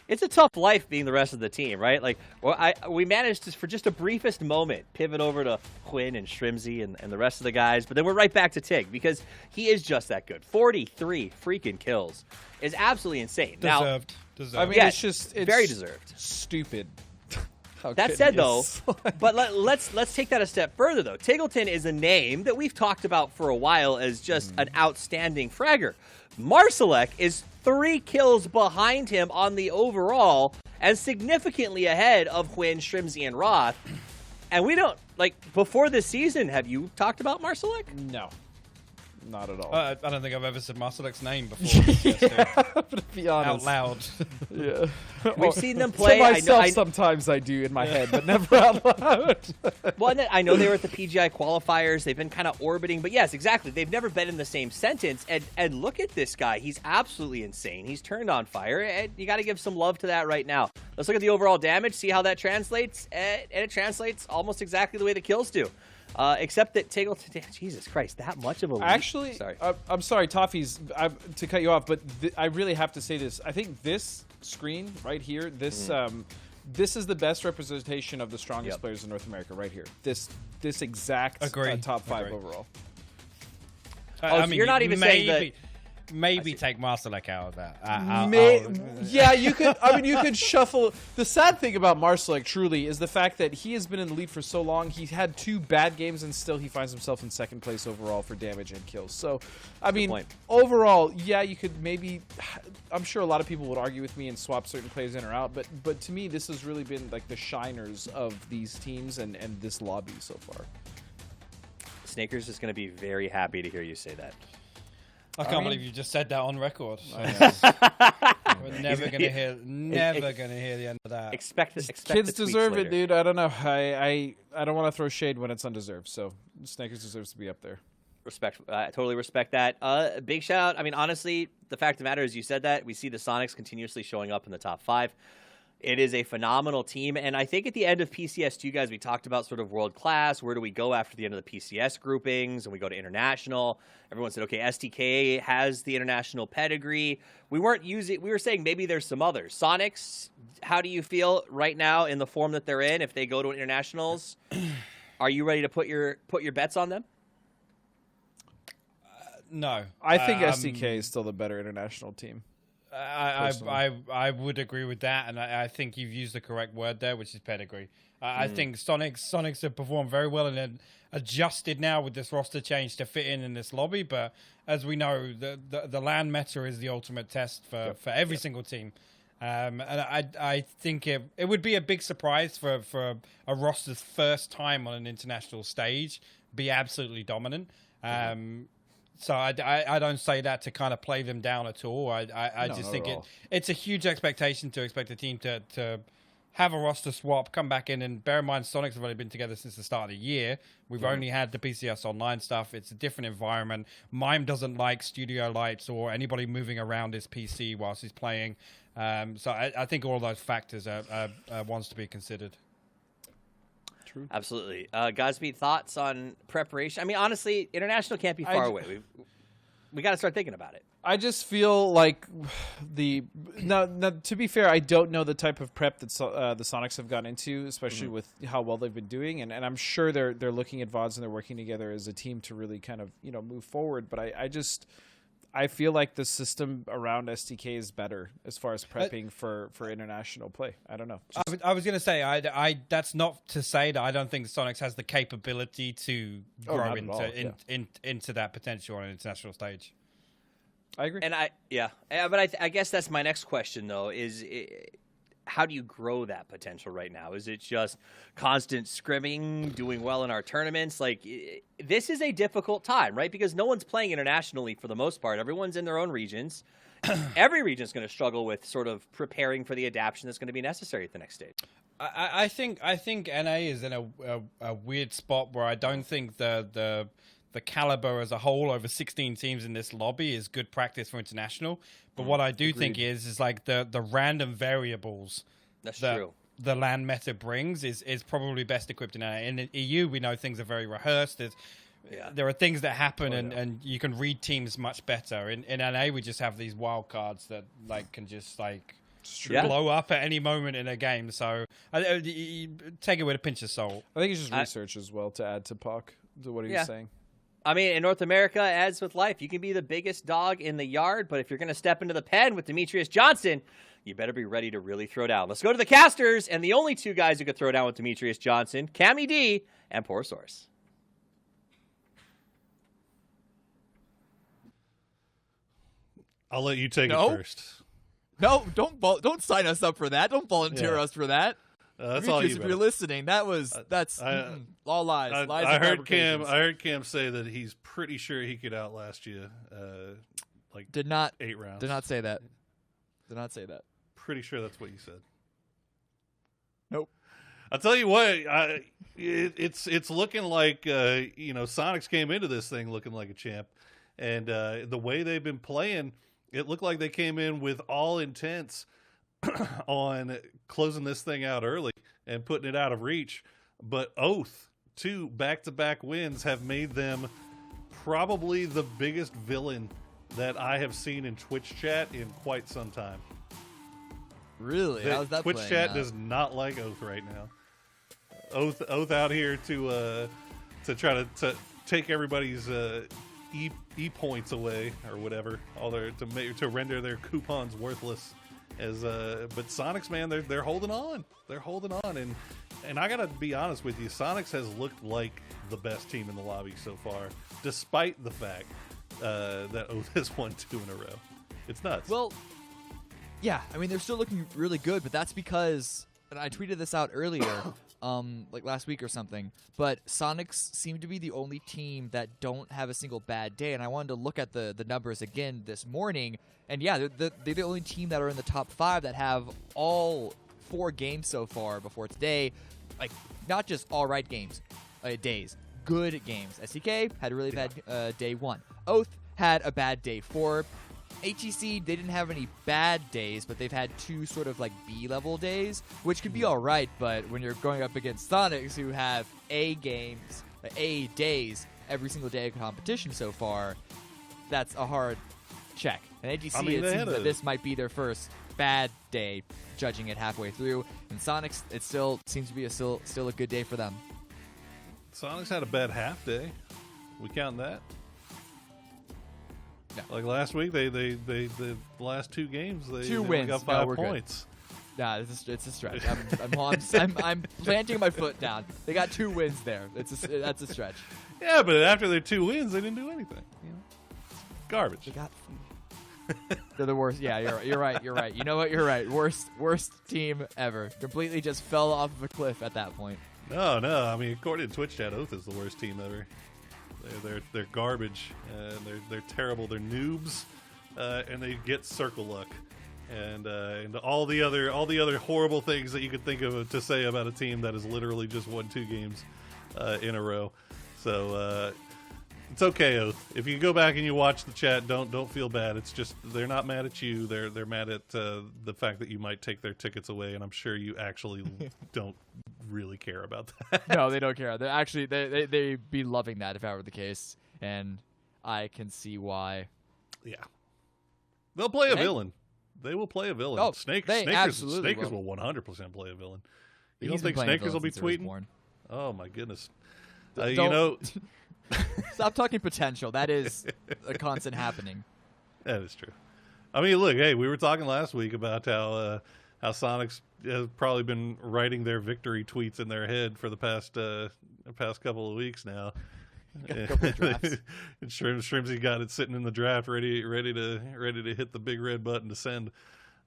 S1: It's a tough life being the rest of the team, right? Like, we managed to, for just a briefest moment, pivot over to Quinn and Shrimzy and the rest of the guys, but then we're right back to Tig because he is just that good. 43 freaking kills is absolutely insane.
S4: Deserved.
S3: I mean,
S1: Yeah,
S3: it's
S1: very deserved.
S3: Stupid. How
S1: That
S3: good
S1: said,
S3: he
S1: though,
S3: is.
S1: but let's take that a step further, though. Tigleton is a name that we've talked about for a while as just an outstanding fragger. Marsalek is 3 kills behind him on the overall and significantly ahead of Quinn, Shrimzy, and Roth. And we don't, before this season, have you talked about Marsalek?
S3: No. Not at all.
S4: I don't think I've ever said Marcelek's name before.
S3: To be honest.
S4: Out loud.
S3: Yeah.
S1: We've seen them play.
S3: To myself,
S1: I know,
S3: sometimes I do in my head, but never out loud.
S1: well, and then I know they were at the PGI qualifiers. They've been kind of orbiting. But yes, exactly. They've never been in the same sentence. And look at this guy. He's absolutely insane. He's turned on fire. And you got to give some love to that right now. Let's look at the overall damage, see how that translates. And it translates almost exactly the way the kills do. Except that Tigleton, Jesus Christ, that much of a lead?
S3: Actually,
S1: Sorry.
S3: I'm sorry, Toffees, to cut you off, but I really have to say this. I think this screen right here, this is the best representation of the strongest players in North America right here. This exact top 5 overall.
S1: I mean, you're not even saying that.
S4: Maybe take Marsalek out of that.
S3: Yeah, you could. I mean, you could shuffle. The sad thing about Marsalek truly is the fact that he has been in the lead for so long. He's had 2 bad games, and still he finds himself in 2nd place overall for damage and kills. So, I mean, overall, yeah, you could maybe. I'm sure a lot of people would argue with me and swap certain players in or out, but to me, this has really been like the shiners of these teams and this lobby so far.
S1: Snaker's is going to be very happy to hear you say that.
S4: I can't believe you just said that on record. We're never gonna hear the end of that.
S1: Expect
S3: Kids
S1: the tweets
S3: deserve
S1: later.
S3: it, dude. I don't know. I don't want to throw shade when it's undeserved. So Snakers deserves to be up there.
S1: Respect. I totally respect that. Big shout out. I mean, honestly, the fact of the matter is you said that. We see the Sonics continuously showing up in the top 5. It is a phenomenal team. And I think at the end of PCS2, guys, we talked about sort of world class. Where do we go after the end of the PCS groupings? And we go to international. Everyone said, okay, STK has the international pedigree. We were saying maybe there's some others. Sonics, how do you feel right now in the form that they're in? If they go to internationals, are you ready to put your bets on them?
S4: No.
S3: I think STK is still the better international team.
S4: I would agree with that, and I think you've used the correct word there, which is pedigree. I think Sonics have performed very well and adjusted now with this roster change to fit in this lobby. But as we know, the LAN meta is the ultimate test for every single team. And I think it would be a big surprise for a roster's first time on an international stage be absolutely dominant. So I don't say that to kind of play them down at all. I just think it's a huge expectation to expect a team to have a roster swap, come back in, and bear in mind Sonics have only been together since the start of the year. We've only had the PCS online stuff. It's a different environment. Mime doesn't like studio lights or anybody moving around his PC whilst he's playing. So I think all of those factors are ones to be considered.
S1: True. Absolutely. Godspeed, thoughts on preparation? I mean, honestly, international can't be far away. We got to start thinking about it.
S3: I just feel like to be fair, I don't know the type of prep that the Sonics have gone into, especially with how well they've been doing, and I'm sure they're looking at VODs and they're working together as a team to really kind of move forward. But I feel like the system around STK is better as far as prepping for international play. I don't know.
S4: I was going to say, I that's not to say that I don't think Sonics has the capability to grow into that potential on an international stage.
S3: I agree.
S1: And but I guess that's my next question, though, is how do you grow that potential right now? Is it just constant scrimming, doing well in our tournaments? Like, this is a difficult time, right? Because no one's playing internationally for the most part. Everyone's in their own regions. Every region is going to struggle with sort of preparing for the adaptation that's going to be necessary at the next stage.
S4: I think NA is in a weird spot where I don't think the caliber as a whole over 16 teams in this lobby is good practice for international. But what I do think is like the random variables
S1: That's true.
S4: the LAN meta brings is probably best equipped in NA. In the EU, we know things are very rehearsed. There are things that happen, and you can read teams much better. In NA, we just have these wild cards that can just blow up at any moment in a game. So take it with a pinch of salt.
S3: I think it's just research as well to add to Puck, to what he's saying.
S1: I mean, in North America, as with life, you can be the biggest dog in the yard, but if you're going to step into the pen with Demetrius Johnson, you better be ready to really throw down. Let's go to the casters, and the only two guys who could throw down with Demetrius Johnson, Cammy D and Poor Source.
S2: I'll let you take it first.
S8: No, don't sign us up for that. Don't volunteer us for that.
S2: That's all you.
S8: If you're listening, that's all lies. Lies.
S2: I heard Cam say that he's pretty sure he could outlast you.
S8: Did not
S2: 8 rounds.
S8: Did not say that. Did not say that.
S2: Pretty sure that's what you said.
S8: Nope.
S2: I'll tell you what. It's looking like Sonics came into this thing looking like a champ, and the way they've been playing, it looked like they came in with all intents on closing this thing out early and putting it out of reach. But Oath, 2 back-to-back wins have made them probably the biggest villain that I have seen in Twitch chat in quite some time.
S8: Really? How's that
S2: Twitch
S8: playing
S2: chat
S8: out?
S2: does not like Oath right now. Oath out here to try to take everybody's E points away or whatever, all to render their coupons worthless. But Sonics, man, they're holding on. They're holding on, and I gotta be honest with you, Sonics has looked like the best team in the lobby so far, despite the fact that Oath has won 2 in a row. It's nuts.
S8: Well, yeah, I mean they're still looking really good, but that's because, and I tweeted this out earlier, like last week or something. But Sonics seem to be the only team that don't have a single bad day, and I wanted to look at the numbers again this morning. And yeah, they're the only team that are in the top 5 that have all 4 games so far before today, like not just all right games, days, good games. SDK had a really bad day 1. Oath had a bad day 4. HEC, they didn't have any bad days, but they've had 2 sort of like B-level days, which could be all right, but when you're going up against Sonics, who have A games, A days every single day of competition so far, that's a hard check. And HEC, it seems that this might be their first bad day, judging it halfway through. And Sonics, it still seems to be still a good day for them.
S2: Sonics had a bad half day. We count that?
S8: No.
S2: Like last week, the last 2 games, they
S8: 2
S2: only
S8: wins.
S2: got 5
S8: we're
S2: points.
S8: Good. Nah, it's a stretch. I'm planting my foot down. They got 2 wins there. That's a stretch.
S2: Yeah, but after their 2 wins, they didn't do anything. You know? Garbage.
S8: They got. They're the worst. Yeah, you're right. You're right. You know what? You're right. Worst team ever. Completely just fell off of a cliff at that point.
S2: No. I mean, according to Twitch chat, Oath is the worst team ever. They're garbage. They're terrible. They're noobs, and they get circle luck, and all the other horrible things that you could think of to say about a team that has literally just won 2 games in a row. So it's okay, Oath. If you go back and you watch the chat, don't feel bad. It's just they're not mad at you. They're mad at the fact that you might take their tickets away, and I'm sure you actually don't really care about that.
S8: No, they don't care. They're actually they'd be loving that if that were the case, and I can see why.
S2: Yeah, they'll play a villain. They will play a villain.
S8: Oh,
S2: Snakers will 100% play a villain. You don't think Snakers will be tweeting? Oh my goodness! You know.
S8: Stop talking potential. That is a constant happening.
S2: That is true. I mean, look, hey, we were talking last week about how Sonics has probably been writing their victory tweets in their head for the past couple of weeks now.
S8: A couple of drafts.
S2: And Shrimsy got it sitting in the draft, ready to hit the big red button to send.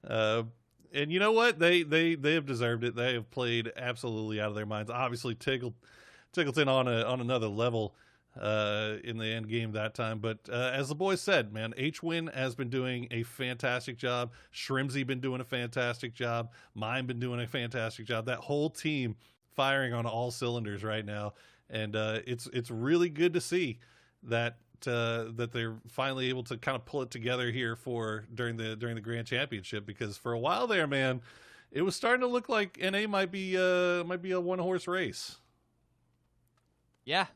S2: And you know what? They have deserved it. They have played absolutely out of their minds. Obviously, Tickleton on another level in the end game that time. But as the boys said, man, H-Win has been doing a fantastic job. Shrimsy been doing a fantastic job. Mine been doing a fantastic job. That whole team firing on all cylinders right now. And it's really good to see that they're finally able to kind of pull it together here during the Grand Championship, because for a while there, man, it was starting to look like NA might be a one-horse race.
S8: Yeah.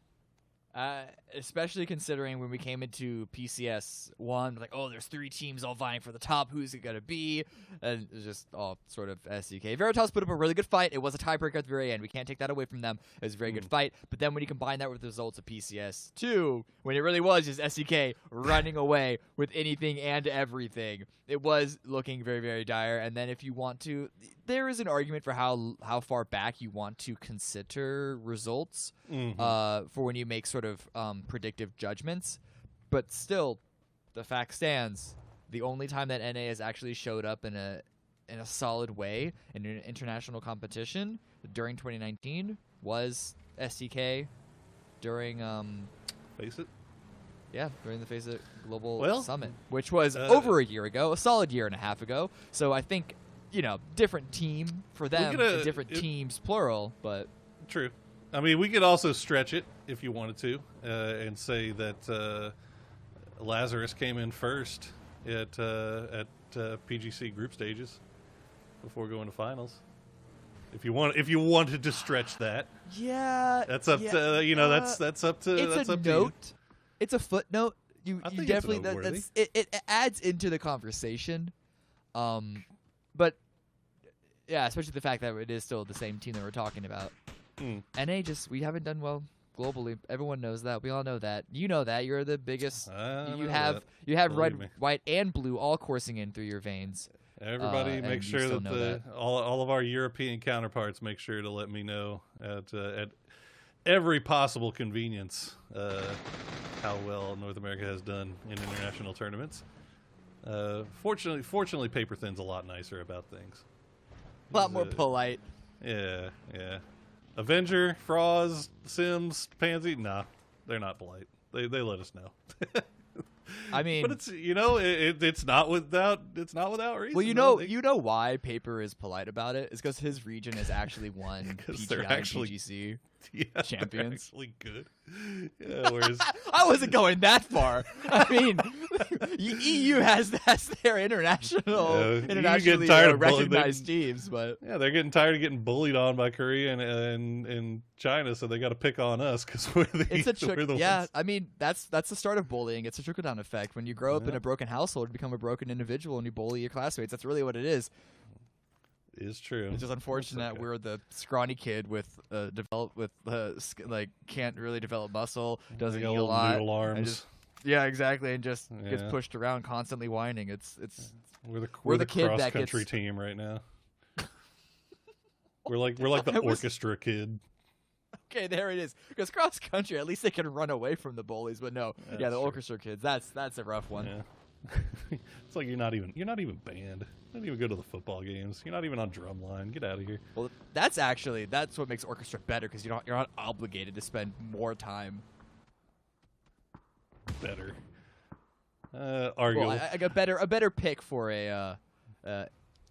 S8: Especially considering when we came into PCS 1, like, oh, there's 3 teams all vying for the top. Who's it going to be? And it was just all sort of SDK. Veritas put up a really good fight. It was a tiebreaker at the very end. We can't take that away from them. It was a very good fight. But then when you combine that with the results of PCS 2, when it really was just SDK running away with anything and everything, it was looking very, very dire. And then if you want to, there is an argument for how far back you want to consider results for when you make sort of predictive judgments. But still, the fact stands, the only time that NA has actually showed up in a solid way in an international competition during 2019 was STK during
S2: Face it.
S8: Yeah, during the FACEIT Global
S2: Well,
S8: Summit, which was over a year ago, a solid year and a half ago. So I think, different team for them, different teams, plural, but...
S2: True. I mean, we could also stretch it if you wanted to and say that Lazarus came in first at PGC group stages before going to finals. If you wanted to stretch that,
S8: yeah,
S2: that's up to that's up to
S8: it's
S2: that's
S8: a
S2: up
S8: note.
S2: to you.
S8: It's a footnote. You
S2: think
S8: definitely
S2: it's noteworthy.
S8: it adds into the conversation, but yeah, especially the fact that it is still the same team that we're talking about. NA we haven't done well globally. Everyone knows that. We all know that. You know that. You're the biggest. You have
S2: Believe
S8: red,
S2: me.
S8: white, and blue all coursing in through your veins.
S2: Everybody,
S8: and
S2: make
S8: you
S2: sure
S8: still
S2: that
S8: know that.
S2: all of our European counterparts make sure to let me know at every possible convenience how well North America has done in international tournaments. Fortunately, Paper Thin's a lot nicer about things.
S8: A lot more polite.
S2: Yeah. Avenger, Froz, Sims, Pansy, nah, they're not polite. They let us know.
S8: I mean,
S2: but it's it's not without reason.
S8: well,
S2: though.
S8: why Paper is polite about it is because his region has actually won
S2: 'Cause
S8: PGI
S2: they're actually-
S8: and PGC
S2: Yeah,
S8: champions.
S2: they're actually good. Yeah, whereas
S8: I wasn't going that far. I mean, EU has their internationally
S2: tired of
S8: recognized teams, but
S2: yeah, they're getting tired of getting bullied on by Korea and China, so they got to pick on us because we're the
S8: it's a
S2: we're the
S8: yeah.
S2: ones.
S8: I mean, that's the start of bullying. It's a trickle down effect. When you grow up in a broken household, you become a broken individual, and you bully your classmates. That's really what it is.
S2: Is true.
S8: It's just unfortunate we're the scrawny kid with can't really develop muscle, doesn't
S2: They got
S8: eat a
S2: little
S8: lot,
S2: noodle
S8: and
S2: arms.
S8: just- yeah, exactly, and just gets
S2: Yeah.
S8: pushed around, constantly whining. It's
S2: We're the
S8: kid that
S2: cross country
S8: gets-
S2: team right now. we're like the orchestra kid.
S8: okay. There it is. Because cross country, at least they can run away from the bullies. But no,
S2: That's
S8: the
S2: true.
S8: orchestra kids. That's a rough one.
S2: Yeah. It's like you're not even banned. You don't even go to the football games. You're not even on drumline. Get out of here.
S8: Well, that's what makes orchestra better because you're not obligated to spend more time.
S2: Better. Arguably.
S8: Well, I got a better pick for a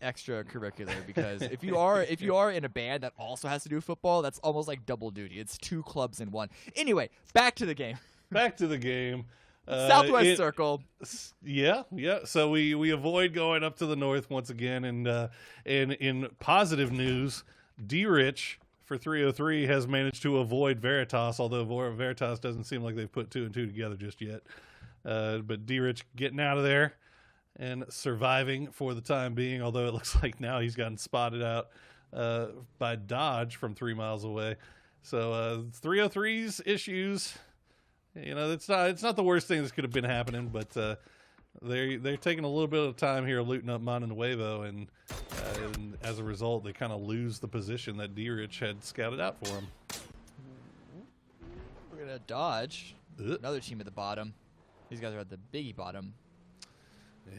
S8: extracurricular because if you are in a band that also has to do football, that's almost like double duty. It's 2 clubs in one. Anyway, back to the game.
S2: Back to the game.
S8: Southwest Circle.
S2: Yeah. So we avoid going up to the north once again, and in positive news, D-Rich for 303 has managed to avoid Veritas, although Veritas doesn't seem like they've put 2 and 2 together just yet. But D-Rich getting out of there and surviving for the time being, although it looks like now he's gotten spotted out by Dodge from 3 miles away. So 303's issues. It's not the worst thing that could have been happening, but they're taking a little bit of time here looting up Mono Nuevo, and as a result, they kind of lose the position that D-Rich had scouted out for them.
S8: We're gonna dodge another team at the bottom. These guys are at the biggie bottom.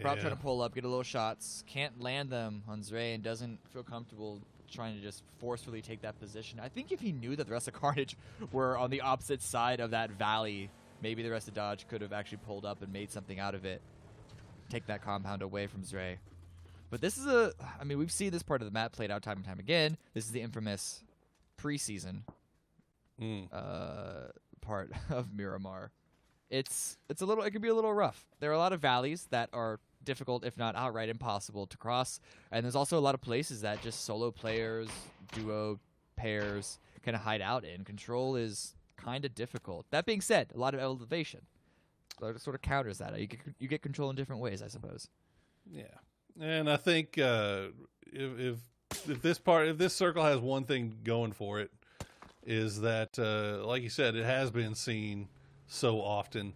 S8: Prop trying to pull up, get a little shots, can't land them on Zray, and doesn't feel comfortable trying to just forcefully take that position. I think if he knew that the rest of Carnage were on the opposite side of that valley, maybe the rest of Dodge could have actually pulled up and made something out of it. Take that compound away from Zray. But this is we've seen this part of the map played out time and time again. This is the infamous preseason part of Miramar. It can be a little rough. There are a lot of valleys that are difficult, if not outright impossible, to cross. And there's also a lot of places that just solo players, duo pairs can hide out in. Control is kind of difficult. That being said, a lot of elevation. So it sort of counters that. You get control in different ways, I suppose.
S2: Yeah, and I think if this circle has one thing going for it, is that like you said, it has been seen so often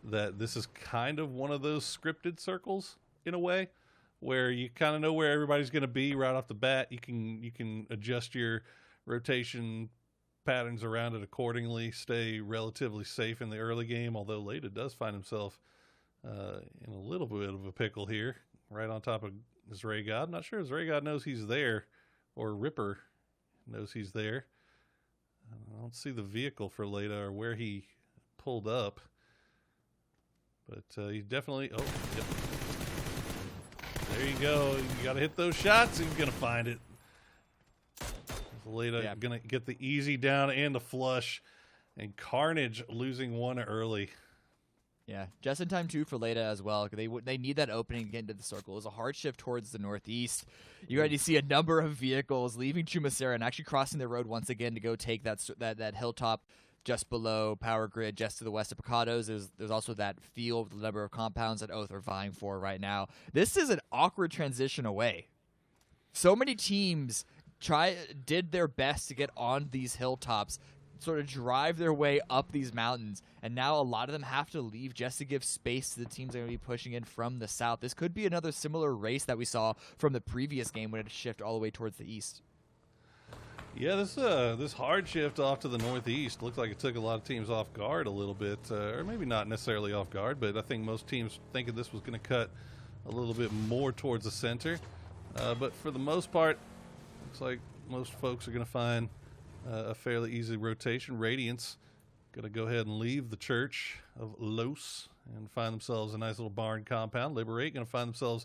S2: that this is kind of one of those scripted circles in a way, where you kind of know where everybody's going to be right off the bat. You can adjust your rotation patterns around it accordingly, stay relatively safe in the early game, although Leda does find himself in a little bit of a pickle here, right on top of Zray-God. Not sure if Zray-God knows he's there, or Ripper knows he's there. I don't see the vehicle for Leda or where he pulled up, but he definitely, oh, yep. There you go. You got to hit those shots, and you're going to find it. Leda going to get the easy down and the flush, and Carnage losing one early.
S8: Yeah, just in time too for Leda as well. They need that opening to get into the circle. It was a hard shift towards the northeast. You already see a number of vehicles leaving Chumacera and actually crossing the road once again to go take that hilltop just below Power Grid, just to the west of Picados. There's also that field with the number of compounds that Oath are vying for right now. This is an awkward transition away. So many teams did their best to get on these hilltops, sort of drive their way up these mountains, and now a lot of them have to leave just to give space to the teams that are going to be pushing in from the south. This could be another similar race that we saw from the previous game when it shifted all the way towards the east.
S2: Yeah, this hard shift off to the northeast looks like it took a lot of teams off guard a little bit, or maybe not necessarily off guard, but I think most teams thinking this was going to cut a little bit more towards the center. But for the most part, looks like most folks are going to find a fairly easy rotation. Radiance going to go ahead and leave the Church of Los and find themselves a nice little barn compound. Liberate going to find themselves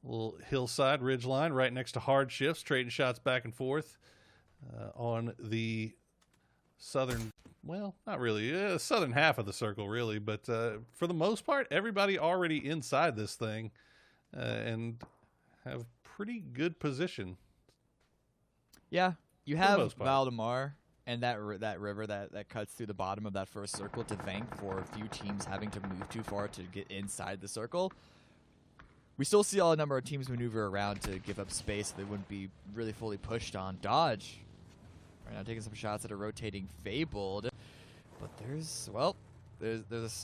S2: a little hillside ridge line right next to hard shifts, trading shots back and forth on the southern, well, not really, southern half of the circle, really. But for the most part, everybody already inside this thing and have pretty good position.
S8: Yeah, you have Valdemar and that river that cuts through the bottom of that first circle to thank for a few teams having to move too far to get inside the circle. We still see a number of teams maneuver around to give up space so they wouldn't be really fully pushed on. Dodge right now taking some shots at a rotating Fabled, but there's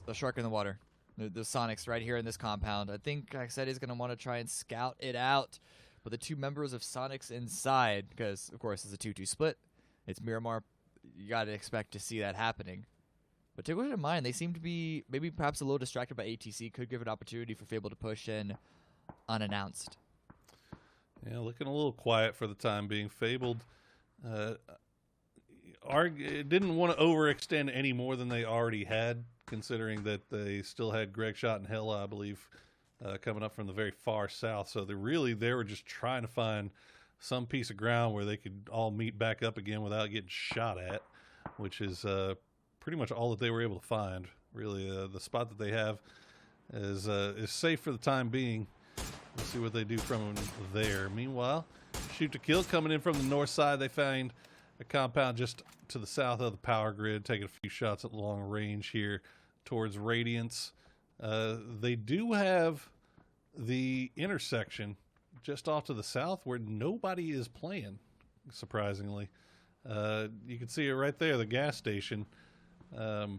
S8: a shark in the water. There's Sonics right here in this compound. I think, like I said, he's going to want to try and scout it out. But the two members of Sonics inside, because, of course, it's a 2-2 split. It's Miramar. You got to expect to see that happening. But take it in mind, they seem to be maybe perhaps a little distracted by ATC. Could give an opportunity for Fable to push in unannounced.
S2: Yeah, looking a little quiet for the time being. Fabled didn't want to overextend any more than they already had, considering that they still had Greg Shot and Hella, I believe, coming up from the very far south. So they were just trying to find some piece of ground where they could all meet back up again without getting shot at, which is pretty much all that they were able to find. Really, the spot that they have is safe for the time being. We'll see what they do from there. Meanwhile, Shoot to Kill coming in from the north side. They find a compound just to the south of the Power Grid, taking a few shots at long range here towards Radiance. They do have the intersection just off to the south where nobody is playing, surprisingly. You can see it right there, the gas station. We're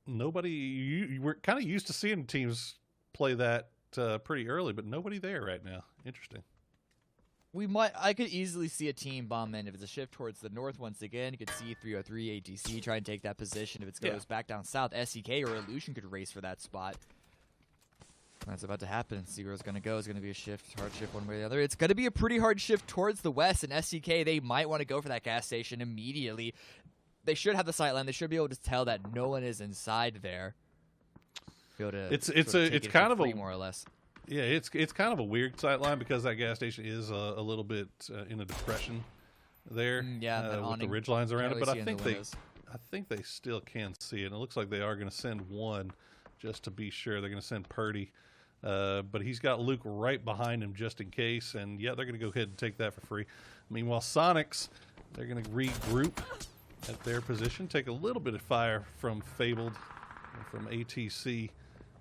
S2: kind of used to seeing teams play that pretty early, but nobody there right now. Interesting.
S8: I could easily see a team bomb in if it's a shift towards the north once again. You could see 303 ATC try and take that position. If it goes back down south, SEK or Illusion could race for that spot. That's about to happen. See where it's going to go. It's going to be a shift, hard shift one way or the other. It's going to be a pretty hard shift towards the west, and SEK, they might want to go for that gas station immediately. They should have the sight line. They should be able to tell that no one is inside there.
S2: It's kind of a
S8: more or less.
S2: Yeah, it's kind of a weird sight line because that gas station is a little bit in a depression there. With the ridge lines around it, but I think they still can see it. And it looks like they are going to send one just to be sure. They're going to send Purdy but he's got Luke right behind him just in case. And yeah, they're going to go ahead and take that for free. Meanwhile, Sonics, they're going to regroup at their position, take a little bit of fire from Fabled and from ATC,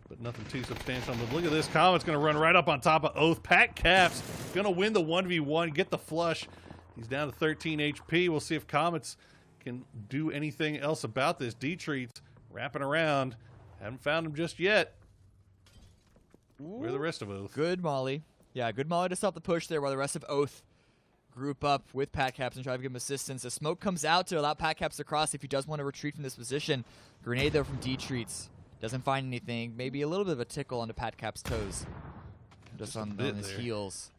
S2: but nothing too substantial. But look at this. Comet's going to run right up on top of Oath. Pat Caps going to win the 1v1, get the flush. He's down to 13 HP. We'll see if Comets can do anything else about this. D-Treats wrapping around. Haven't found him just yet. Where are the rest of Oath?
S8: Good Molly. Yeah, good Molly to stop the push there while the rest of Oath group up with Pat Caps and try to give him assistance. The smoke comes out to allow Pat Caps to cross if he does want to retreat from this position. Grenade though from D-Treats. Doesn't find anything. Maybe a little bit of a tickle onto Pat Caps' toes. Just on his heels.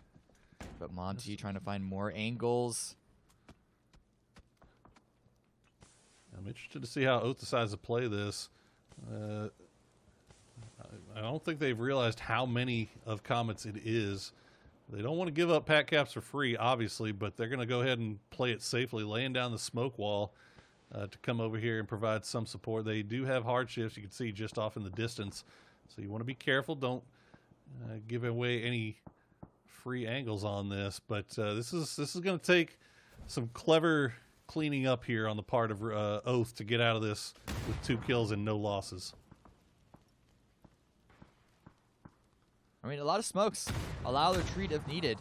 S8: But Monty trying to find more angles.
S2: I'm interested to see how Oath decides to play this. I don't think they've realized how many of Comets it is. They don't want to give up Pat Caps for free, obviously, but they're going to go ahead and play it safely, laying down the smoke wall to come over here and provide some support. They do have hardships, you can see just off in the distance. So you want to be careful. Don't give away any free angles on this. But this is going to take some clever cleaning up here on the part of Oath to get out of this with 2 kills and no losses.
S8: I mean, a lot of smokes. Allow the retreat if needed.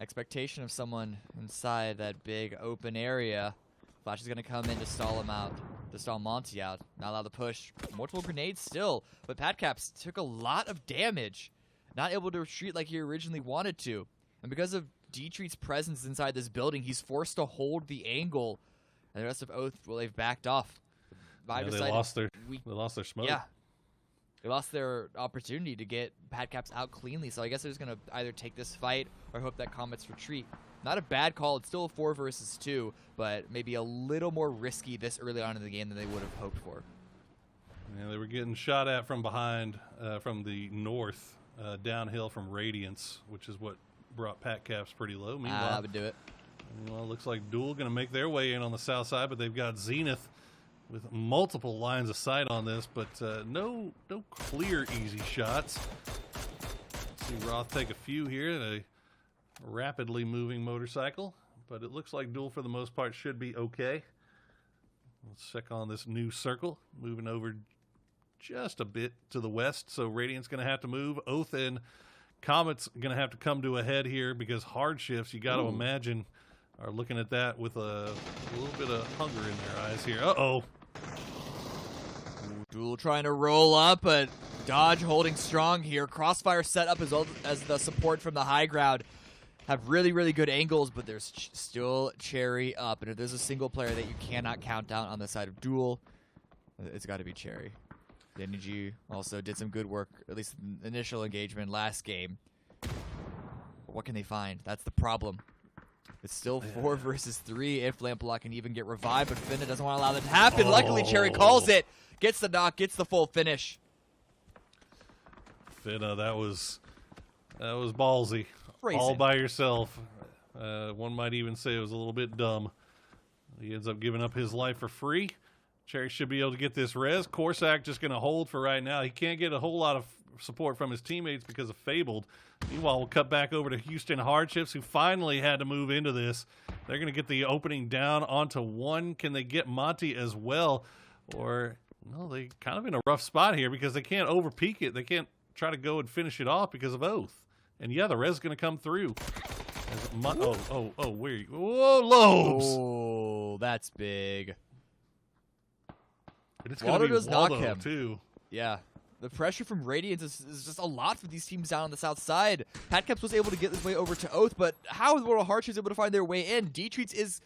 S8: Expectation of someone inside that big open area. Flash is going to come in to stall him out, to stall Monty out. Not allow the push. Multiple grenades still, but Pat Caps took a lot of damage. Not able to retreat like he originally wanted to. And because of D-Treat's presence inside this building, he's forced to hold the angle. And the rest of Oath, well, they've backed off.
S2: Yeah, they lost their smoke.
S8: Yeah. They lost their opportunity to get Pat Caps out cleanly, so I guess they're just going to either take this fight or hope that Comets retreat. Not a bad call. It's still a 4 versus 2, but maybe a little more risky this early on in the game than they would have hoped for.
S2: Yeah, they were getting shot at from behind, from the north, downhill from Radiance, which is what brought Pat Caps pretty low. Meanwhile,
S8: that would do it.
S2: Well, it looks like Duel going to make their way in on the south side, but they've got Zenith with multiple lines of sight on this, but no clear easy shots. Let's see Roth take a few here. A rapidly moving motorcycle, but it looks like Duel for the most part should be okay. Let's check on this new circle, moving over just a bit to the west, so Radiant's going to have to move. Oath and Comet's going to have to come to a head here because hardships, you got to imagine, are looking at that with a little bit of hunger in their eyes here. Uh-oh.
S8: Duel trying to roll up, but Dodge holding strong here. Crossfire set up as well as the support from the high ground. Have really, really good angles, but there's still Cherry up. And if there's a single player that you cannot count down on the side of Duel, it's got to be Cherry. The Energy also did some good work, at least in the initial engagement last game. But what can they find? That's the problem. It's still 4 versus 3 if Lamplock can even get revived, but Finna doesn't want to allow that to happen. Luckily, Cherry calls it, gets the knock, gets the full finish.
S2: Finna, that was ballsy.
S8: Racing.
S2: All by yourself. One might even say it was a little bit dumb. He ends up giving up his life for free. Cherry should be able to get this res. Corsac just going to hold for right now. He can't get a whole lot of support from his teammates because of Fabled. Meanwhile, we'll cut back over to Houston Hardships, who finally had to move into this. They're going to get the opening down onto 1. Can they get Monty as well? Or, no, they kind of in a rough spot here because they can't over-peak it. They can't try to go and finish it off because of Oath. And, yeah, the res is going to come through. Where are you? Whoa, Lobes!
S8: Oh, that's big.
S2: And it's going to be
S8: does
S2: Waldo,
S8: knock him.
S2: too.
S8: Yeah. The pressure from Radiance is just a lot for these teams down on the south side. Pat Caps was able to get his way over to Oath, but how is World Hardships able to find their way in? D-Treats is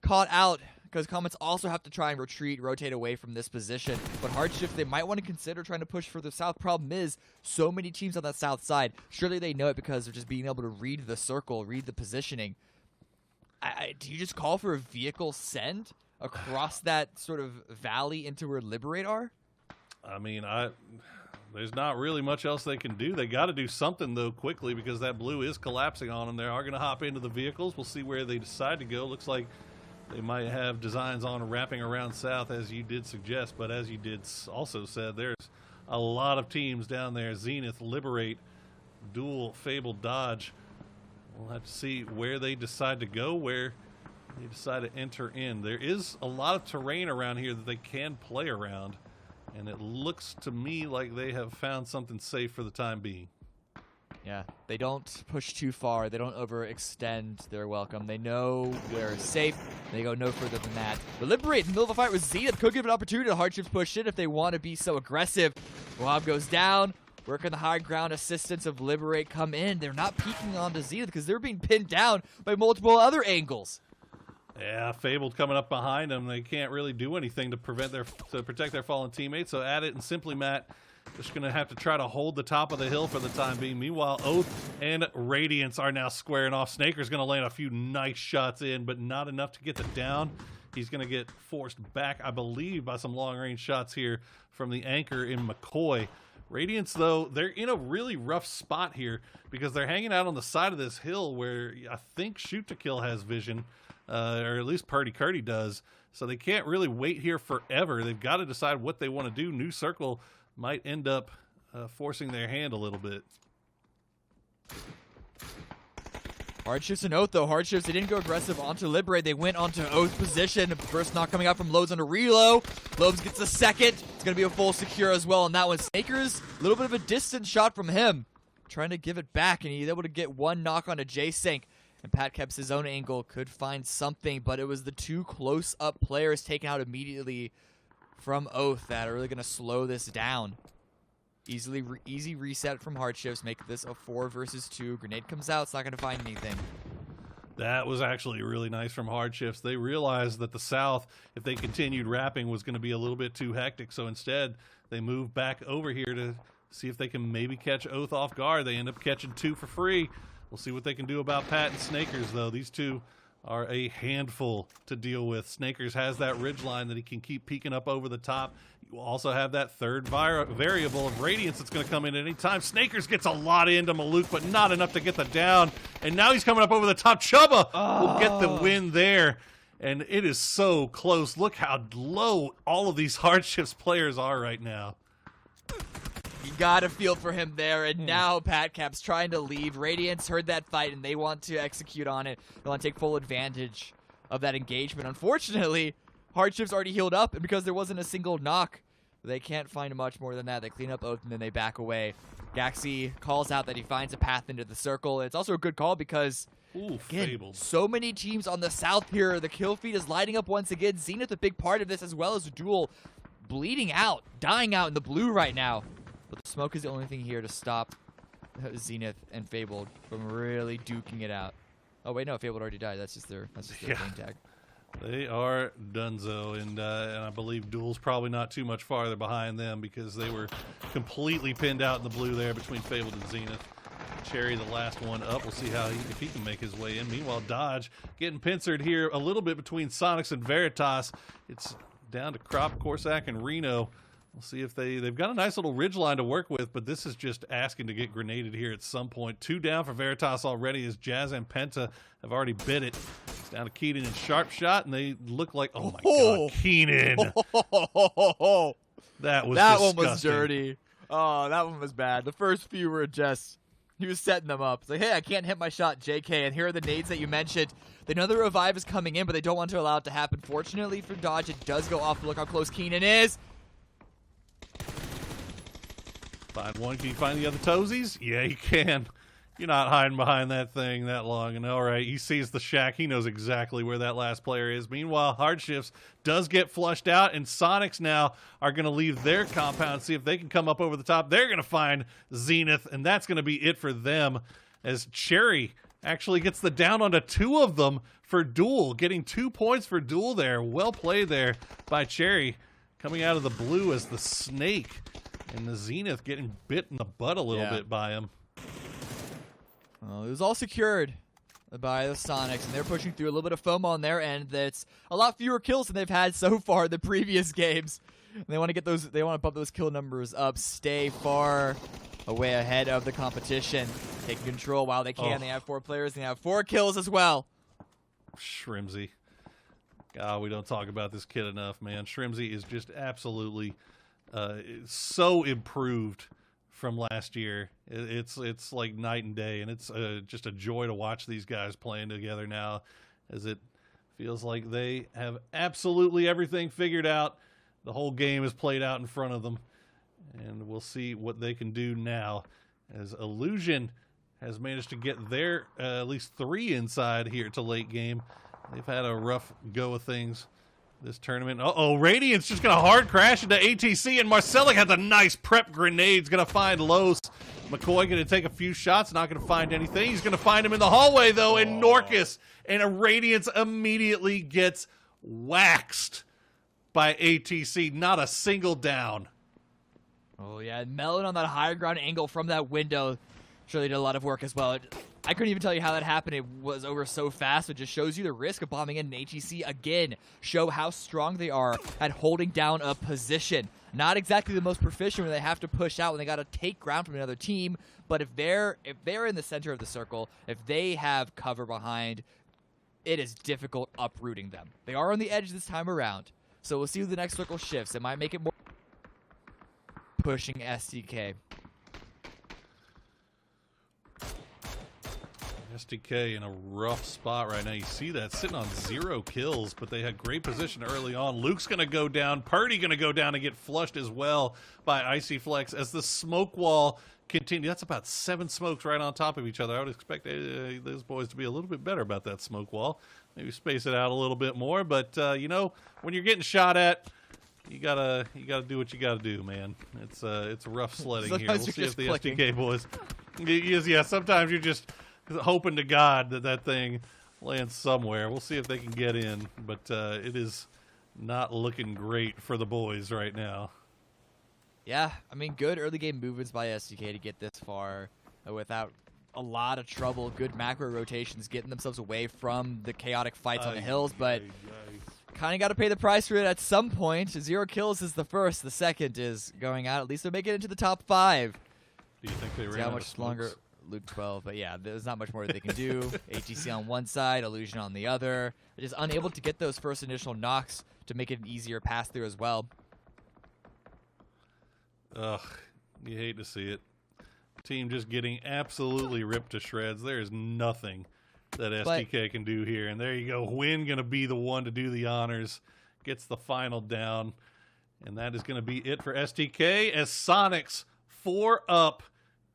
S8: caught out because Comets also have to try and rotate away from this position. But Hardships, they might want to consider trying to push further south. Problem is, so many teams on that south side. Surely they know it because they're just being able to read the circle, read the positioning. Do you just call for a vehicle send across that sort of valley into where Liberate are?
S2: I mean, there's not really much else they can do. They got to do something, though, quickly because that blue is collapsing on them. They are going to hop into the vehicles. We'll see where they decide to go. Looks like they might have designs on wrapping around south, as you did suggest. But as you did also said, there's a lot of teams down there. Zenith, Liberate, Duel, Fable, Dodge. We'll have to see where they decide to go, where they decide to enter in. There is a lot of terrain around here that they can play around, and it looks to me like they have found something safe for the time being.
S8: Yeah, they don't push too far. They don't overextend their welcome. They know they're safe. They go no further than that. But Liberate in the middle of a fight with Zenith could give an opportunity to Hardships push in if they want to be so aggressive. Rob goes down. Working the high ground, assistance of Liberate come in. They're not peeking onto Zenith because they're being pinned down by multiple other angles.
S2: Yeah, Fabled coming up behind them. They can't really do anything to protect their fallen teammates. So Addit and Simply Matt just going to have to try to hold the top of the hill for the time being. Meanwhile, Oath and Radiance are now squaring off. Snaker's going to land a few nice shots in, but not enough to get the down. He's going to get forced back, I believe, by some long-range shots here from the anchor in McCoy. Radiance, though, they're in a really rough spot here because they're hanging out on the side of this hill where I think Shoot to Kill has vision, or at least Purdy Curdy does. So they can't really wait here forever. They've got to decide what they want to do. New Circle might end up forcing their hand a little bit.
S8: Hardships and Oath, though. Hardships, they didn't go aggressive onto Liberate. They went onto Oath position. First knock coming out from Lobes onto Relo. Lobes gets the second. It's going to be a full secure as well on that one. Snakers, a little bit of a distant shot from him. Trying to give it back, and he's able to get one knock onto J-Sync. And Pat kept his own angle, could find something, but it was the two close-up players taken out immediately from Oath that are really going to slow this down. Easy reset from Hardships, make this a 4 versus 2. Grenade comes out, it's not going to find anything.
S2: That was actually really nice from Hardships. They realized that the South, if they continued rapping, was going to be a little bit too hectic, so instead they moved back over here to see if they can maybe catch Oath off guard. They end up catching 2 for free. We'll see what they can do about Pat and Snakers, though. These two are a handful to deal with. Snakers has that ridgeline that he can keep peeking up over the top. You also have that third variable of Radiance that's going to come in at any time. Snakers gets a lot into Maluk, but not enough to get the down. And now he's coming up over the top. Chubba will get the win there. And it is so close. Look how low all of these Hardships players are right now.
S8: You gotta feel for him there, and now Patcap's trying to leave. Radiance heard that fight, and they want to execute on it. They want to take full advantage of that engagement. Unfortunately, Hardships already healed up, and because there wasn't a single knock, they can't find much more than that. They clean up Oath, and then they back away. Gaxi calls out that he finds a path into the circle. It's also a good call because, again, so many teams on the south here. The kill feed is lighting up once again. Zenith a big part of this, as well as Duel bleeding out, dying out in the blue right now. But the smoke is the only thing here to stop Zenith and Fabled from really duking it out. Oh wait, no, Fabled already died. That's just their game tag.
S2: They are donezo, and I believe Duel's probably not too much farther behind them because they were completely pinned out in the blue there between Fabled and Zenith. Cherry, the last one up. We'll see if he can make his way in. Meanwhile, Dodge getting pincered here a little bit between Sonics and Veritas. It's down to Crop, Corsac, and Reno. We'll see if they've got a nice little ridge line to work with, but this is just asking to get grenaded here at some point. 2 down for Veritas already as Jazz and Penta have already bit it. It's down to Keenan and Sharp Shot, and they look like, oh my God, Keenan. That was
S8: that
S2: disgusting.
S8: One was dirty. Oh, that one was bad. The first few were just, he was setting them up. It's like, hey, I can't hit my shot, JK, and here are the nades that you mentioned. They know the revive is coming in, but they don't want to allow it to happen. Fortunately for Dodge, it does go off. Look how close Keenan is.
S2: Find one. Can you find the other toesies? Yeah, you can. You're not hiding behind that thing that long. And all right, he sees the shack. He knows exactly where that last player is. Meanwhile, Hardships does get flushed out, and Sonics now are going to leave their compound, see if they can come up over the top. They're going to find Zenith, and that's going to be it for them as Cherry actually gets the down onto 2 of them for Duel, getting 2 points for Duel there. Well played there by Cherry, coming out of the blue as the Snake. And the Zenith getting bit in the butt a little bit by him.
S8: Well, it was all secured by the Sonics, and they're pushing through a little bit of FOMO on their end. That's a lot fewer kills than they've had so far in the previous games. And they want to get those. They want to bump those kill numbers up, stay far away ahead of the competition, taking control while they can. They have 4 players. They have 4 kills as well.
S2: Shrimzy. God, we don't talk about this kid enough, man. Shrimzy is just absolutely so improved from last year. It's like night and day, and it's just a joy to watch these guys playing together now, as it feels like they have absolutely everything figured out. The whole game is played out in front of them, and we'll see what they can do now, as Illusion has managed to get their at least 3 inside here to late game. They've had a rough go of things this tournament. Radiant's just going to hard crash into ATC, and Marcelic has a nice prep grenade. He's going to find Los. McCoy going to take a few shots, not going to find anything. He's going to find him in the hallway, though, and Norcus and a Radiance immediately gets waxed by ATC. Not a single down.
S8: Oh, yeah. Melon on that higher ground angle from that window surely did a lot of work as well. I couldn't even tell you how that happened. It was over so fast. It just shows you the risk of bombing in. And HEC, again, show how strong they are at holding down a position. Not exactly the most proficient when they have to push out, when they got to take ground from another team. But if they're in the center of the circle, if they have cover behind, it is difficult uprooting them. They are on the edge this time around. So we'll see who the next circle shifts. It might make it more pushing STK.
S2: STK in a rough spot right now. You see that sitting on 0 kills, but they had great position early on. Luke's going to go down. Purdy going to go down and get flushed as well by Icy Flex as the smoke wall continues. That's about 7 smokes right on top of each other. I would expect those boys to be a little bit better about that smoke wall. Maybe space it out a little bit more, but you know, when you're getting shot at, you gotta do what you gotta do, man. It's rough sledding here. We'll see if the STK boys. Yeah, sometimes you're just hoping to God that thing lands somewhere. We'll see if they can get in, but it is not looking great for the boys right now.
S8: Yeah, I mean, good early game movements by STK to get this far without a lot of trouble. Good macro rotations, getting themselves away from the chaotic fights on the hills, but kind of got to pay the price for it at some point. 0 kills is the first. The second is going out. At least they're making it into the top 5.
S2: Do you think they ran
S8: how
S2: out
S8: much
S2: of
S8: longer?
S2: smokes?
S8: Luke 12, but yeah, there's not much more that they can do. ATC on one side, Illusion on the other. They're just unable to get those first initial knocks to make it an easier pass through as well.
S2: Ugh, you hate to see it. Team just getting absolutely ripped to shreds. There is nothing that STK can do here. And there you go. Win going to be the one to do the honors. Gets the final down. And that is going to be it for STK as Sonics 4 up.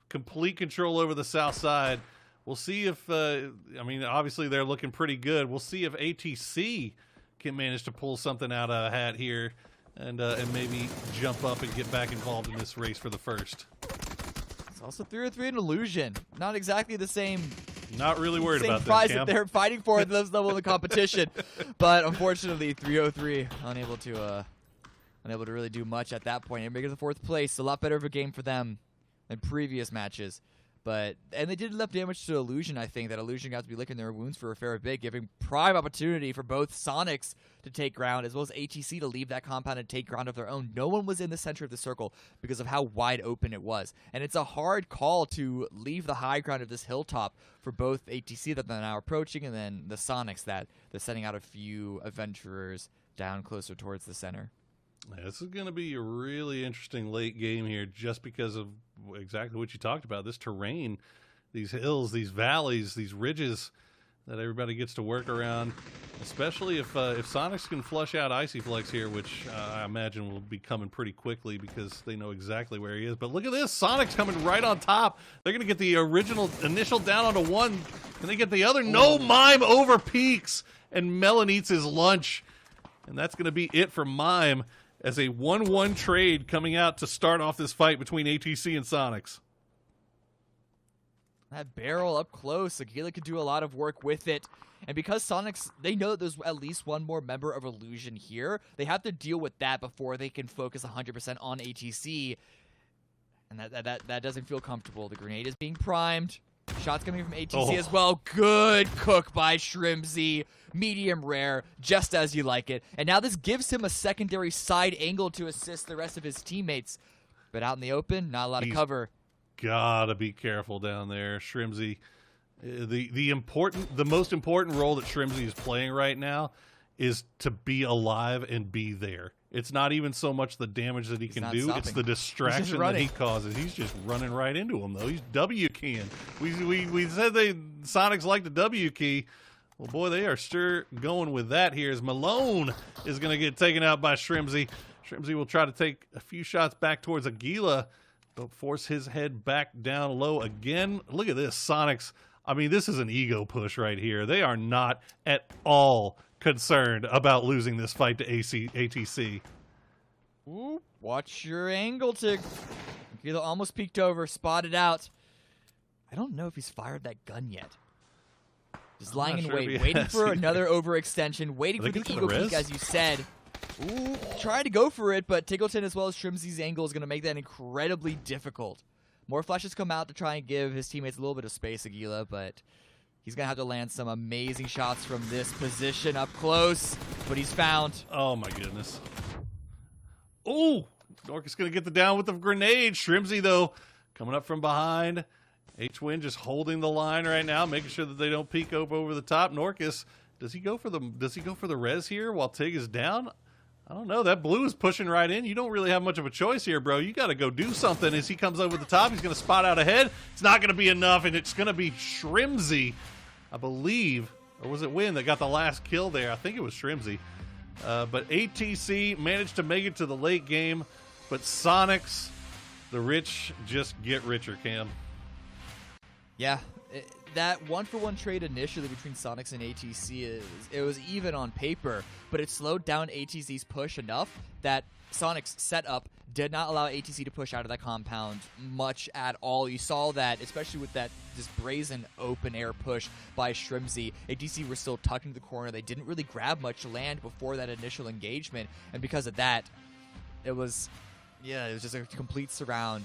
S2: Complete control over the south side. We'll see if, I mean, obviously they're looking pretty good. We'll see if ATC can manage to pull something out of a hat here and maybe jump up and get back involved in this race for the first.
S8: It's also 3-3 in Illusion. Not exactly the same.
S2: Not really worried about
S8: prize
S2: that
S8: they're fighting for at this level of the competition. But unfortunately, 3-0-3, unable to really do much at that point. And making the 4th place, a lot better of a game for them in previous matches. And they did enough damage to Illusion, I think, that Illusion got to be licking their wounds for a fair bit, giving prime opportunity for both Sonics to take ground, as well as ATC to leave that compound and take ground of their own. No one was in the center of the circle because of how wide open it was. And it's a hard call to leave the high ground of this hilltop for both ATC that they're now approaching, and then the Sonics that they're sending out a few adventurers down closer towards the center.
S2: Yeah, this is going to be a really interesting late game here just because of exactly what you talked about. This terrain, these hills, these valleys, these ridges that everybody gets to work around, especially if Sonics can flush out Icy Flex here, which I imagine will be coming pretty quickly because they know exactly where he is. But look at this. Sonics coming right on top. They're going to get the initial down onto one, and they get the other. No Mime over peaks, and Melon eats his lunch. And that's going to be it for Mime, as a 1-1 trade coming out to start off this fight between ATC and Sonics.
S8: That barrel up close, Aguila could do a lot of work with it. And because Sonics, they know that there's at least one more member of Illusion here, they have to deal with that before they can focus 100% on ATC. And that doesn't feel comfortable. The grenade is being primed. Shots coming from ATC as well. Good cook by Shrimzy. Medium rare, just as you like it. And now this gives him a secondary side angle to assist the rest of his teammates. But out in the open, not a lot of cover.
S2: Gotta be careful down there. Shrimzy, the most important role that Shrimzy is playing right now is to be alive and be there. It's not even so much the damage that he can
S8: not
S2: do;
S8: stopping.
S2: it's the distraction that he causes. He's just running right into him, though. He's W keying. We said Sonics like the W key. Well, boy, they are sure going with that here. As Malone is going to get taken out by Shrimzy. Shrimzy will try to take a few shots back towards Aguila, but force his head back down low again. Look at this, Sonics. I mean, this is an ego push right here. They are not at all concerned about losing this fight to ATC.
S8: Ooh, watch your angle, Tig. Aguila almost peeked over, spotted out. I don't know if he's fired that gun yet. Just lying in wait, waiting for another overextension, waiting for the ego peek, as you said. Ooh, trying to go for it, but Tiggleton as well as Shrimzy's angle is going to make that incredibly difficult. More flashes come out to try and give his teammates a little bit of space, Aguila, but he's going to have to land some amazing shots from this position up close, but he's found.
S2: Oh, my goodness. Oh, Norcus going to get the down with the grenade. Shrimzy, though, coming up from behind. H-Win just holding the line right now, making sure that they don't peek over the top. Norcus, does he go for the res here while Tig is down? I don't know. That blue is pushing right in. You don't really have much of a choice here, bro. You got to go do something. As he comes over the top, he's going to spot out ahead. It's not going to be enough, and it's going to be Shrimzy, I believe. Or was it Win that got the last kill there? I think it was Shrimzy. But ATC managed to make it to the late game. But Sonics, the rich just get richer, Cam.
S8: Yeah, that one-for-one trade initially between Sonics and ATC, it was even on paper, but it slowed down ATC's push enough that Sonics' setup did not allow ATC to push out of that compound much at all. You saw that, especially with that just brazen open-air push by Shrimzy. ATC were still tucked into the corner. They didn't really grab much land before that initial engagement, and because of that, it was just a complete surround,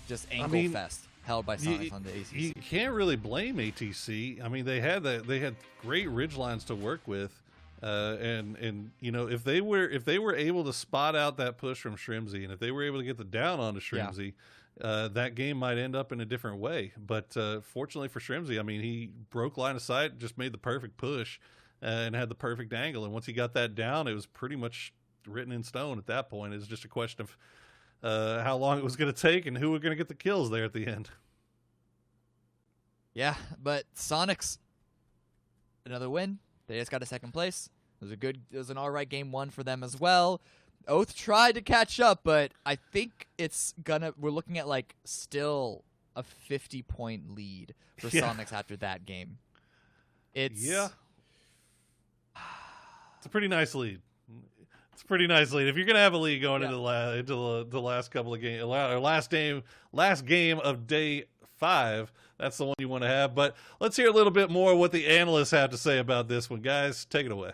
S8: just ankle fest. Held by Sonics on the ACC.
S2: You can't really blame ATC. I mean, they had great ridge lines to work with, and you know, if they were able to spot out that push from Shrimzy, and if they were able to get the down onto Shrimzy, that game might end up in a different way. But fortunately for Shrimzy, I mean, he broke line of sight, just made the perfect push, and had the perfect angle. And once he got that down, it was pretty much written in stone at that point. It was just a question of how long it was going to take and who were going to get the kills there at the end.
S8: Yeah, but Sonics, another win. They just got a second place. It was an all right game one for them as well. Oath tried to catch up, but I think we're looking at like still a 50-point lead for Sonics after that game. It's
S2: a pretty nice lead. It's a pretty nice lead. If you're gonna have a lead going into the last couple of games, or last game of day 5, that's the one you want to have. But let's hear a little bit more what the analysts have to say about this one, guys. Take it away.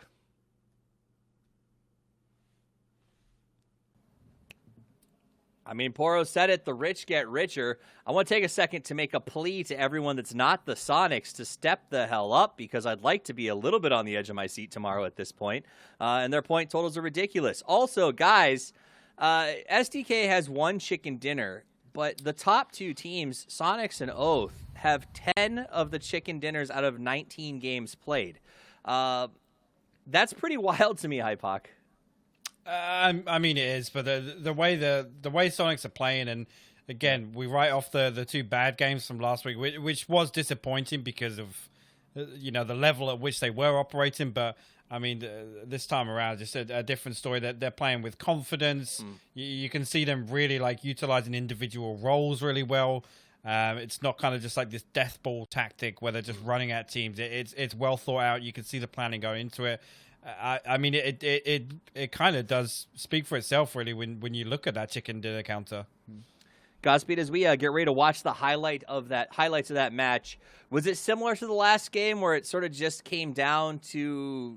S1: I mean, Poro said it, the rich get richer. I want to take a second to make a plea to everyone that's not the Sonics to step the hell up, because I'd like to be a little bit on the edge of my seat tomorrow at this point. And their point totals are ridiculous. Also, guys, SDK has one chicken dinner, but the top two teams, Sonics and Oath, have 10 of the chicken dinners out of 19 games played. That's pretty wild to me, Hypoc.
S4: I mean, it is, but the way Sonics are playing, and again, we write off the two bad games from last week, which was disappointing because of the level at which they were operating. But I mean, this time around, just a different story. That they're playing with confidence. You can see them really like utilizing individual roles really well. It's not kind of just like this death ball tactic where they're just running at teams. It's well thought out. You can see the planning going into it. I mean, it kind of does speak for itself, really, when you look at that chicken dinner counter.
S1: Godspeed, as we get ready to watch the highlights of that match. Was it similar to the last game where it sort of just came down to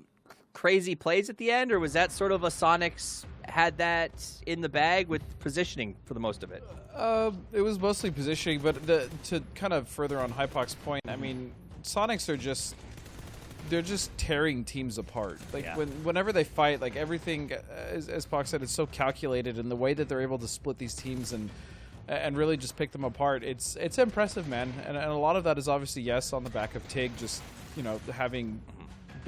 S1: crazy plays at the end, or was that sort of a Sonics had that in the bag with positioning for the most of it?
S3: It was mostly positioning, but to kind of further on Hypoc's point, I mean, Sonics are just tearing teams apart. Whenever they fight, like everything, as Poc said, it's so calculated, and the way that they're able to split these teams and really just pick them apart, it's impressive, man. And a lot of that is obviously on the back of Tig just having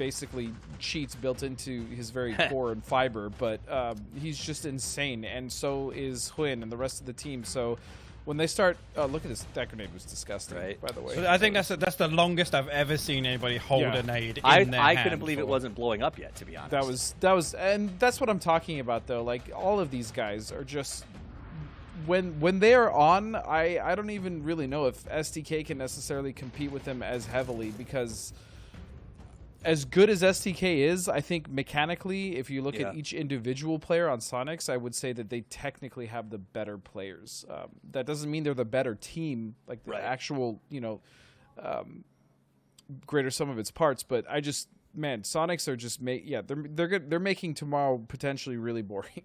S3: basically cheats built into his very core and fiber, but he's just insane, and so is Huynh and the rest of the team. So when they start, look at this, that grenade was disgusting,
S1: right?
S3: By the way,
S4: So I think that's the longest I've ever seen anybody hold a nade in their
S1: I
S4: hand
S1: couldn't believe it
S4: before.
S1: wasn't blowing up yet, to be honest.
S3: that was, and that's what I'm talking about, though. Like, all of these guys are just, when they are on, I don't even really know if STK can necessarily compete with them as heavily, because as good as STK is, I think mechanically, if you look at each individual player on Sonics, I would say that they technically have the better players. That doesn't mean they're the better team, like the actual, greater sum of its parts. But I just, man, Sonics are just they're making tomorrow potentially really boring.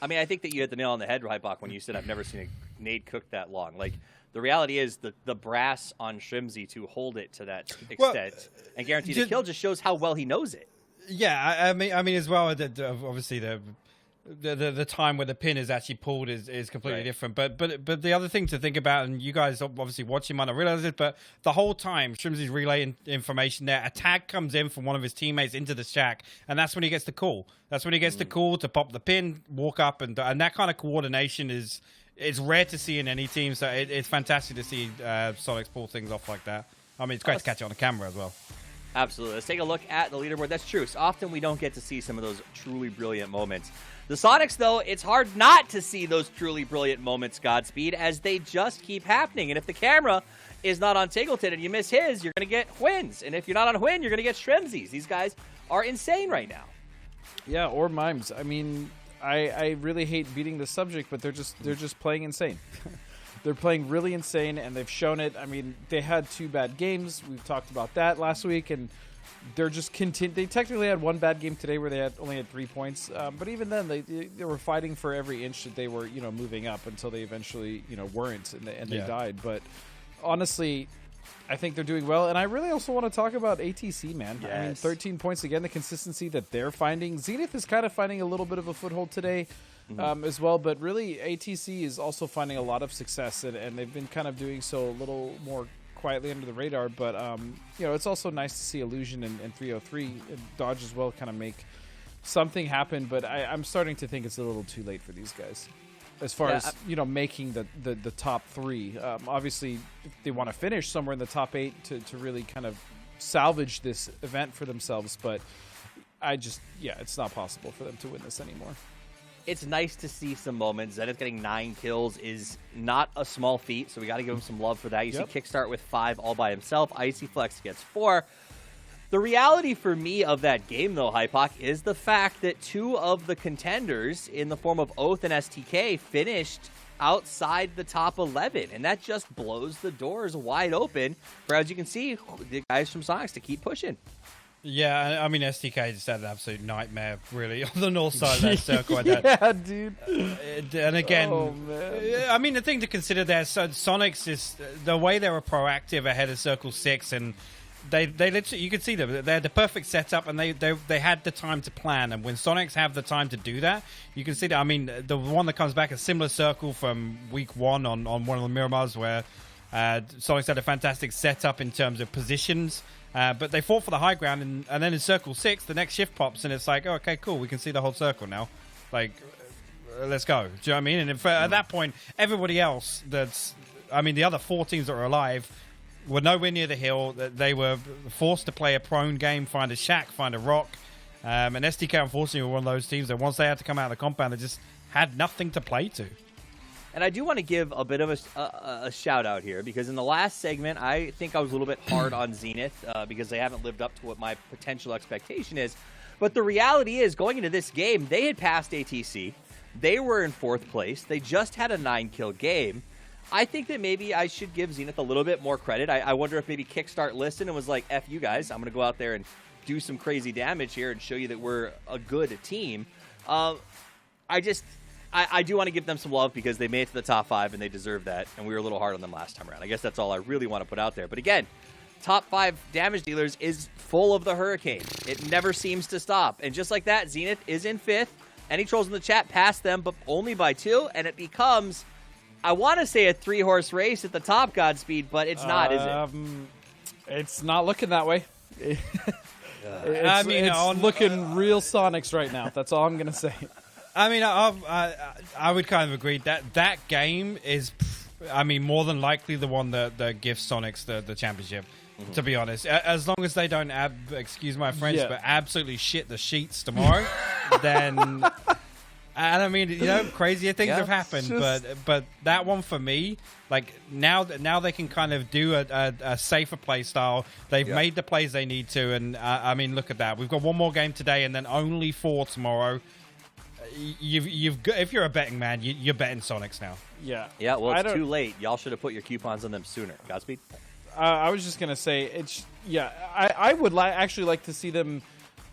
S1: I mean, I think that you hit the nail on the head, Hypok, when you said I've never seen a nade cook that long. Like, the reality is the brass on Shrimzy to hold it to that extent and guarantee the kill just shows how well he knows it.
S4: Yeah, I mean as well. Obviously, the time where the pin is actually pulled is completely different. But the other thing to think about, and you guys obviously watch him, might not realize it, but the whole time Shrimzy's relaying information there, a tag comes in from one of his teammates into the shack, and that's when he gets the call. That's when he gets the call to pop the pin, walk up, and that kind of coordination is. It's rare to see in any team, so it's fantastic to see Sonics pull things off like that. I mean, it's great to catch it on the camera as well.
S1: Absolutely. Let's take a look at the leaderboard. That's true. So often we don't get to see some of those truly brilliant moments. The Sonics, though, it's hard not to see those truly brilliant moments, Godspeed, as they just keep happening. And if the camera is not on Tingleton and you miss his, you're going to get Huynh. And if you're not on Huynh, you're going to get Shrimzy's. These guys are insane right now.
S3: Yeah, or Mimes. I mean, I really hate beating the subject, but they're just playing insane. They're playing really insane, and they've shown it. I mean, they had 2 bad games. We've talked about that last week, and they're just They technically had 1 bad game today where they only had 3 points, but even then, they were fighting for every inch that they were, moving up until they eventually, weren't, and they died. But honestly, I think they're doing well, and I really also want to talk about ATC, man.
S1: Yes.
S3: I mean, 13 points again, the consistency that they're finding. Zenith is kind of finding a little bit of a foothold today as well, but really ATC is also finding a lot of success, and they've been kind of doing so a little more quietly under the radar. But, it's also nice to see Illusion and 303 and Dodge as well kind of make something happen, but I'm starting to think it's a little too late for these guys. As far as making the top 3, obviously if they want to finish somewhere in the top 8 to really kind of salvage this event for themselves. But it's not possible for them to win this anymore.
S1: It's nice to see some moments. Zenith getting 9 kills is not a small feat, so we got to give him some love for that. You see Kickstart with 5 all by himself. Icy Flex gets 4. The reality for me of that game, though, Hypok, is the fact that 2 of the contenders in the form of Oath and STK finished outside the top 11, and that just blows the doors wide open for, as you can see, the guys from Sonics to keep pushing.
S4: Yeah, I mean, STK just had an absolute nightmare, really, on the north side of that circle.
S3: Yeah, dude.
S4: And again,
S3: man.
S4: I mean, the thing to consider there, so Sonics is the way they were proactive ahead of Circle 6, and they literally, you can see them. They had the perfect setup, and they had the time to plan. And when Sonics have the time to do that, you can see that. I mean, the one that comes back, a similar circle from week 1 on one of the Miramars, where Sonics had a fantastic setup in terms of positions. But they fought for the high ground, and then in Circle 6, the next shift pops, and it's like, oh, okay, cool, we can see the whole circle now. Like, let's go. Do you know what I mean? And at that point, everybody else the other 4 teams that were alive were nowhere near the hill. They were forced to play a prone game, find a shack, find a rock. And STK, unfortunately, were one of those teams that once they had to come out of the compound, they just had nothing to play to.
S1: And I do want to give a bit of a shout out here, because in the last segment, I think I was a little bit hard on Zenith because they haven't lived up to what my potential expectation is. But the reality is, going into this game, they had passed ATC. They were in 4th place. They just had a 9-kill game. I think that maybe I should give Zenith a little bit more credit. I wonder if maybe Kickstart listened and was like, F you guys, I'm going to go out there and do some crazy damage here and show you that we're a good team. I do want to give them some love because they made it to the top 5 and they deserve that, and we were a little hard on them last time around. I guess that's all I really want to put out there. But again, top 5 damage dealers is full of the Hurricane. It never seems to stop. And just like that, Zenith is in 5th. Any trolls in the chat pass them, but only by 2, and it becomes, I want to say, a 3-horse race at the top, Godspeed, but it's not, is it?
S3: It's not looking that way. It's looking real Sonics right now. That's all I'm gonna say.
S4: I mean, I would kind of agree that game is, I mean, more than likely the one that gives Sonics the championship. To be honest, as long as they don't, excuse my French, but absolutely shit the sheets tomorrow, then, and I mean, crazier things have happened, but that one for me, like now they can kind of do a safer play style. They've made the plays they need to, and I mean, look at that. We've got one more game today, and then only 4 tomorrow. You've got, if you're a betting man, you're betting Sonics now.
S3: Yeah.
S1: Well, it's too late. Y'all should have put your coupons on them sooner. Godspeed.
S3: I was just gonna say I would actually like to see them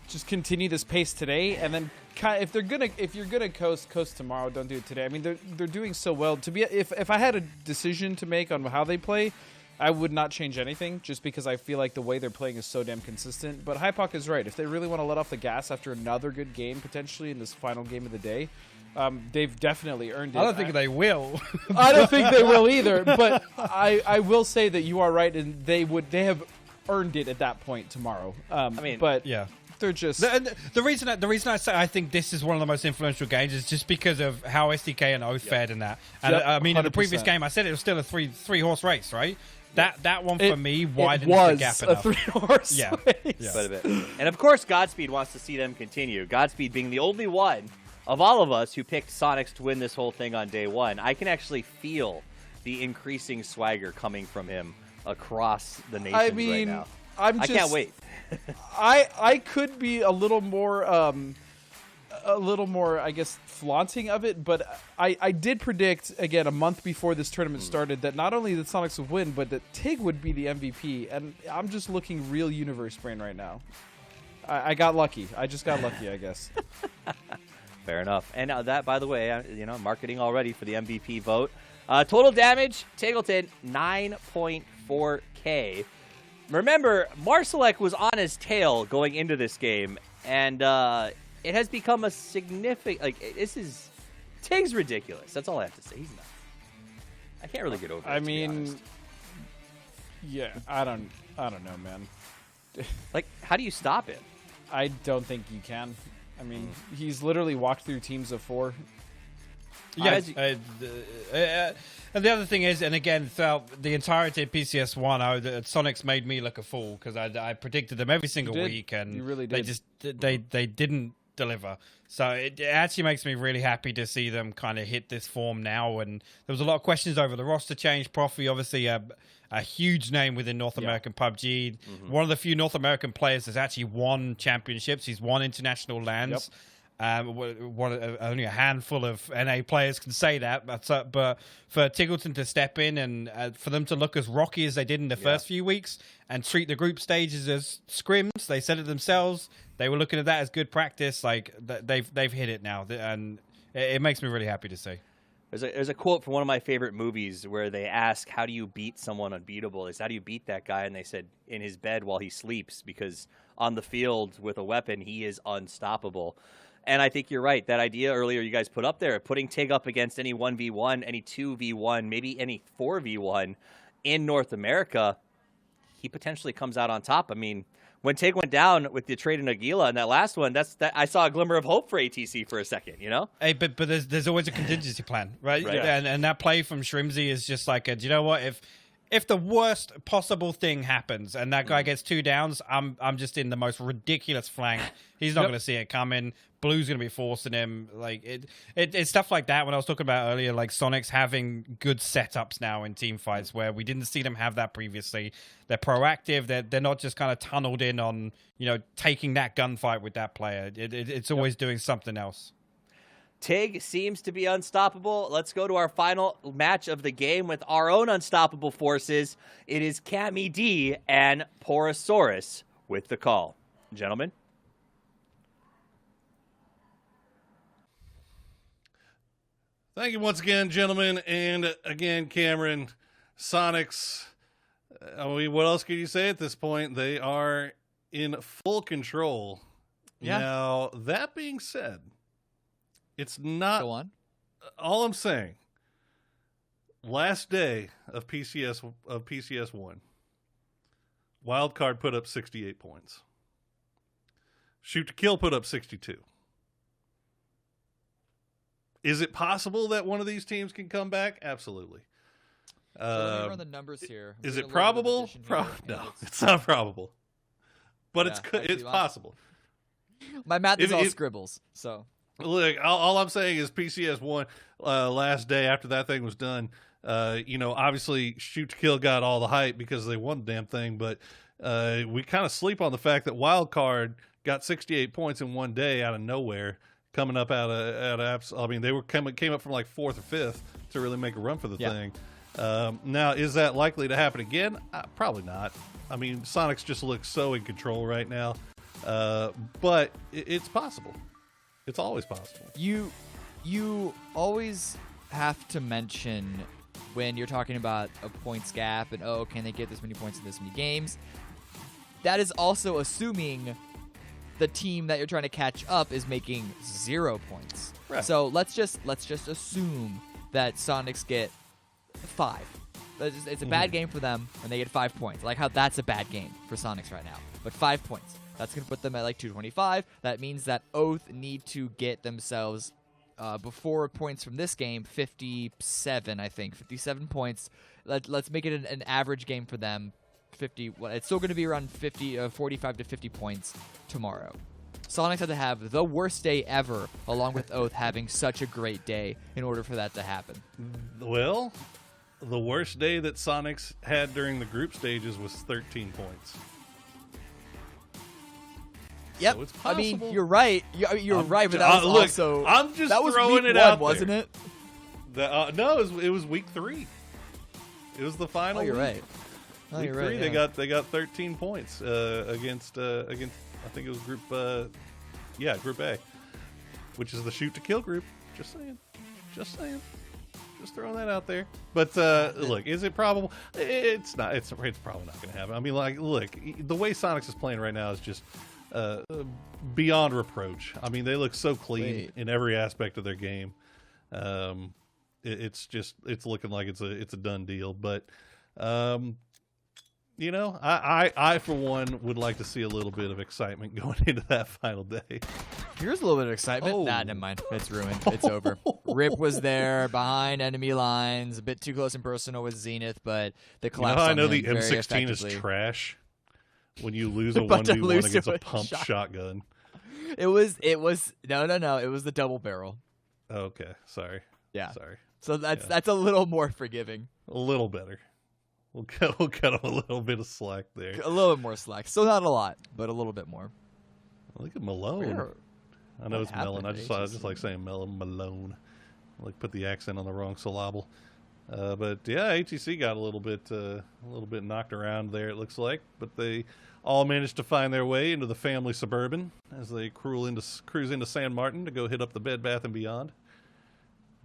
S3: just continue this pace today, and then if you're gonna coast tomorrow, don't do it today. I mean, they're doing so well. If I had a decision to make on how they play, I would not change anything, just because I feel like the way they're playing is so damn consistent. But Hypoc is right. If they really want to let off the gas after another good game potentially in this final game of the day, they've definitely earned it.
S4: I don't think they will.
S3: I don't think they will either. But I will say that you are right, and they have earned it at that point tomorrow. They're just
S4: the reason I say I think this is one of the most influential games is just because of how SDK and Oath fared in that. And I mean, in the previous game, I said it was still a three horse race, right? That one for me widened the gap enough.
S3: It was a 3-horse race.
S1: Quite a bit. And of course, Godspeed wants to see them continue. Godspeed being the only one of all of us who picked Sonics to win this whole thing on day one. I can actually feel the increasing swagger coming from him across the nation right now. I can't wait.
S3: I could be a little more, I guess, flaunting of it, but I did predict, again, a month before this tournament started, that not only the Sonics would win, but that Tig would be the MVP, and I'm just looking real universe brain right now. I got lucky. I just got lucky, I guess.
S1: Fair enough. And that, by the way, marketing already for the MVP vote. Total damage, Tigleton, 9.4K. Remember, Marsalek was on his tail going into this game, and it has become a significant... Tig's ridiculous. That's all I have to say. He's nuts. I can't really get over it,
S3: I mean, yeah, I don't know, man.
S1: How do you stop it?
S3: I don't think you can. I mean, he's literally walked through teams of 4.
S4: Yeah, and the other thing is, and again, throughout the entirety of PCS1, Sonics made me look a fool because I predicted them every single week, and
S3: you really did.
S4: They didn't deliver. So it actually makes me really happy to see them kind of hit this form now. And there was a lot of questions over the roster change. Profi, obviously a huge name within North American PUBG. One of the few North American players that's actually won championships. He's won international lands. Only a handful of NA players can say that, but for Tigleton to step in and for them to look as rocky as they did in the first few weeks and treat the group stages as scrims, they said it themselves. They were looking at that as good practice. Like they've hit it now, and it makes me really happy to see.
S1: There's a quote from one of my favorite movies where they ask, "How do you beat someone unbeatable?" How do you beat that guy? And they said, "In his bed while he sleeps," because on the field with a weapon, he is unstoppable. And I think you're right. That idea earlier you guys put up there, putting Tig up against any 1v1, any 2v1, maybe any 4v1 in North America, he potentially comes out on top. I mean, when Tig went down with the trade in Aguila in that last one, I saw a glimmer of hope for ATC for a second, Hey,
S4: but there's always a contingency plan, right?
S1: Yeah.
S4: And that play from Shrimzy is just like, do you know what? If the worst possible thing happens and that guy gets 2 downs, I'm just in the most ridiculous flank. He's not going to see it coming. Blue's going to be forcing him. It's stuff like that when I was talking about earlier, like Sonics having good setups now in team fights where we didn't see them have that previously. They're proactive. They're not just kind of tunneled in on, taking that gunfight with that player. It's always doing something else.
S1: Tig seems to be unstoppable. Let's go to our final match of the game with our own unstoppable forces. It is Cammy D and Porosaurus with the call. Gentlemen.
S2: Thank you once again, gentlemen. And again, Cameron, Sonics, what else can you say at this point? They are in full control. Yeah. Now, that being said, it's not...
S8: Go on.
S2: All I'm saying, last day of PCS 1, Wildcard put up 68 points. Shoot to Kill put up 62. Is it possible that one of these teams can come back? Absolutely.
S8: So let me run the numbers here.
S2: Is
S8: Doing
S2: it
S8: a little bit of
S2: probable?
S8: addition here,
S2: No,
S8: and
S2: it's not probable. But
S8: Yeah,
S2: it's
S8: actually,
S2: possible.
S8: my math is
S2: If-
S8: all
S2: if-
S8: scribbles. So
S2: Look, all I'm saying is PCS won last day after that thing was done. Obviously Shoot to Kill got all the hype because they won the damn thing, but we kind of sleep on the fact that Wildcard got 68 points in one day out of nowhere, coming up out of I mean, they came up from like 4th or 5th to really make a run for the thing. Now, is that likely to happen again? Probably not. I mean, Sonics just looks so in control right now, but it's possible. It's always possible.
S8: you always have to mention when you're talking about a points gap and can they get this many points in this many games? That is also assuming the team that you're trying to catch up is making 0 points.
S2: Right.
S8: So let's just assume that Sonics get 5. It's a bad game for them, and they get 5 points. I like how that's a bad game for Sonics right now, but 5 points. That's going to put them at like 225. That means that Oath need to get themselves, before points from this game, 57, I think. 57 points. Let's make it an average game for them. 50. Well, it's still going to be around 45 to 50 points tomorrow. Sonics had to have the worst day ever, along with Oath having such a great day in order for that to happen.
S2: Well, the worst day that Sonics had during the group stages was 13 points.
S8: Yep.
S2: So it's
S8: I mean,
S2: possible.
S8: you're right. You're right, but that was
S2: look,
S8: also
S2: I'm just
S8: that was
S2: throwing
S8: week
S2: it
S8: one,
S2: out
S8: wasn't
S2: there.
S8: it?
S2: No, it was week 3. It was the final.
S8: Oh, you're
S2: week.
S8: right. Oh,
S2: Week
S8: you're
S2: 3,
S8: right.
S2: they got 13 points against I think it was group A, which is the Shoot to Kill group. Just saying, just throwing that out there. But look, is it probable? It's not. It's probably not going to happen. I mean, like, look, the way Sonics is playing right now is just beyond reproach. I mean, they look so clean in every aspect of their game. It's looking like it's a done deal. But I for one would like to see a little bit of excitement going into that final day.
S8: Here's a little bit of excitement.
S2: Oh.
S8: Nah, never mind. It's ruined. It's over. Rip was there behind enemy lines, a bit too close and personal with Zenith, but the
S2: You know
S8: collapse
S2: how I
S8: on
S2: know
S8: him
S2: the
S8: very
S2: M16
S8: effectively.
S2: is trash? When you lose a
S8: But to
S2: 1v1
S8: lose
S2: against
S8: to
S2: a
S8: a
S2: pumped shotgun.
S8: It was no. It was the double barrel.
S2: Okay, sorry.
S8: Yeah.
S2: Sorry.
S8: So that's a little more forgiving.
S2: A little better. We'll cut him a little bit of slack there.
S8: A little bit more slack. Still not a lot, but a little bit more.
S2: Look at Malone.
S8: Where-
S2: I know
S8: what
S2: it's Melon.
S8: happened
S2: I
S8: to
S2: just like saying Malone. I like put the accent on the wrong syllable. But yeah, ATC got a little bit knocked around there, it looks like. But they all managed to find their way into the family Suburban as they cruise into San Martin to go hit up the Bed Bath & Beyond.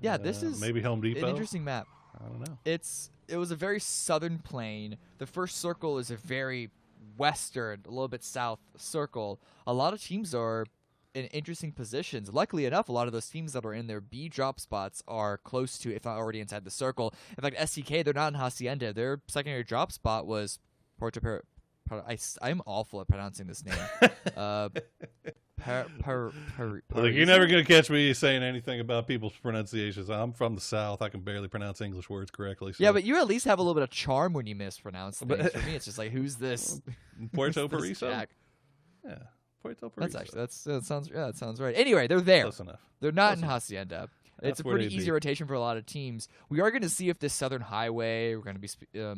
S8: Yeah, this is
S2: maybe Home Depot.
S8: an interesting map.
S2: I don't know.
S8: It was a very southern plain. The first circle is a very western, a little bit south circle. A lot of teams are in interesting positions. Luckily enough, a lot of those teams that are in their B drop spots are close to, if not already inside the circle. In fact, STK, they're not in Hacienda. Their secondary drop spot was I'm awful at pronouncing this name.
S2: Look, you're never going to catch me saying anything about people's pronunciations. I'm from the South. I can barely pronounce English words correctly. So.
S8: Yeah, but you at least have a little bit of charm when you mispronounce things. For me, it's just like, who's this?
S2: Puerto
S8: Who's this
S2: Pariso?
S8: Jack?
S2: Yeah, Puerto Pariso.
S8: That's actually that sounds right. Anyway, they're there.
S2: Close enough.
S8: They're not
S2: Close
S8: in
S2: enough.
S8: Hacienda.
S2: That's
S8: It's a
S2: where
S8: pretty
S2: they'd
S8: easy
S2: be.
S8: rotation for a lot of teams. We are going to see if this Southern Highway, we're going to be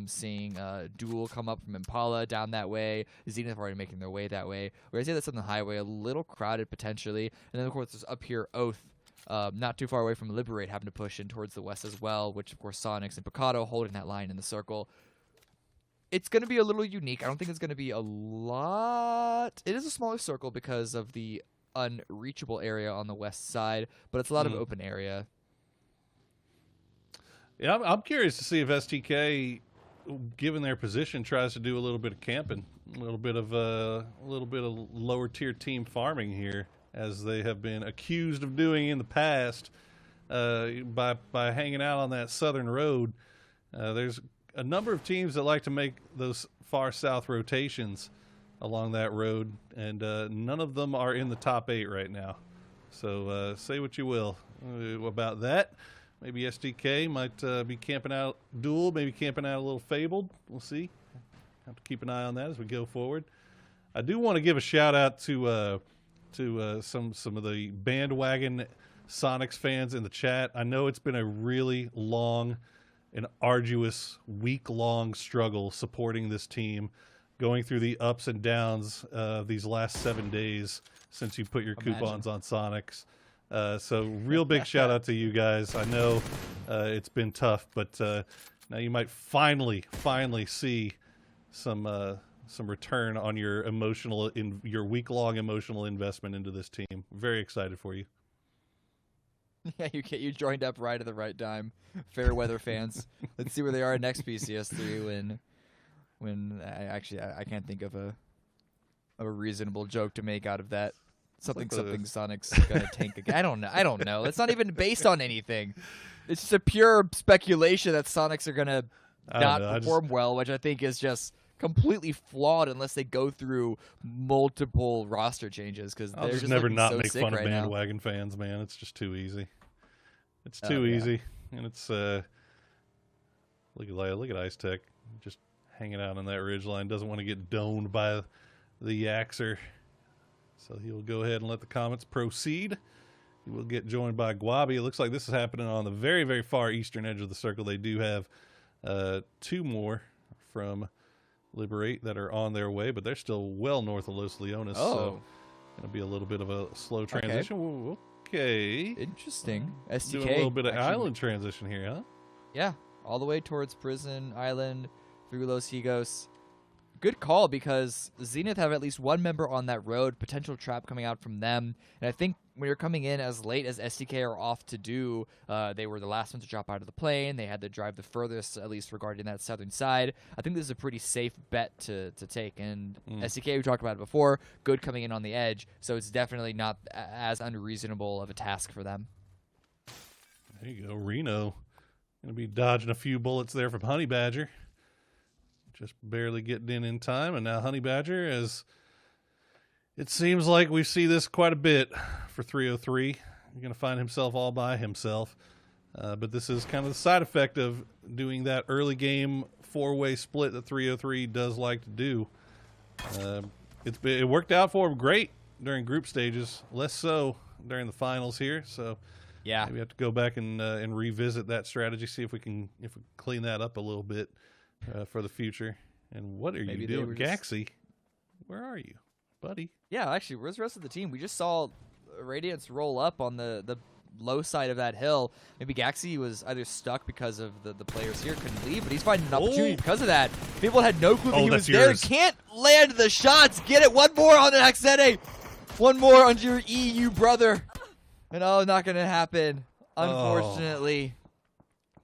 S8: seeing Duel come up from Impala down that way. Zenith already making their way that way. We're going to see that Southern Highway a little crowded potentially. And then, of course, there's up here Oath, not too far away from Liberate, having to push in towards the west as well, which, of course, Sonics and Picado holding that line in the circle. It's going to be a little unique. I don't think it's going to be a lot. It is a smaller circle because of the unreachable area on the west side, but it's a lot of open area.
S2: Yeah, I'm curious to see if STK, given their position, tries to do a little bit of camping, a little bit of lower tier team farming here, as they have been accused of doing in the past by hanging out on that southern road. There's a number of teams that like to make those far south rotations
S9: along that road, and none of them are in the top 8 right now. So say what you will about that. Maybe SDK might be camping out Duel, maybe camping out a little Fabled. We'll see. Have to keep an eye on that as we go forward. I do want to give a shout out to some of the bandwagon Sonics fans in the chat. I know it's been a really long and arduous week-long struggle supporting this team, going through the ups and downs these last 7 days since you put your coupons on Sonics. So real big shout out to you guys. I know it's been tough, but now you might finally see some return on your your week-long emotional investment into this team. Very excited for you.
S8: Yeah, you joined up right at the right time. Fair weather fans. Let's see where they are next PCS3 when I can't think of a reasonable joke to make out of that. Something Sonic's gonna tank again. I don't know. It's not even based on anything. It's just a pure speculation that Sonics are gonna not perform well, which I think is just completely flawed unless they go through multiple roster changes. Because
S9: I'll just never not make fun of bandwagon fans, man. It's just too easy. It's too easy, and it's look at Ice Tech just hanging out on that ridge line. Doesn't want to get doned by the Yaxer. So he'll go ahead and let the Comets proceed. He will get joined by Guabi. It looks like this is happening on the very, very far eastern edge of the circle. They do have 2 more from Liberate that are on their way, but they're still well north of Los Leones. So it'll be a little bit of a slow transition. Okay.
S8: Interesting. SDK.
S9: Doing a little bit of island transition here, huh?
S8: Yeah. All the way towards Prison Island through Los Higos. Good call, because Zenith have at least one member on that road, potential trap coming out from them. And I think when you're coming in as late as SDK are off to do, they were the last one to drop out of the plane. They had to drive the furthest, at least regarding that southern side. I think this is a pretty safe bet to take. And SDK, we talked about it before, good coming in on the edge, so it's definitely not as unreasonable of a task for them.
S9: There you go. Reno going to be dodging a few bullets there from Honey Badger. Just barely getting in time, and now Honey Badger, as it seems like we see this quite a bit for 303. He's going to find himself all by himself, but this is kind of the side effect of doing that early game 4-way split that 303 does like to do. It worked out for him great during group stages, less so during the finals here. So
S8: yeah,
S9: we have to go back and revisit that strategy, see if we can clean that up a little bit. For the future. And what are you doing, Gaxi? Where are you, buddy?
S8: Yeah, actually, where's the rest of the team? We just saw Radiance roll up on the low side of that hill. Maybe Gaxi was either stuck because of the players here, couldn't leave, but he's finding an opportunity because of that. People had no clue that he was there. Can't land the shots. Get it. One more on the Haxene. One more on your EU brother. And not going to happen, unfortunately.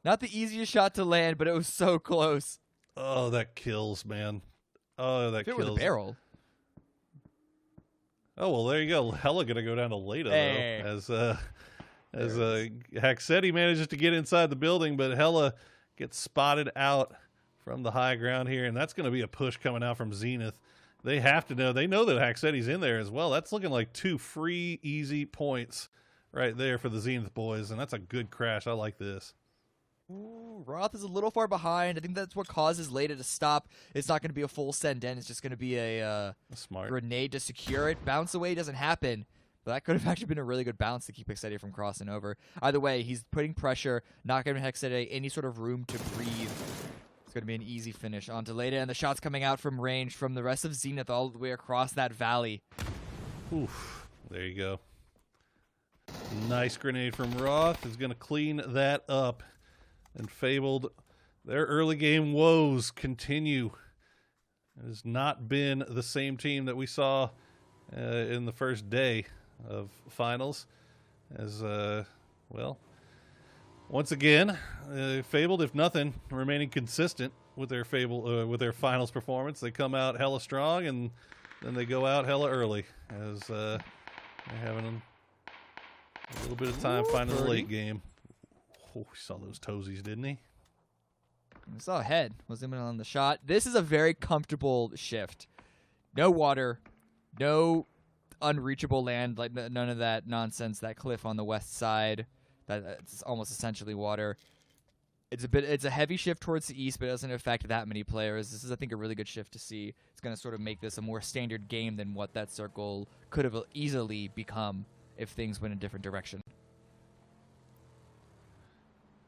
S8: Not the easiest shot to land, but it was so close.
S9: Oh, that kills, man. Oh, that kills.
S8: With a barrel.
S9: Oh, well, there you go. Hella going to go down to Leda, though. As Haxetti manages to get inside the building, but Hella gets spotted out from the high ground here, and that's going to be a push coming out from Zenith. They have to know. They know that Haxetti's in there as well. That's looking like 2 free, easy points right there for the Zenith boys, and that's a good crash. I like this.
S8: Ooh, Roth is a little far behind. I think that's what causes Leda to stop. It's not going to be a full send in. It's just going to be a
S9: smart
S8: grenade to secure it. Bounce away doesn't happen. But that could have actually been a really good bounce to keep Hexetti from crossing over. Either way, he's putting pressure, not giving Hexetti any sort of room to breathe. It's going to be an easy finish onto Leda, and the shot's coming out from range from the rest of Zenith all the way across that valley.
S9: Oof. There you go. Nice grenade from Roth is going to clean that up. And Fabled, their early game woes continue. It has not been the same team that we saw in the first day of finals. As, once again, Fabled, if nothing, remaining consistent with their with their finals performance. They come out hella strong, and then they go out hella early, as they're having a little bit of time finding the late game. Oh, he saw those toesies, didn't he?
S8: He saw a head. Was aiming on the shot. This is a very comfortable shift. no water, no unreachable land, like none of that nonsense. That cliff on the west side, it's almost essentially water. It's a heavy shift towards the east, but it doesn't affect that many players. This is, I think, a really good shift to see. It's going to sort of make this a more standard game than what that circle could have easily become if things went a different direction.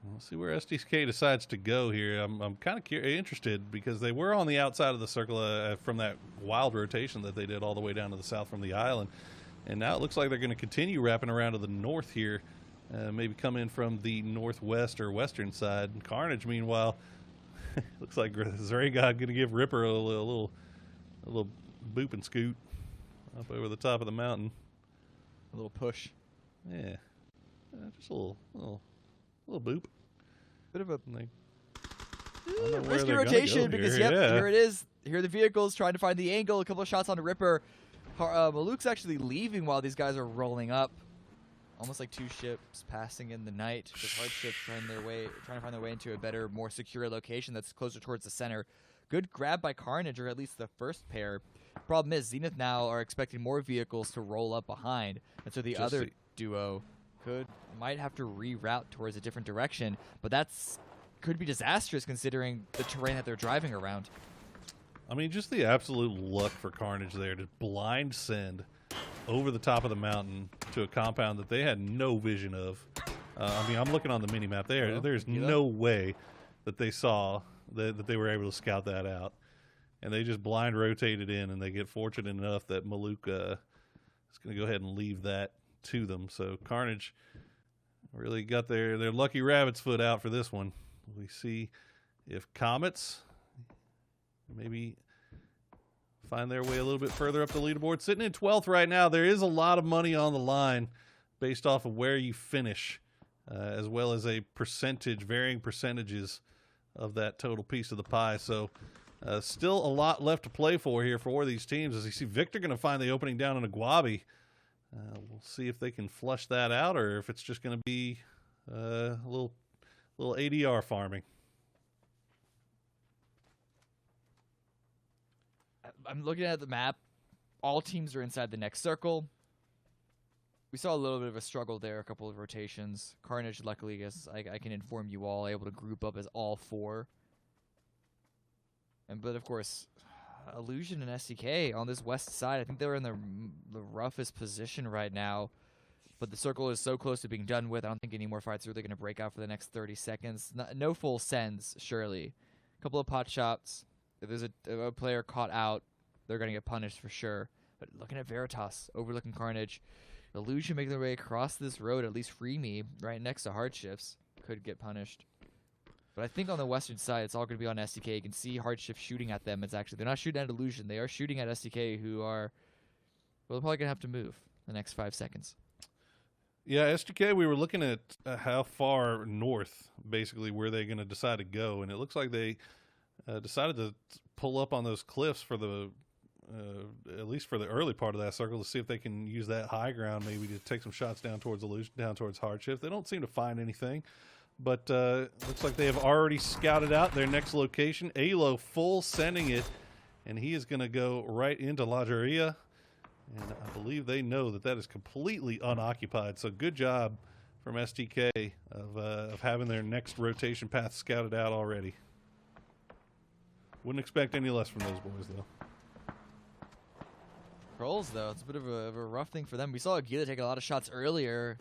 S9: We'll see where SDK decides to go here. I'm kind of interested because they were on the outside of the circle from that wild rotation that they did all the way down to the south from the island. And now it looks like they're going to continue wrapping around to the north here. Maybe come in from the northwest or western side. Carnage, meanwhile, looks like Zeragod going to give Ripper a little boop and scoot up over the top of the mountain.
S8: A little push.
S9: Yeah, just a little boop.
S8: Bit of a
S9: where
S8: risky
S9: they're gonna
S8: rotation
S9: go
S8: because
S9: here. Yeah.
S8: here it is. Here are the vehicles trying to find the angle. A couple of shots on the Ripper. Maluk's actually leaving while these guys are rolling up. Almost like two ships passing in the night. With Hardships trying to find their way into a better, more secure location that's closer towards the center. Good grab by Carnage, or at least the first pair. Problem is, Zenith now are expecting more vehicles to roll up behind, and so the other duo might have to reroute towards a different direction. But could be disastrous considering the terrain that they're driving around.
S9: I mean, just the absolute luck for Carnage there to blind send over the top of the mountain to a compound that they had no vision of. I mean, I'm looking on the mini-map there. There's no way that they saw that they were able to scout that out. And they just blind rotated in, and they get fortunate enough that Maluk is going to go ahead and leave that to them. So Carnage really got their lucky rabbit's foot out for this one. We see if Comets maybe find their way a little bit further up the leaderboard. Sitting in 12th right now. There is a lot of money on the line based off of where you finish, as well as varying percentages of that total piece of the pie. So still a lot left to play for here for these teams. As you see, Victor going to find the opening down in Aguabi. We'll see if they can flush that out or if it's just going to be a little ADR farming.
S8: I'm looking at the map. All teams are inside the next circle. We saw a little bit of a struggle there, a couple of rotations. Carnage, luckily, I guess I can inform you all, able to group up as all four. But of course, Illusion and SDK on this west side, I think they're in the roughest position right now. But the circle is so close to being done with, I don't think any more fights are really going to break out for the next 30 seconds. No full sends, surely. A couple of pot shots. If there's a player caught out, they're going to get punished for sure. But looking at Veritas, overlooking Carnage, Illusion making their way across this road, at least Freemy, right next to Hardships, could get punished. But I think on the western side, it's all going to be on SDK. You can see Hardships shooting at them. They're not shooting at Illusion. They are shooting at SDK, who are, they're probably going to have to move the next 5 seconds.
S9: Yeah, SDK, we were looking at how far north, basically, where they're going to decide to go. And it looks like they decided to pull up on those cliffs for at least for the early part of that circle, to see if they can use that high ground, maybe to take some shots down towards Illusion, down towards Hardships. They don't seem to find anything, but looks like they have already scouted out their next location. Alo full sending it, and he is going to go right into Lageria, and I believe they know that is completely unoccupied. So good job from STK of having their next rotation path scouted out already. Wouldn't expect any less from those boys, though.
S8: Trolls, though, it's a bit of a rough thing for them. We saw Aguila take a lot of shots earlier,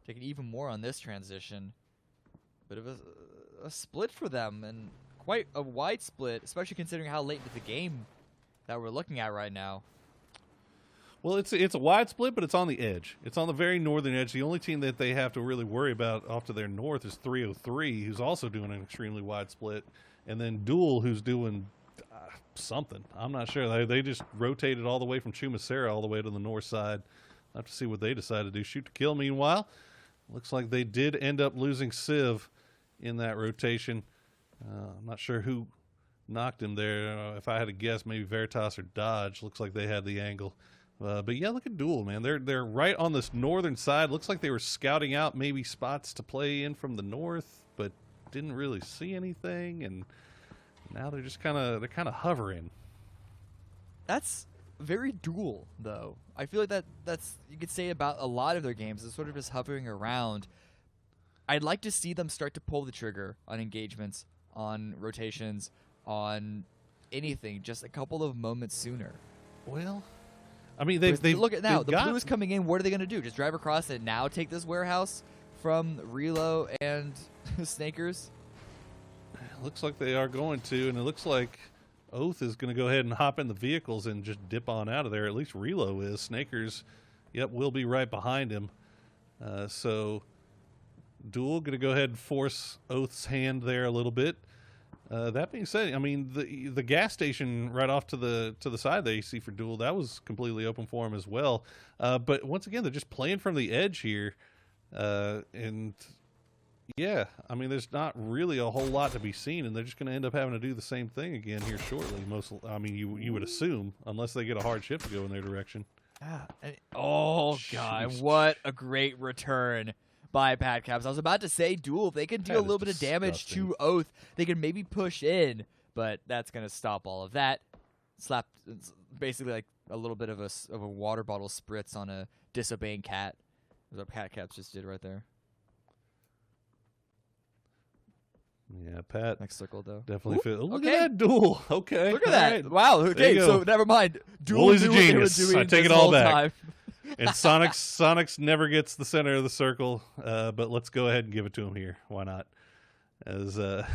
S8: taking even more on this transition. Bit of a split for them, and quite a wide split, especially considering how late into the game that we're looking at right now.
S9: Well, it's a wide split, but it's on the edge. It's on the very northern edge. The only team that they have to really worry about off to their north is 303, who's also doing an extremely wide split, and then Duel, who's doing something. I'm not sure. They just rotated all the way from Chumacera all the way to the north side. I'll have to see what they decide to do. Shoot to kill. Meanwhile, looks like they did end up losing Civ in that rotation. I'm not sure who knocked him there. If I had to guess, maybe Veritas or Dodge. Looks like they had the angle. But yeah, look at Duel, man. They're right on this northern side. Looks like they were scouting out maybe spots to play in from the north, but didn't really see anything, and now they're just kind of hovering.
S8: That's very dual, though. I feel like that's you could say about a lot of their games. It's sort of just hovering around. I'd like to see them start to pull the trigger on engagements, on rotations, on anything just a couple of moments sooner.
S9: Well, I mean, they
S8: look at now. The
S9: got,
S8: blue is coming in. What are they going to do? Just drive across and now take this warehouse from Relo and Snakers?
S9: Looks like they are going to, and it looks like Oath is going to go ahead and hop in the vehicles and just dip on out of there. At least Relo is. Snakers, yep, will be right behind him. So Duel going to go ahead and force Oath's hand there a little bit. That being said, I mean the gas station right off to the side that you see for Duel, that was completely open for him as well. But once again, they're just playing from the edge here, and yeah, I mean there's not really a whole lot to be seen, and they're just going to end up having to do the same thing again here shortly. I mean you would assume, unless they get a hard shift to go in their direction.
S8: Oh god,
S9: Jeez.
S8: what a great return by Padcaps. I was about to say Duel, if they can deal a
S9: That is
S8: little bit of damage
S9: disgusting.
S8: to Oath, they can maybe push in, but that's going to stop all of that. Slap, it's basically like a little bit of a water bottle spritz on a disobeying cat. That's what Padcaps just did right there.
S9: Yeah, Pat
S8: Next circle, though.
S9: definitely feel. Look
S8: okay.
S9: at that Duel. Okay,
S8: Look at
S9: all
S8: that.
S9: right.
S8: Wow,
S9: There
S8: okay,
S9: you
S8: so
S9: go.
S8: never mind. Duel
S9: Wooly's
S8: knew
S9: a
S8: what they were
S9: genius.
S8: doing
S9: I take
S8: this
S9: it all
S8: whole
S9: back.
S8: time.
S9: And Sonic's never gets the center of the circle, but let's go ahead and give it to him here. Why not? As God,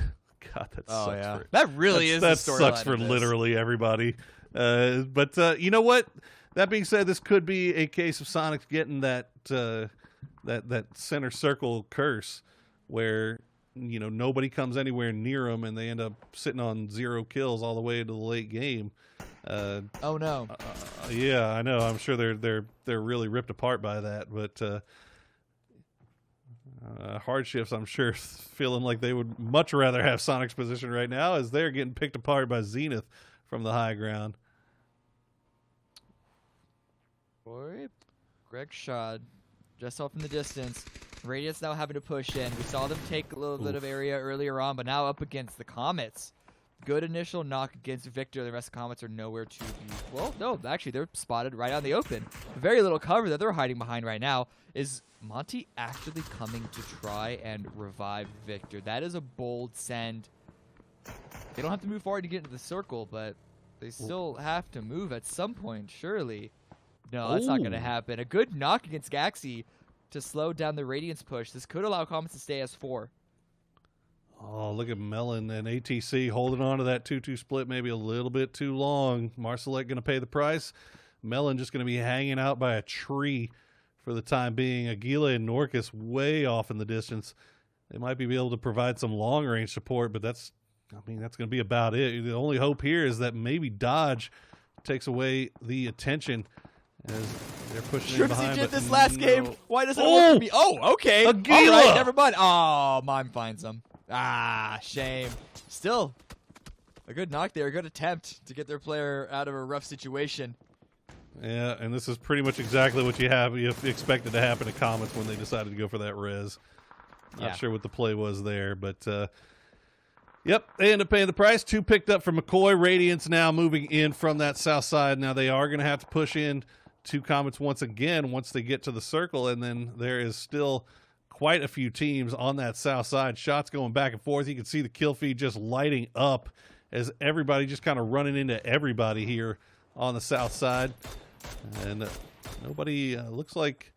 S9: that sucks. For,
S8: That really is
S9: that
S8: the storyline
S9: sucks for
S8: of this.
S9: literally everybody. But you know what? That being said, this could be a case of Sonic getting that center circle curse, where nobody comes anywhere near them, and they end up sitting on 0 kills all the way into the late game.
S8: Oh no.
S9: Yeah, I know. I'm sure they're really ripped apart by that, but hard shifts, I'm sure, feeling like they would much rather have Sonic's position right now, as they're getting picked apart by Zenith from the high ground.
S8: Boy, Greg Shad just off in the distance. Radiance now having to push in. We saw them take a little bit of area earlier on, but now up against the Comets. Good initial knock against Victor. The rest of the Comets are nowhere to be. Well, no, actually, they're spotted right out in the open. Very little cover that they're hiding behind right now. Is Monty actually coming to try and revive Victor? That is a bold send. They don't have to move forward to get into the circle, but they still have to move at some point, surely. No, that's not going to happen. A good knock against Gaxi to slow down the Radiance push. This could allow Comets to stay as 4.
S9: Oh, look at Melon and ATC holding on to that 2-2 split maybe a little bit too long. Marcelet going to pay the price. Melon just going to be hanging out by a tree for the time being. Aguila and Norcus way off in the distance. They might be able to provide some long-range support, but that's going to be about it. The only hope here is that maybe Dodge takes away the attention as they're pushing in behind.
S8: Shripsy did
S9: but
S8: this last
S9: no.
S8: game. Why doesn't it work for me? Oh, okay.
S9: Aguila!
S8: All right, never mind. Oh, Mime finds him. Ah, shame. Still, a good knock there. A good attempt to get their player out of a rough situation.
S9: Yeah, and this is pretty much exactly what you expected to happen to Comets when they decided to go for that res.
S8: Yeah.
S9: Not sure what the play was there, but yep, they end up paying the price. 2 picked up from McCoy. Radiance now moving in from that south side. Now they are going to have to push in to Comets once again once they get to the circle, and then there is still quite a few teams on that south side. Shots going back and forth. You can see the kill feed just lighting up as everybody just kind of running into everybody here on the south side. And nobody looks like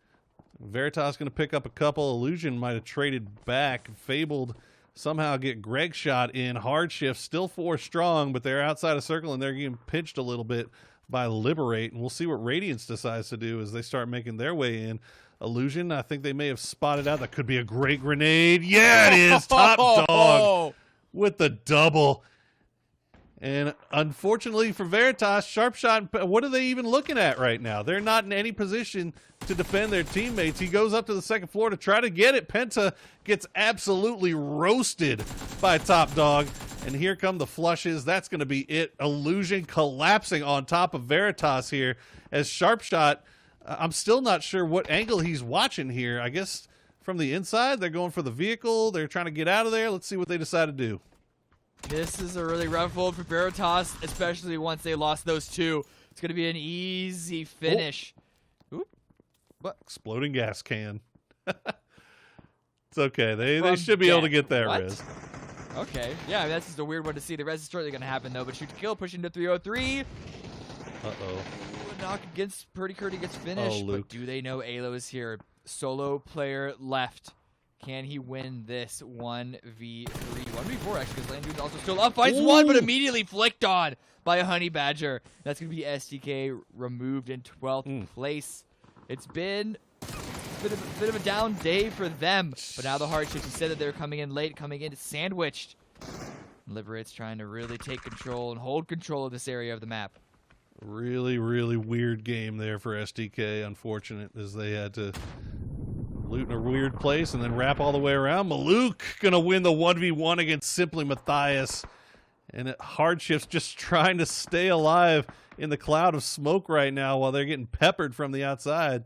S9: Veritas going to pick up a couple. Illusion might have traded back. Fabled somehow get Greg shot in. Hard shift, still 4 strong, but they're outside of circle and they're getting pinched a little bit by Liberate. And we'll see what Radiance decides to do as they start making their way in. Illusion, I think they may have spotted out. That could be a great grenade. Yeah, it is. Top dog with the double. And unfortunately for Veritas, Sharpshot, what are they even looking at right now? They're not in any position to defend their teammates. He goes up to the second floor to try to get it. Penta gets absolutely roasted by Top Dog. And here come the flushes. That's going to be it. Illusion collapsing on top of Veritas here as Sharpshot. I'm still not sure what angle he's watching here. I guess from the inside, they're going for the vehicle. They're trying to get out of there. Let's see what they decide to do.
S8: This is a really rough hold for Veritas, especially once they lost those 2. It's going to be an easy finish. Oop. What?
S9: Exploding gas can. It's okay. They should be able to get that res.
S8: Okay. Yeah, I mean, that's just a weird one to see. The res is certainly going to happen, though. But shoot to kill, pushing to 303.
S9: Uh-oh.
S8: A knock against Purdy Curdy gets finished.
S9: Oh, Luke.
S8: But do they know Alo is here? Solo player left. Can he win this 1v3? 1v4, actually, because Landune's also still up. Finds one, but immediately flicked on by a Honey Badger. That's going to be SDK removed in 12th place. It's been a bit of a down day for them. But now the hardships, instead that they're coming in late, coming in sandwiched. Liberate's trying to really take control and hold control of this area of the map.
S9: Really, really weird game there for SDK. Unfortunate, as they had to loot in a weird place and then wrap all the way around. Maluk gonna win the 1v1 against Simply Matthias. And Hardships just trying to stay alive in the cloud of smoke right now while they're getting peppered from the outside.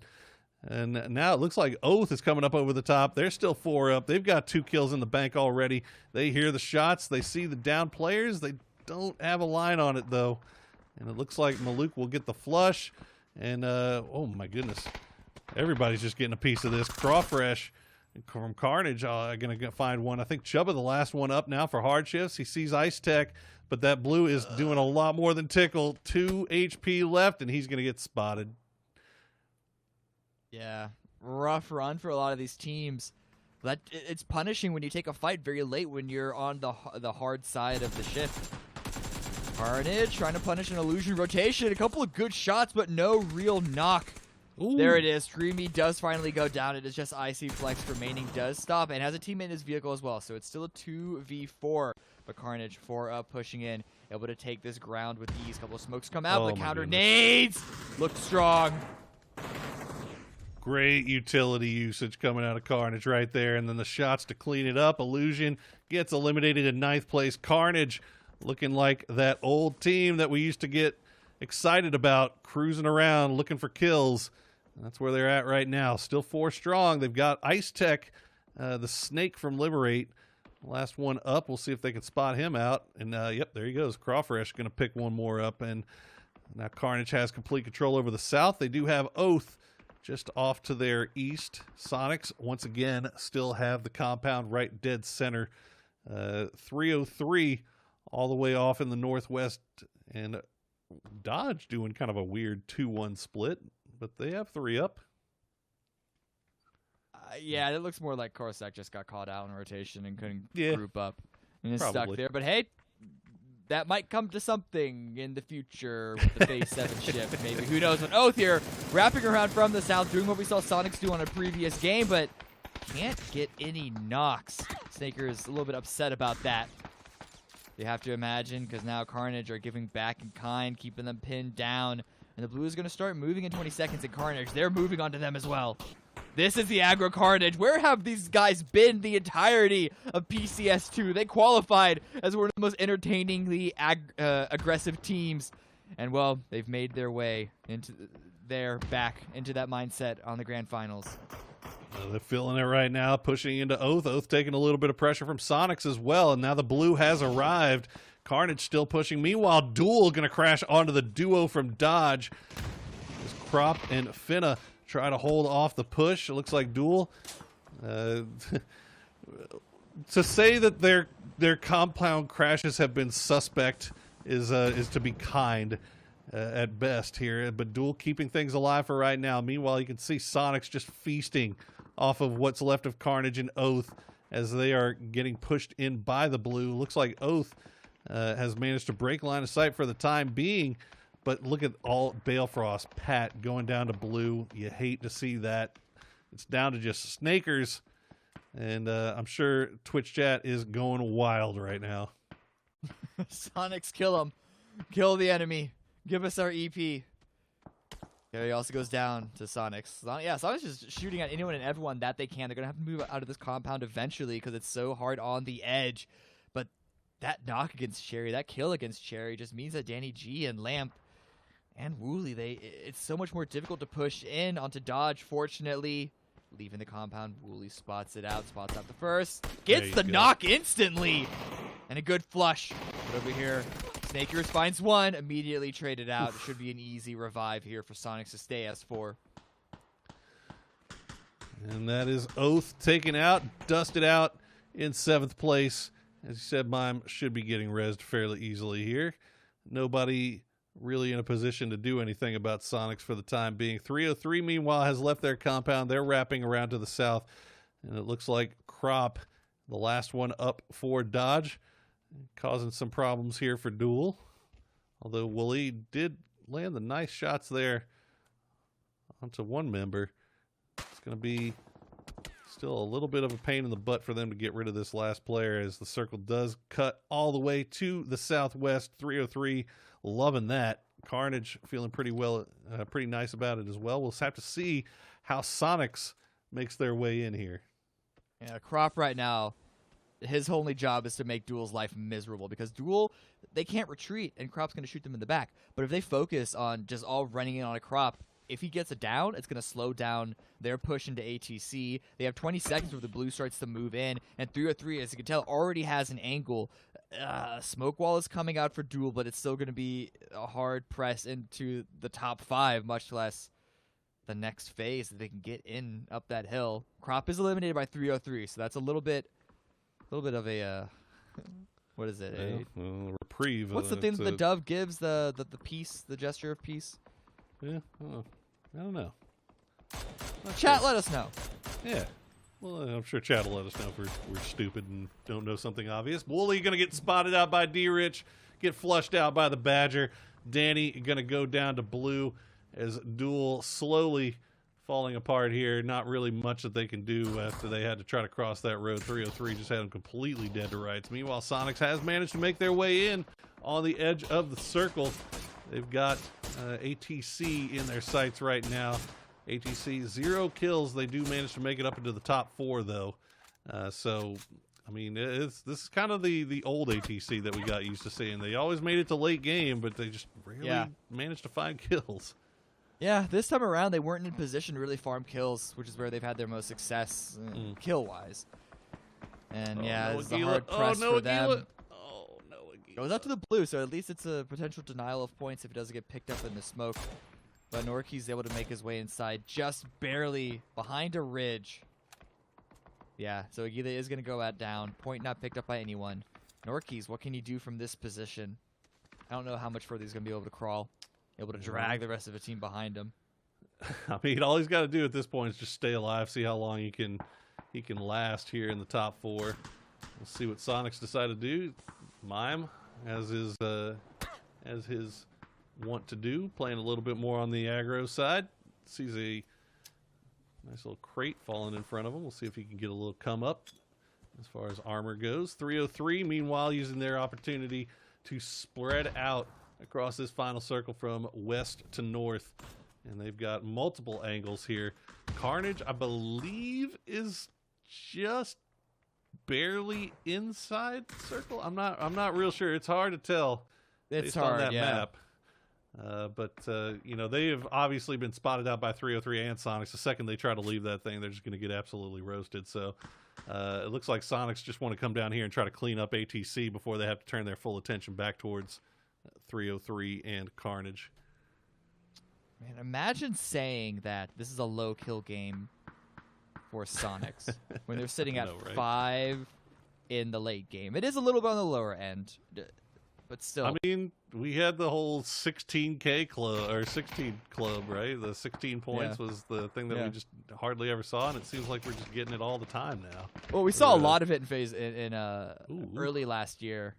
S9: And now it looks like Oath is coming up over the top. They're still 4 up. They've got 2 kills in the bank already. They hear the shots. They see the down players. They don't have a line on it, though. And it looks like Maluk will get the flush. And, oh my goodness. Everybody's just getting a piece of this. Crawfresh from Carnage going to find one. I think Chubba the last one up now for Hardships. He sees Ice Tech, but that blue is doing a lot more than tickle. 2 HP left, and he's going to get spotted.
S8: Yeah, rough run for a lot of these teams. But it's punishing when you take a fight very late when you're on the hard side of the shift. Carnage trying to punish an illusion rotation. A couple of good shots, but no real knock. Ooh. There it is. Dreamy does finally go down. It is just Icy Flex remaining does stop and has a teammate in his vehicle as well. So it's still a 2v4. But Carnage 4 up, pushing in, able to take this ground with ease. Couple of smokes come out. The counter nades look strong.
S9: Great utility usage coming out of Carnage right there. And then the shots to clean it up. Illusion gets eliminated in 9th place. Carnage looking like that old team that we used to get excited about, cruising around looking for kills. That's where they're at right now. Still 4 strong. They've got Ice Tech, the Snake from Liberate. Last one up. We'll see if they can spot him out. And, yep, there he goes. Crawfresh going to pick one more up. And now Carnage has complete control over the south. They do have Oath just off to their east. Sonics, once again, still have the compound right dead center. 303 all the way off in the northwest. And Dodge doing kind of a weird 2-1 split. But they have 3 up.
S8: Yeah, it looks more like Corsac just got caught out in rotation and couldn't group up and is stuck there. But hey, that might come to something in the future with the phase 7 shift. Maybe. Who knows? But Oath here, wrapping around from the south, doing what we saw Sonics do on a previous game, but can't get any knocks. Snaker is a little bit upset about that. You have to imagine, because now Carnage are giving back in kind, keeping them pinned down. And the blue is going to start moving in 20 seconds, and Carnage, they're moving onto them as well. This is the aggro Carnage. Where have these guys been the entirety of PCS2? They qualified as one of the most entertainingly aggressive teams. And, well, they've made their way into back into that mindset on the grand finals.
S9: They're feeling it right now, pushing into Oath. Oath taking a little bit of pressure from Sonics as well, and now the blue has arrived. Carnage still pushing. Meanwhile, Duel going to crash onto the duo from Dodge. As Crop and Finna try to hold off the push. It looks like Duel. To say that their compound crashes have been suspect is to be kind at best here. But Duel keeping things alive for right now. Meanwhile, you can see Sonics just feasting off of what's left of Carnage and Oath as they are getting pushed in by the blue. Looks like Oath has managed to break line of sight for the time being. But look at all Balefrost, Pat going down to blue. You hate to see that. It's down to just Snakers. And I'm sure Twitch chat is going wild right now.
S8: Sonics, kill him. Kill the enemy. Give us our EP. Yeah, he also goes down to Sonics. Sonics is shooting at anyone and everyone that they can. They're going to have to move out of this compound eventually because it's so hard on the edge. But that knock against Cherry, that kill against Cherry just means that Danny G and Lamp and Wooly, it's so much more difficult to push in onto Dodge. Fortunately, leaving the compound, Wooly spots out the first. Gets the knock instantly. And a good flush. But over here, Snakers finds one, immediately traded out. It should be an easy revive here for Sonics to stay S4.
S9: And that is Oath taken out, dusted out in 7th place. As you said, Mime should be getting rezzed fairly easily here. Nobody really in a position to do anything about Sonics for the time being. 303, meanwhile, has left their compound. They're wrapping around to the south. And it looks like Crop, the last one up for Dodge, causing some problems here for Duel. Although Wooly did land the nice shots there onto one member. It's going to be still a little bit of a pain in the butt for them to get rid of this last player, as the circle does cut all the way to the southwest. 303, loving that. Carnage feeling pretty nice about it as well. We'll have to see how Sonics makes their way in here.
S8: Yeah, Crop right now, his only job is to make Duel's life miserable, because Duel, they can't retreat, and Crop's going to shoot them in the back. But if they focus on just all running in on a Crop, if he gets it down, it's going to slow down their push into ATC. They have 20 seconds where the blue starts to move in, and 303, as you can tell, already has an angle. Smoke wall is coming out for Duel, but it's still going to be a hard press into the top 5, much less the next phase that they can get in up that hill. Crop is eliminated by 303, so that's a little bit of a what is it?
S9: Reprieve.
S8: What's the thing that the dove gives? The peace, the gesture of peace.
S9: Yeah, I don't know.
S8: Chat, let us know.
S9: Yeah. Well, I'm sure chat will let us know if we're stupid and don't know something obvious. Wooly going to get spotted out by D-Rich, get flushed out by the Badger. Danny going to go down to blue as Duel slowly falling apart here. Not really much that they can do after they had to try to cross that road. 303 just had them completely dead to rights. Meanwhile, Sonics has managed to make their way in on the edge of the circle. They've got ATC in their sights right now. ATC, 0 kills. They do manage to make it up into the top 4, though. So, I mean, this is kind of the old ATC that we got used to seeing. They always made it to late game, but they just rarely managed to find kills.
S8: Yeah, this time around, they weren't in position to really farm kills, which is where they've had their most success kill-wise. And, it's a hard press for them. Goes out to the blue, so at least it's a potential denial of points if it doesn't get picked up in the smoke. But Norky's able to make his way inside, just barely behind a ridge. Yeah, so Aguila is going to go out down. Point not picked up by anyone. Norky's, what can he do from this position? I don't know how much further he's going to be able to crawl. Able to drag the rest of the team behind him.
S9: I mean, all he's got to do at this point is just stay alive, see how long he can last here in the top 4. We'll see what Sonics decide to do. Mime, as his want to do, playing a little bit more on the aggro side. Sees a nice little crate falling in front of him. We'll see if he can get a little come up as far as armor goes. 303, meanwhile, using their opportunity to spread out across this final circle from west to north. And they've got multiple angles here. Carnage, I believe, is just barely inside the circle. I'm not real sure. It's hard to tell.
S8: It's
S9: based
S8: hard
S9: on that
S8: yeah.
S9: map. But they have obviously been spotted out by 303 and Sonics. The second they try to leave that thing, they're just going to get absolutely roasted. So it looks like Sonics just want to come down here and try to clean up ATC before they have to turn their full attention back towards 303 and Carnage.
S8: Man, imagine saying that this is a low kill game for Sonics when they're sitting at 5 in the late game. It is a little bit on the lower end, but still.
S9: I mean, we had the whole 16K club, or 16 club, right? The 16 points was the thing that we just hardly ever saw, and it seems like we're just getting it all the time now.
S8: Well, we saw a lot of it in early last year.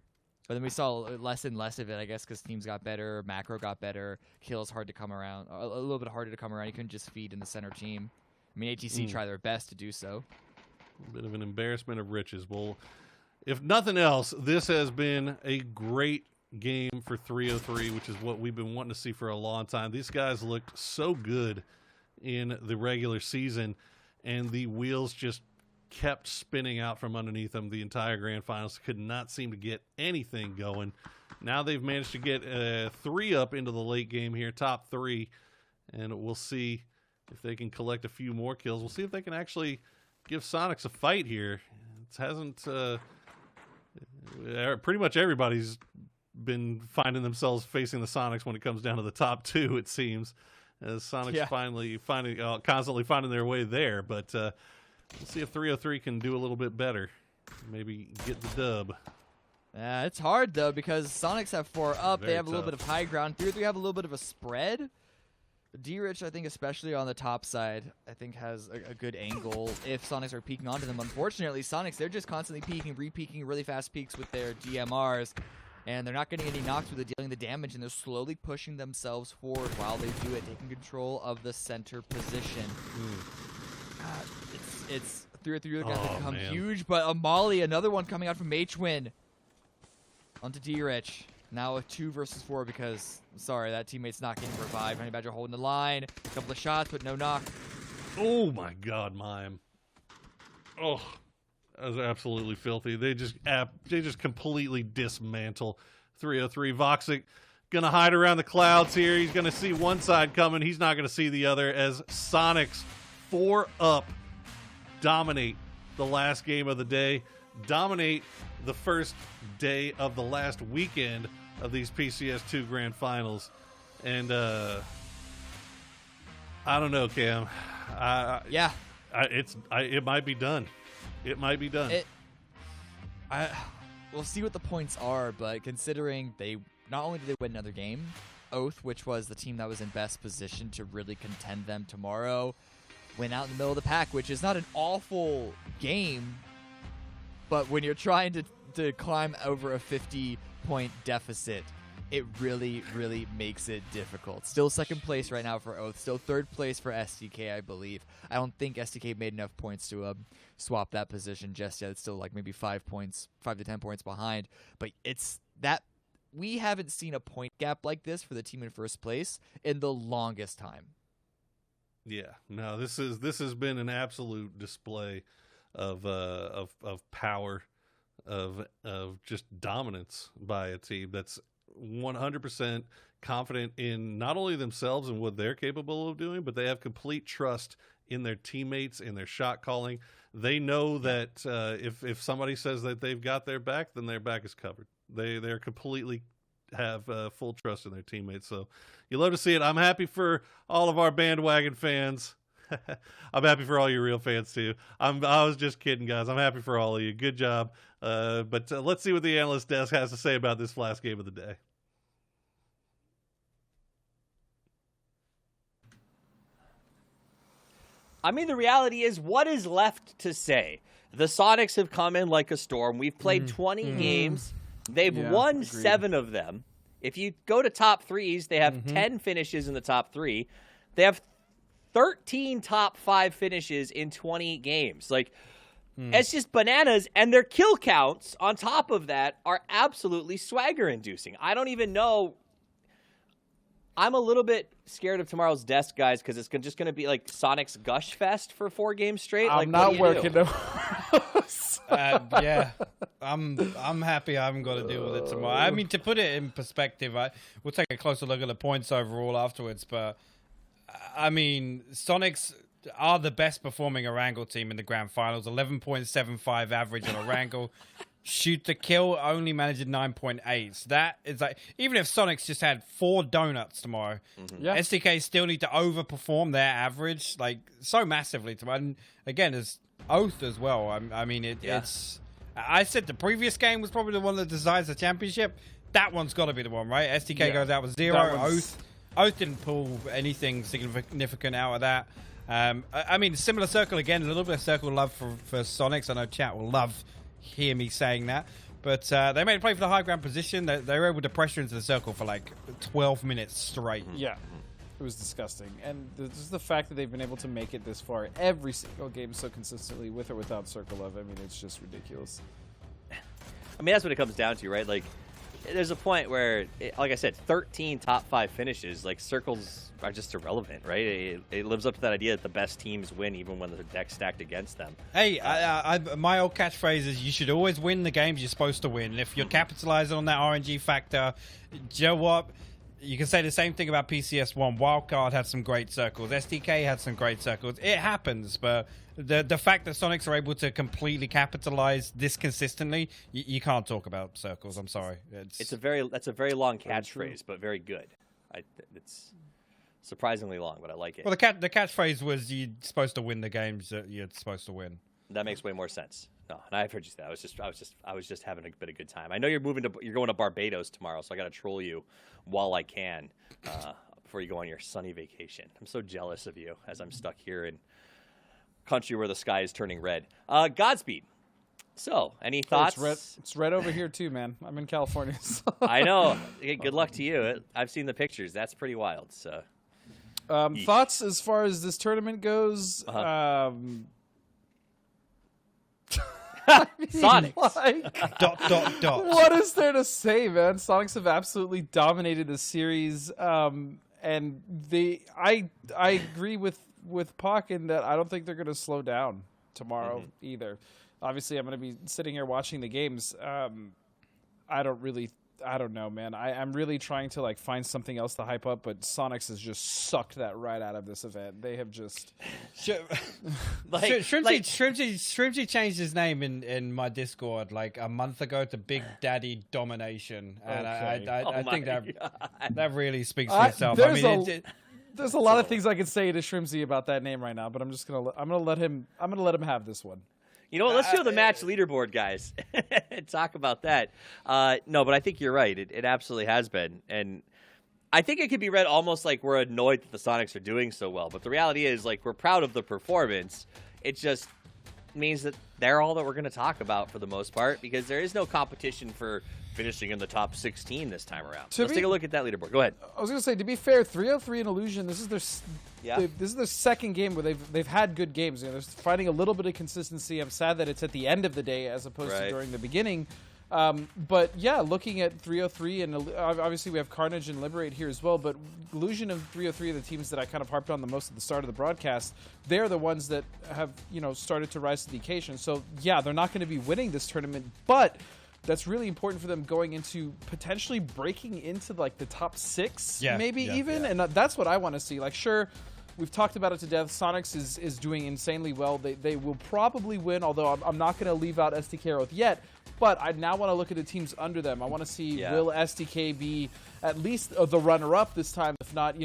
S8: But then we saw less and less of it, I guess, because teams got better, macro got better, kills hard to come around, a little bit harder to come around. You couldn't just feed in the center team. I mean, ATC tried their best to do so.
S9: A bit of an embarrassment of riches. Well, if nothing else, this has been a great game for 303, which is what we've been wanting to see for a long time. These guys looked so good in the regular season, and the wheels just kept spinning out from underneath them the entire grand finals. Could not seem to get anything going. Now they've managed to get 3 up into the late game here, top 3, and we'll see if they can collect a few more kills. We'll see if they can actually give Sonics a fight here. It hasn't pretty much everybody's been finding themselves facing the Sonics when it comes down to the top 2, it seems. As Sonics constantly finding their way there. But we'll see if 303 can do a little bit better. Maybe get the dub.
S8: Yeah, it's hard, though, because Sonics have 4 up.
S9: Very
S8: They have a little
S9: tough.
S8: bit of high ground. 303 have a little bit of a spread. D-Rich, I think, especially on the top side, I think has a good angle if Sonics are peeking onto them. Unfortunately, Sonics, they're just constantly peeking, re-peeking, really fast peeks with their DMRs, and they're not getting any knocks with it, dealing the damage, and they're slowly pushing themselves forward while they do it, taking control of the center position. It's 303 are going to become huge, but Amali, another one coming out from H-Win onto D-Rich. Now a 2 versus 4 because, sorry, that teammate's not getting revived. Honey Badger holding the line. A couple of shots, but no knock.
S9: Oh, my God, Mime. Oh, that was absolutely filthy. They just completely dismantle 303. Voxic going to hide around the clouds here. He's going to see one side coming. He's not going to see the other as Sonics 4 up dominate the last game of the day. Dominate the first day of the last weekend of these PCS2 Grand Finals. And I don't know, Cam. It might be done. It might be done.
S8: We'll see what the points are, but considering they not only did they win another game, Oath, which was the team that was in best position to really contend them tomorrow, went out in the middle of the pack, which is not an awful game, but when you're trying to climb over a 50-point deficit, it really, really makes it difficult. Still second place right now for Oath. Still third place for SDK, I believe. I don't think SDK made enough points to swap that position just yet. It's still like maybe 5 to 10 points behind. But it's that we haven't seen a point gap like this for the team in first place in the longest time.
S9: Yeah, no, this has been an absolute display of power, of just dominance by a team that's 100% confident in not only themselves and what they're capable of doing, but they have complete trust in their teammates, in their shot calling. They know that if somebody says that they've got their back, then their back is covered. They're completely have full trust in their teammates. So you love to see it. I'm happy for all of our bandwagon fans. I'm happy for all you real fans too. I was just kidding, guys. I'm happy for all of you. Good job. But let's see what the analyst desk has to say about this last game of the day.
S1: I mean, the reality is, what is left to say? The Sonics have come in like a storm. We've played 20 games. They've won
S3: agreed.
S1: 7 of them. If you go to top threes, they have 10 finishes in the top 3. They have 13 top 5 finishes in 20 games. Like, it's just bananas. And their kill counts on top of that are absolutely swagger-inducing. I don't even know. I'm a little bit scared of tomorrow's desk, guys, because it's just going to be like Sonic's Gush Fest for 4 games straight.
S3: I'm
S1: like,
S3: not working.
S4: Yeah, I'm happy I haven't got to deal with it tomorrow. I mean, to put it in perspective, we'll take a closer look at the points overall afterwards. But I mean, Sonics are the best performing Erangel team in the grand finals. 11.75 average on Erangel. Shoot to kill only managed 9.8. So that is like, even if Sonics just had 4 donuts tomorrow, SDK still need to overperform their average like so massively tomorrow. And again, as Oath as well. I mean, it's. I said the previous game was probably the one that decides the championship. That one's got to be the one, right? SDK goes out with 0. Oath didn't pull anything significant out of that. I mean, similar circle again. A little bit of circle love for Sonics. I know chat will hear me saying that, but they made a play for the high ground position. They were able to pressure into the circle for like 12 minutes straight.
S3: Yeah, it was disgusting. And just the fact that they've been able to make it this far every single game so consistently, with or without circle love, I mean, it's just ridiculous.
S1: I mean, that's what it comes down to, right? Like, there's a point where, like I said, 13 top 5 finishes, like, circles are just irrelevant, right? It lives up to that idea that the best teams win even when the deck's stacked against them.
S4: Hey, my old catchphrase is you should always win the games you're supposed to win. And if you're capitalizing on that RNG factor, you know what? you can say the same thing about PCS1. Wildcard had some great circles. STK had some great circles. It happens, but the fact that Sonics are able to completely capitalize this consistently, you can't talk about circles. I'm sorry.
S1: That's a very long catchphrase, but very good. It's surprisingly long, but I like it.
S4: Well, the catchphrase was you're supposed to win the games that you're supposed to win.
S1: That makes way more sense. No, and I've heard you say that. I was just having a bit of good time. I know you're going to Barbados tomorrow, so I got to troll you while I can before you go on your sunny vacation. I'm so jealous of you as I'm stuck here in country where the sky is turning red. Godspeed. So, any thoughts?
S3: It's red over here too, man. I'm in California. So.
S1: I know. Good luck to you. I've seen the pictures. That's pretty wild. So,
S3: thoughts as far as this tournament goes?
S1: Sonics.
S4: Dot.
S3: What is there to say, man? Sonics have absolutely dominated the series, and I agree with Puck in that I don't think they're going to slow down tomorrow either. Obviously, I'm going to be sitting here watching the games. I don't know, man. I'm really trying to find something else to hype up, but Sonics has just sucked that right out of this event. They have just
S4: Shrimsy changed his name in my Discord a month ago to Big Daddy Domination, and I think that really speaks for itself.
S3: There's a lot of things I could say to Shrimsy about that name right now, but I'm gonna let him have this one.
S1: You know what? Let's show the match leaderboard, guys, and talk about that. No, but I think you're right. It absolutely has been. And I think it could be read almost like we're annoyed that the Sonics are doing so well. But the reality is, we're proud of the performance. It just means that they're all that we're going to talk about for the most part because there is no competition for finishing in the top 16 this time around. Let's take a look at that leaderboard. Go ahead.
S3: I was going to say, to be fair, 303 and Illusion, this is their second game where they've had good games. They're finding a little bit of consistency. I'm sad that it's at the end of the day as opposed to during the beginning. But yeah, looking at 303 and obviously we have Carnage and Liberate here as well. But Illusion and 303 are the teams that I kind of harped on the most at the start of the broadcast. They're the ones that have started to rise to the occasion. So yeah, they're not going to be winning this tournament, but that's really important for them going into potentially breaking into the top 6, even. And that's what I want to see. Sure, we've talked about it to death. Sonics is doing insanely well. They will probably win, although I'm not going to leave out STK or Oath yet. But I now want to look at the teams under them. I want to see will STK be at least the runner-up this time, if not,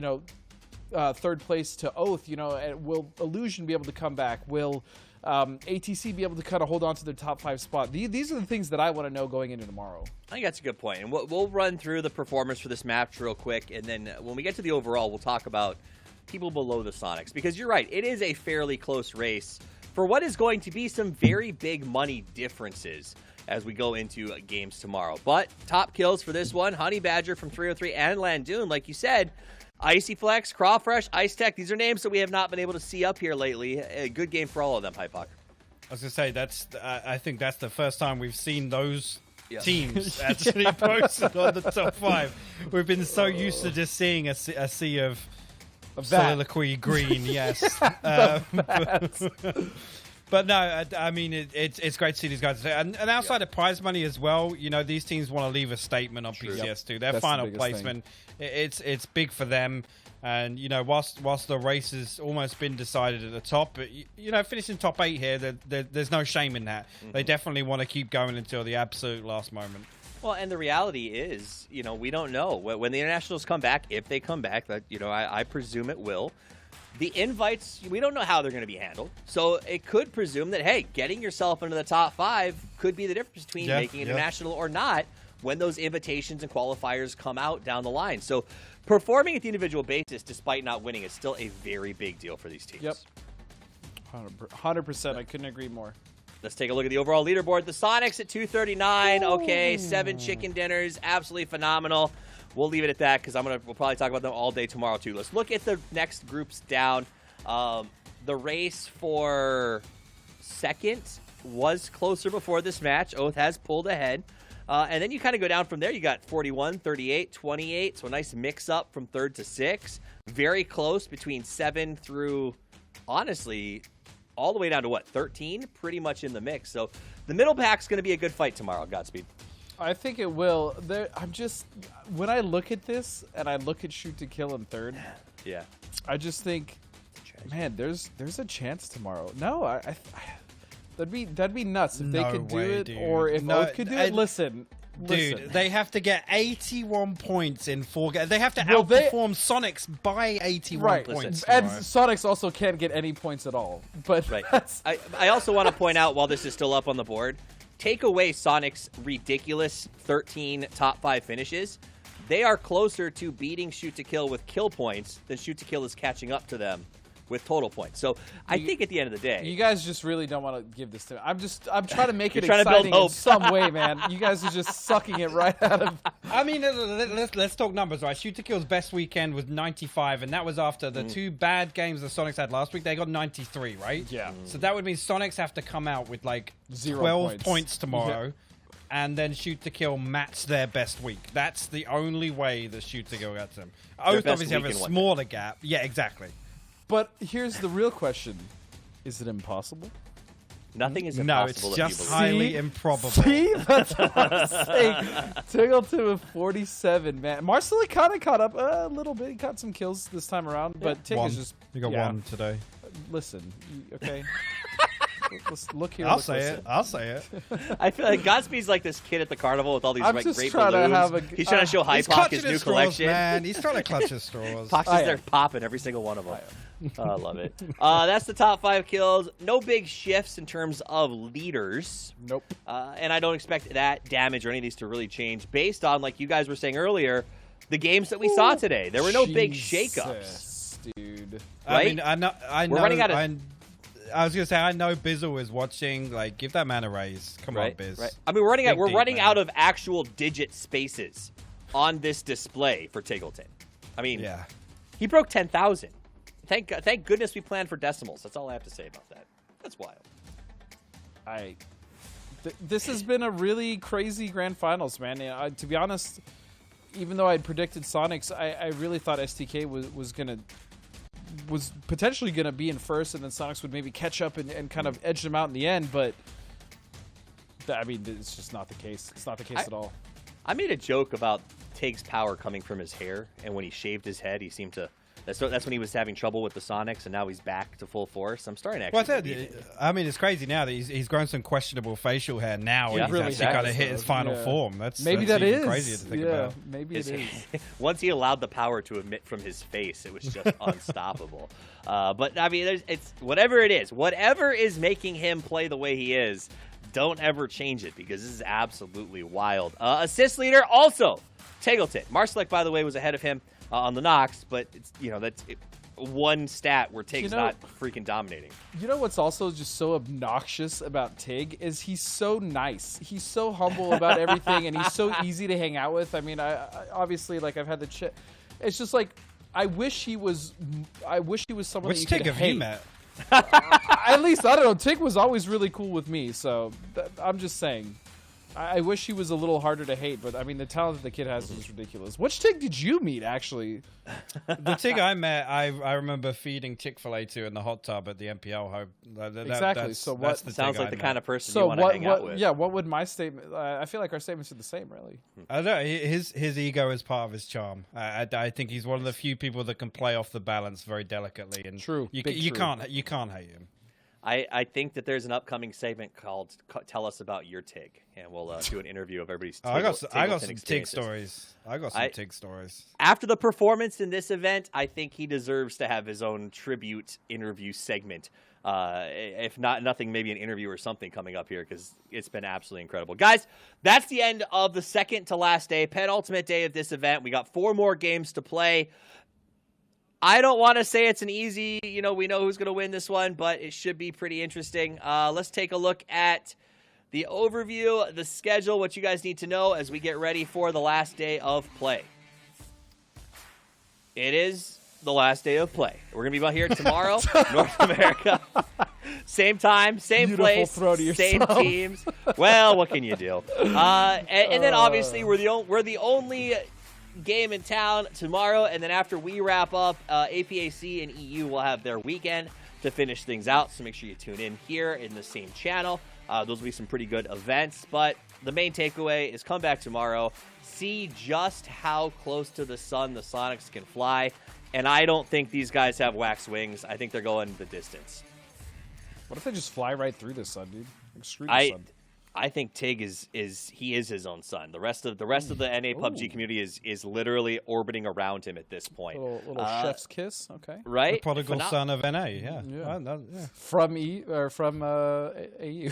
S3: third place to Oath. Will Illusion be able to come back? Will ATC be able to kind of hold on to their top 5 spot? These are the things that I want to know going into tomorrow.
S1: I think that's a good point. And we'll run through the performance for this match real quick, and then when we get to the overall, we'll talk about people below the Sonics. Because you're right, it is a fairly close race for what is going to be some very big money differences as we go into games tomorrow. But top kills for this one, Honey Badger from 303 and Landoon, like you said. Icy Flex, Crawfresh, Ice Tech, these are names that we have not been able to see up here lately. A good game for all of them, Hypoc.
S4: I was going to say, I think that's the first time we've seen those teams actually posted on the top 5. We've been so used to just seeing a sea of soliloquy green, yes. But no, I mean, it's great to see these guys. And outside of prize money as well, these teams want to leave a statement on PCS2. Their final placement, it's big for them. And, whilst the race has almost been decided at the top, finishing top 8 here, there's no shame in that. They definitely want to keep going until the absolute last moment.
S1: Well, and the reality is, we don't know. When the internationals come back, if they come back, that I presume it will. The invites, we don't know how they're going to be handled. So it could presume that, hey, getting yourself into the top 5 could be the difference between making international or not when those invitations and qualifiers come out down the line. So performing at the individual basis, despite not winning, is still a very big deal for these teams.
S3: Yep. 100%. I couldn't agree more.
S1: Let's take a look at the overall leaderboard. The Sonics at 239. Okay, 7 chicken dinners. Absolutely phenomenal. We'll leave it at that because we'll probably talk about them all day tomorrow too. Let's look at the next groups down. The race for second was closer before this match. Oath has pulled ahead. And then you kind of go down from there. You got 41, 38, 28. So a nice mix up from 3rd to 6th. Very close between 7 through, honestly, all the way down to 13? Pretty much in the mix. So the middle pack's going to be a good fight tomorrow. Godspeed.
S3: I think it will. When I look at this and I look at shoot to kill in third,
S1: Yeah.
S3: I just think, man, there's a chance tomorrow. No, that'd be nuts if they
S4: No
S3: could do
S4: way,
S3: it,
S4: dude.
S3: or if
S4: No,
S3: Oath could do it. Listen,
S4: Dude, they have to get 81 points in 4 games. They have to
S3: Well,
S4: outperform Sonics by 81
S3: right,
S4: points.
S3: and
S4: tomorrow.
S3: Sonics also can't get any points at all. But
S1: Right.
S3: that's,
S1: I also want to point out, while this is still up on the board, take away Sonic's ridiculous 13 top 5 finishes. They are closer to beating Shoot to Kill with kill points than Shoot to Kill is catching up to them with total points. So I think at the end of the day,
S3: you guys just really don't want to give this to me. I'm trying to make it
S1: You're trying to build
S3: exciting in
S1: hope.
S3: some way, man. You guys are just sucking it right out of.
S4: I mean, let's talk numbers, right? Shoot to Kill's best weekend was 95, and that was after the 2 bad games the Sonics had last week. They got 93, right?
S3: Yeah.
S4: So that would mean Sonics have to come out with like
S3: 0
S4: 12
S3: points.
S4: points tomorrow, and then Shoot to Kill match their best week. That's the only way that Shoot to Kill gets them. Oath
S1: best
S4: obviously have a
S1: week in 1 day.
S4: smaller gap. Yeah, exactly.
S3: But here's the real question: is it impossible?
S1: nothing is
S4: No,
S1: impossible.
S4: it's
S1: if you
S4: just
S1: believe.
S4: highly
S3: See?
S4: improbable.
S3: See, that's what I'm saying. Tiggleton with 47, man. Marceli kind of caught up a little bit. He caught some kills this time around, but Tig
S4: One.
S3: is just.
S4: You got
S3: yeah.
S4: one today.
S3: Listen, okay. Let's look here.
S4: I'll
S3: look,
S4: say
S3: listen.
S4: it. I'll say it.
S1: I feel like Godspeed's like this kid at the carnival with all these
S3: I'm
S1: like
S3: just
S1: great
S3: trying to
S1: balloons.
S3: have a-
S1: He's trying to show High
S4: He's
S1: Pock
S4: clutching
S1: his new
S4: his straws,
S1: collection.
S4: man. He's trying to clutch his straws.
S1: Pock's
S3: I
S1: just there
S3: am.
S1: popping every single one of them. Oh, I love it. That's the top 5 kills. No big shifts in terms of leaders.
S3: Nope.
S1: And I don't expect that damage or any of these to really change based on, like you guys were saying earlier, the games that we saw today. There were no big shakeups.
S3: Jesus, dude.
S4: I
S1: Right?
S4: mean, I know.
S1: We're running out of-
S4: I was gonna say, I know Bizzle is watching. Like, give that man a raise. Come on, Biz.
S1: Right. I mean, we're running
S4: Dig deep, man.
S1: out of actual digit spaces on this display for Tiggleton. I mean,
S4: Yeah.
S1: he broke 10,000. Thank goodness we planned for decimals. That's all I have to say about that. That's wild.
S3: This has been a really crazy grand finals, man. To be honest, even though I'd predicted Sonics, I really thought STK was potentially gonna be in first, and then Sonics would maybe catch up and kind of edge them out in the end. But I mean, it's just not the case. It's not the case at all.
S1: I made a joke about Tig's power coming from his hair, and when he shaved his head, he seemed to. That's when he was having trouble with the Sonics, and now he's back to full force. I'm starting to
S4: Well,
S1: actually. believe it.
S4: I mean, it's crazy now that he's grown some questionable facial hair now,
S1: Yeah,
S4: and he's
S1: really
S4: actually
S1: has,
S4: kind of hit his final
S3: yeah.
S4: form. That's
S3: Maybe
S4: that's
S3: that
S4: even
S3: is
S4: crazier to think about.
S3: Maybe it is.
S1: Once he allowed the power to emit from his face, it was just unstoppable. But I mean, it's whatever it is, whatever is making him play the way he is. Don't ever change it because this is absolutely wild. Assist leader also Tiggleton. Marcelek, by the way, was ahead of him on the Nox, but it's one stat where Tig's not freaking dominating.
S3: You know what's also just so obnoxious about Tig is he's so nice. He's so humble about everything, and he's so easy to hang out with. I mean, I obviously, like, I've had the chat. It's just like I wish he was someone
S4: Which
S3: that you
S4: Tig
S3: could
S4: have
S3: hate.
S4: you met?
S3: At least I don't know. Tig was always really cool with me, so I'm just saying. I wish he was a little harder to hate, but I mean, the talent that the kid has is ridiculous. Which Tig did you meet, actually?
S4: The Tig I met, I remember feeding Chick-fil-A to in the hot tub at the MPL home.
S3: Exactly. So what-
S4: that's the
S1: Sounds
S4: Tig
S1: like
S4: I
S1: the
S4: met.
S1: kind of person you
S3: So
S1: want to hang out with.
S3: Yeah, what would my statement? I feel like our statements are the same, really.
S4: I don't know. His ego is part of his charm. I think he's one of the few people that can play off the balance very delicately. And
S3: True.
S4: You
S3: Big true.
S4: can't hate him.
S1: I think that there's an upcoming segment called "Tell Us About Your Tig," and we'll do an interview of everybody's.
S4: I got
S1: Tiggleton
S4: some Tig
S1: experiences.
S4: stories. I got some Tig stories.
S1: After the performance in this event, I think he deserves to have his own tribute interview segment. If not nothing, maybe an interview or something coming up here because it's been absolutely incredible. Guys, that's the end of the second to last day, penultimate day of this event. We got 4 more games to play. I don't want to say it's an easy, we know who's going to win this one, but it should be pretty interesting. Let's take a look at the overview, the schedule, what you guys need to know as we get ready for the last day of play. It is the last day of play. We're going to be here tomorrow, North America. Same time, same
S3: Beautiful
S1: place,
S3: throw to
S1: same
S3: yourself.
S1: teams. Well, what can you do? And then obviously we're the only game in town tomorrow, and then after we wrap up, APAC and EU will have their weekend to finish things out, so make sure you tune in here in the same channel. Those will be some pretty good events. But the main takeaway is come back tomorrow, see just how close to the sun the Sonics can fly. And I don't think these guys have wax wings. I think they're going the distance.
S3: What if they just fly right through the sun, dude? Like, screw the sun.
S1: I think Tig is his own son. The rest of the NA PUBG community is literally orbiting around him at this point.
S3: Little chef's kiss, okay.
S1: Right?
S4: The prodigal son of NA, yeah.
S3: From AU.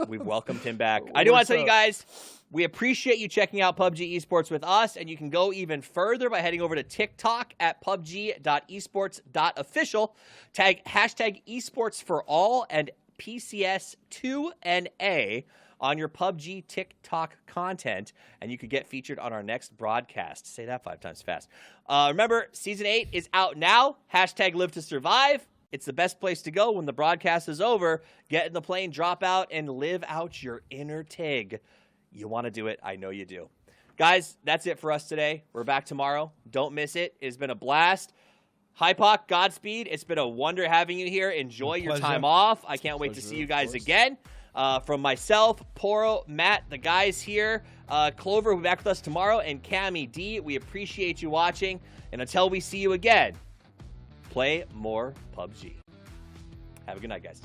S1: We've welcomed him back. I do want to tell you guys, we appreciate you checking out PUBG Esports with us, and you can go even further by heading over to TikTok at PUBG.esports.official. Tag hashtag esports for all and PCS2NA on your PUBG TikTok content, and you could get featured on our next broadcast. Say that 5 times fast. Remember, Season 8 is out now. Hashtag live to survive. It's the best place to go when the broadcast is over. Get in the plane, drop out, and live out your inner Tig. You want to do it. I know you do. Guys, that's it for us today. We're back tomorrow. Don't miss it. It's been a blast. Hypoc, Godspeed. It's been a wonder having you here. Enjoy your time off. I can't wait to see you guys again. From myself, Poro, Matt, the guys here, Clover, who'll be back with us tomorrow, and Cammy D, we appreciate you watching. And until we see you again, play more PUBG. Have a good night, guys.